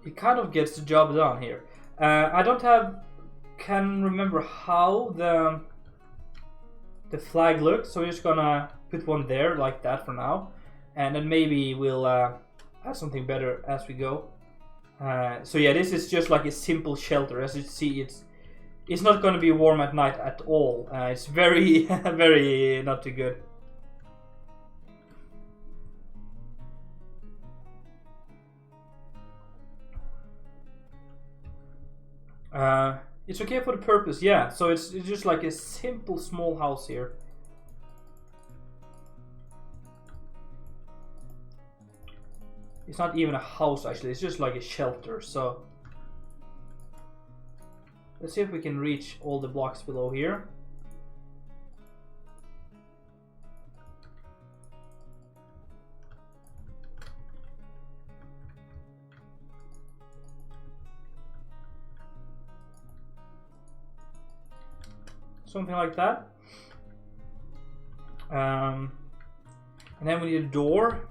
it kind of gets the job done here. I can remember how the flag looks, so we're just gonna put one there like that for now, and then maybe we'll add something better as we go. So yeah, this is just like a simple shelter. As you see, it's not going to be warm at night at all. It's very very not too good. It's okay for the purpose, yeah. So it's just like a simple small house here. It's not even a house actually, it's just like a shelter. So let's see if we can reach all the blocks below here. Something like that. And then we need a door.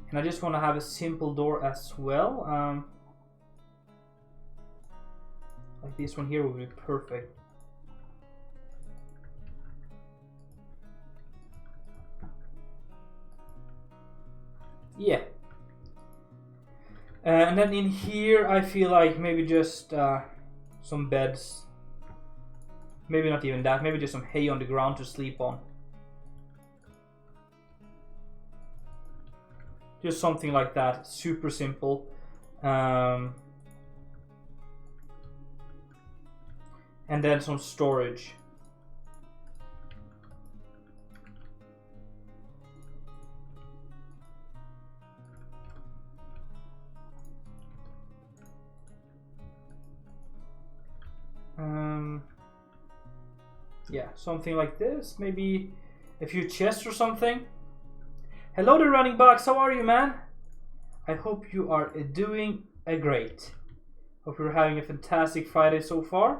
And I just want to have a simple door as well. Like this one here would be perfect. Yeah. And then in here I feel like maybe just some beds. Maybe not even that, maybe just some hay on the ground to sleep on. Just something like that, super simple. And then some storage. Yeah, something like this. Maybe a few chests or something. Hello there, Running Box. How are you, man? I hope you are doing great. Hope you're having a fantastic Friday so far.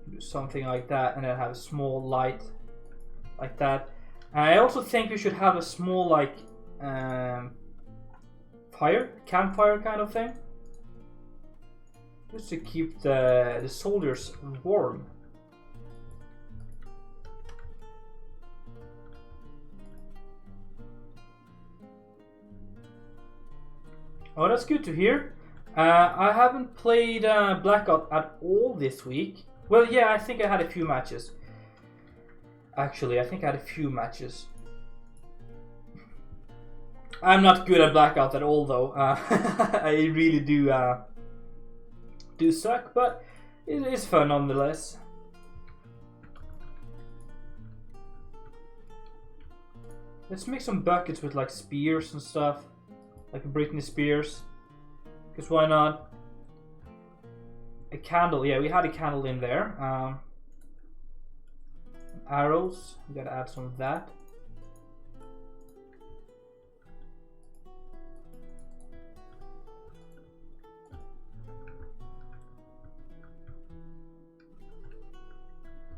Do something like that, and then have a small light like that. And I also think we should have a small like campfire kind of thing. Just to keep the soldiers warm. Oh, that's good to hear. I haven't played Blackout at all this week. Well, yeah, I think I had a few matches. Actually, I think I had a few matches. I'm not good at Blackout at all, though. I really do suck, but it is fun nonetheless. Let's make some buckets with like spears and stuff, like Britney Spears, because why not? A candle, yeah, we had a candle in there. Arrows, we gotta add some of that.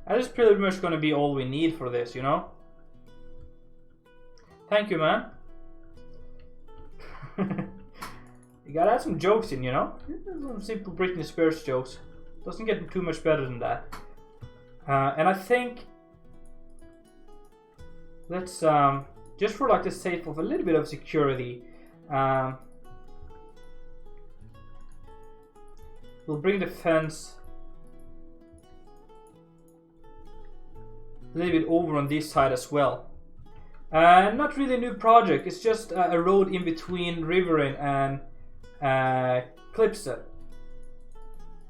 That is pretty much going to be all we need for this, you know? Thank you, man. You gotta add some jokes in, you know? Some simple Britney Spears jokes. Doesn't get too much better than that. And I think... Let's, just for like the sake of a little bit of security, we'll bring the fence a little bit over on this side as well. Not really a new project, it's just a road in between Riverin and Klipstead.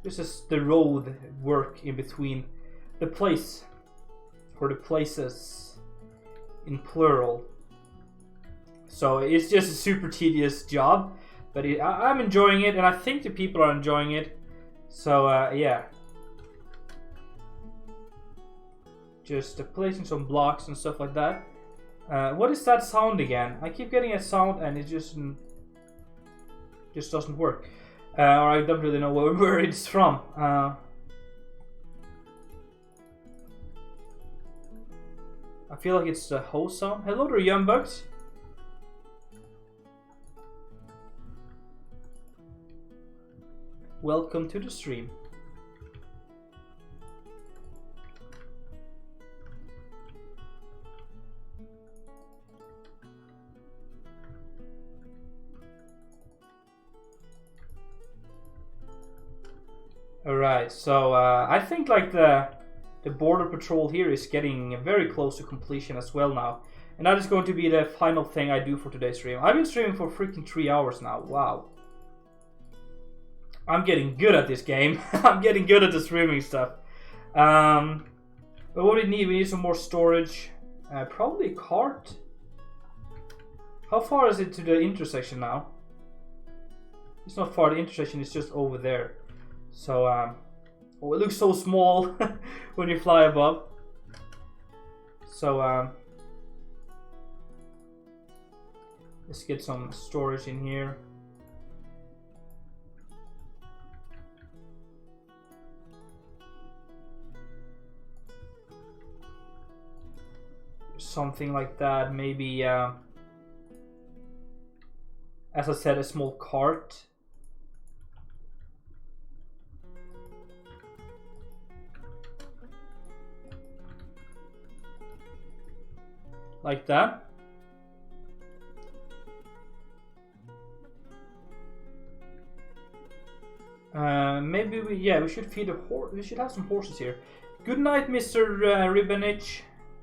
This is the road work in between the place, or the places in plural. So it's just a super tedious job, but I'm enjoying it, and I think the people are enjoying it. So yeah. Just placing some blocks and stuff like that. What is that sound again? I keep getting a sound and it just doesn't work. Or I don't really know where it's from. I feel like it's the hose sound. Hello there, young bugs. Welcome to the stream. Alright, so I think like the border patrol here is getting very close to completion as well now. And that is going to be the final thing I do for today's stream. I've been streaming for freaking 3 hours now. Wow. I'm getting good at this game. I'm getting good at the streaming stuff. But what we need some more storage. Probably a cart. How far is it to the intersection now? It's not far, the intersection is just over there. So, oh, it looks so small when you fly above. So, let's get some storage in here. Something like that, maybe, as I said, a small cart. Like that. Maybe we should feed a horse. We should have some horses here. Good night, Mr. Riverin.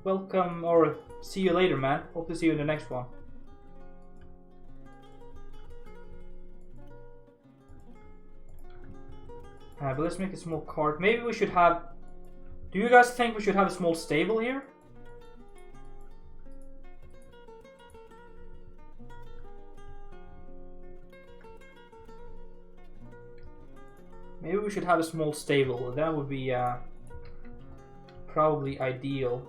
Welcome, or see you later, man. Hope to see you in the next one. But let's make a small cart. Maybe we should have... Do you guys think we should have a small stable here? Maybe we should have a small stable. That would be probably ideal.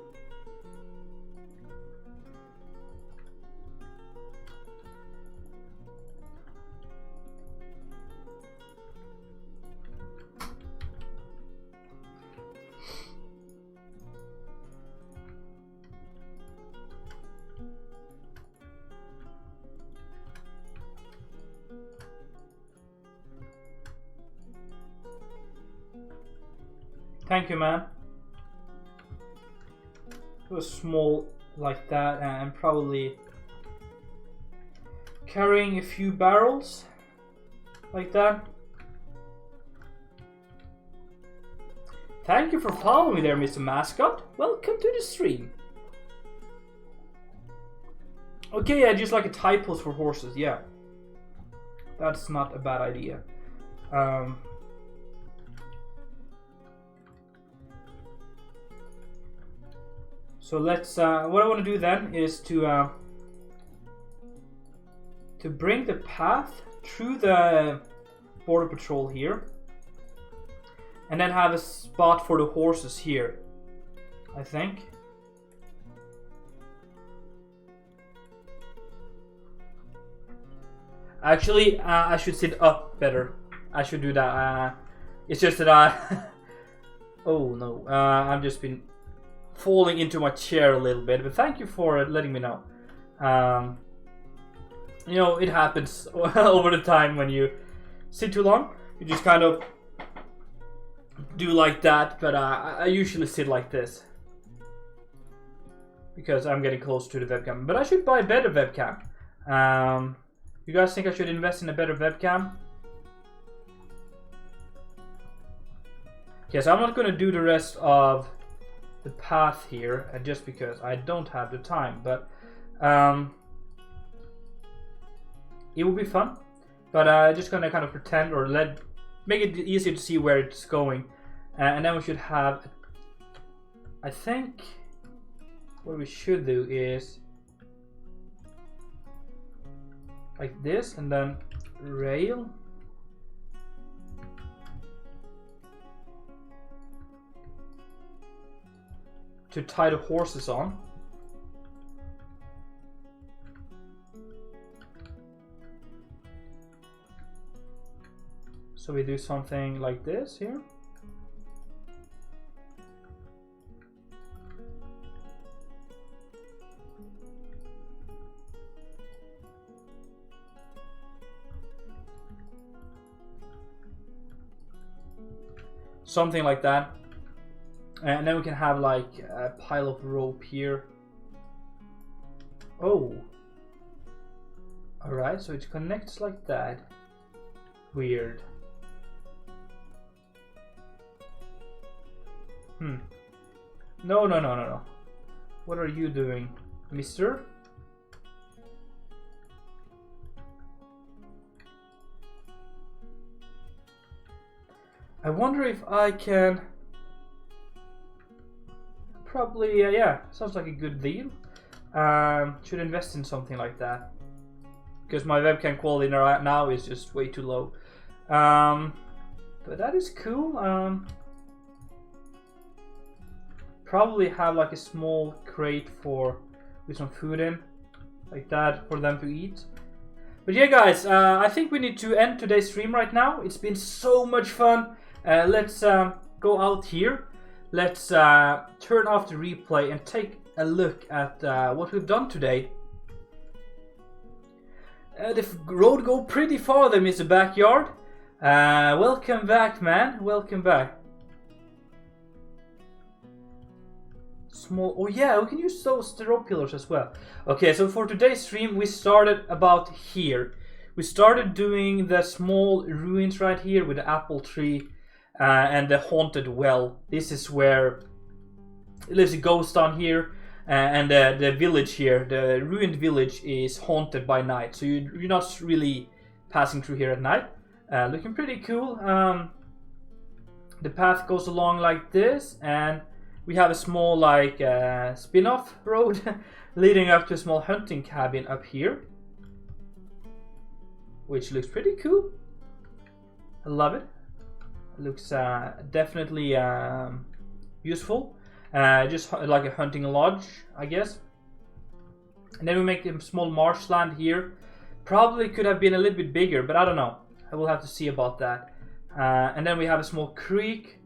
Thank you, man. It was small like that, and probably carrying a few barrels like that. Thank you for following me there, Mr. Mascot. Welcome to the stream. Okay, yeah, just like a typos for horses, yeah. That's not a bad idea. So let's, what I want to do then is to bring the path through the border patrol here. And then have a spot for the horses here, I think. Actually, I should sit up better. I should do that. It's just that I... oh no, I've just been falling into my chair a little bit, but thank you for letting me know. You know, it happens over the time when you sit too long. You just kind of do like that, but I usually sit like this because I'm getting close to the webcam. But I should buy a better webcam. You guys think I should invest in a better webcam? Okay, so I'm not going to do the rest of the path here, just because I don't have the time, but it will be fun. But I'm just gonna kind of pretend or make it easier to see where it's going, and then we should have, I think what we should do is like this, and then rail. To tie the horses on. So we do something like this here. Something like that. And then we can have like a pile of rope here. Oh. Alright, so it connects like that. Weird. No, no, no, no, no. What are you doing, mister? I wonder if I can... Probably, yeah, sounds like a good deal. Should invest in something like that. Because my webcam quality right now is just way too low. But that is cool. Probably have like a small crate with some food in. Like that for them to eat. But yeah guys, I think we need to end today's stream right now. It's been so much fun. Let's go out here. Let's turn off the replay and take a look at what we've done today. The road go pretty far there, Mr. Backyard. Welcome back, man. Welcome back. Small. Oh yeah, we can use those styro pillars as well. Okay, so for today's stream, we started about here. We started doing the small ruins right here with the apple tree. And the haunted well. This is where lives a ghost down here, and the village here, the ruined village, is haunted by night. So you're not really passing through here at night. Looking pretty cool. The path goes along like this, and we have a small like spin-off road leading up to a small hunting cabin up here, which looks pretty cool. I love it. Looks definitely useful. Just like a hunting lodge, I guess. And then we make a small marshland here. Probably could have been a little bit bigger, but I don't know. I will have to see about that. And then we have a small creek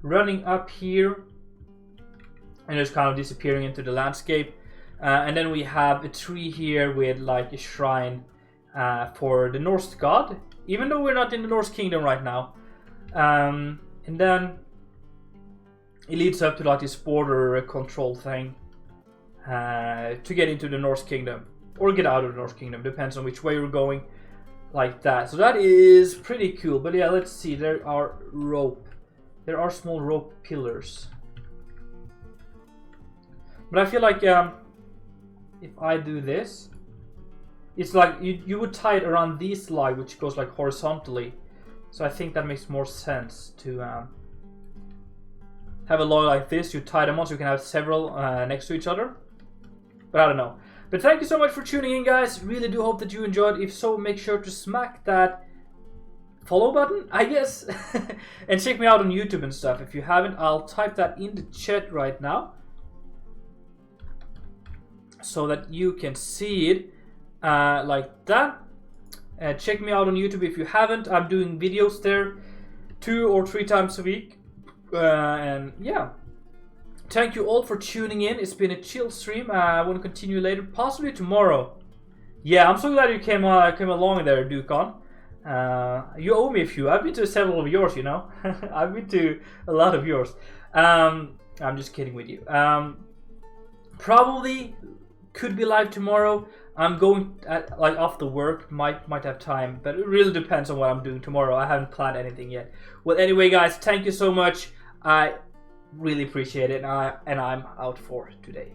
running up here and just kind of disappearing into the landscape. And then we have a tree here with like a shrine for the Norse god, even though we're not in the Norse kingdom right now. And then it leads up to like this border control thing to get into the Norse kingdom or get out of the Norse kingdom, depends on which way you're going, like that. So that is pretty cool. But yeah, let's see, there are small rope pillars, but I feel like if I do this, it's like you would tie it around this line, which goes like horizontally. So I think that makes more sense to have a log like this. You tie them on so you can have several next to each other. But I don't know. But thank you so much for tuning in, guys. Really do hope that you enjoyed. If so, make sure to smack that follow button, I guess. And check me out on YouTube and stuff. If you haven't, I'll type that in the chat right now, so that you can see it like that. Check me out on YouTube if you haven't. I'm doing videos there 2 or 3 times a week. And yeah, thank you all for tuning in. It's been a chill stream. I want to continue later, possibly tomorrow. Yeah, I'm so glad you came along there, Dukon. You owe me a few. I've been to several of yours, you know. I've been to a lot of yours. I'm just kidding with you. Probably could be live tomorrow. I'm going like after work, might have time, but it really depends on what I'm doing tomorrow. I haven't planned anything yet. Well, anyway, guys, thank you so much. I really appreciate it, and I'm out for today.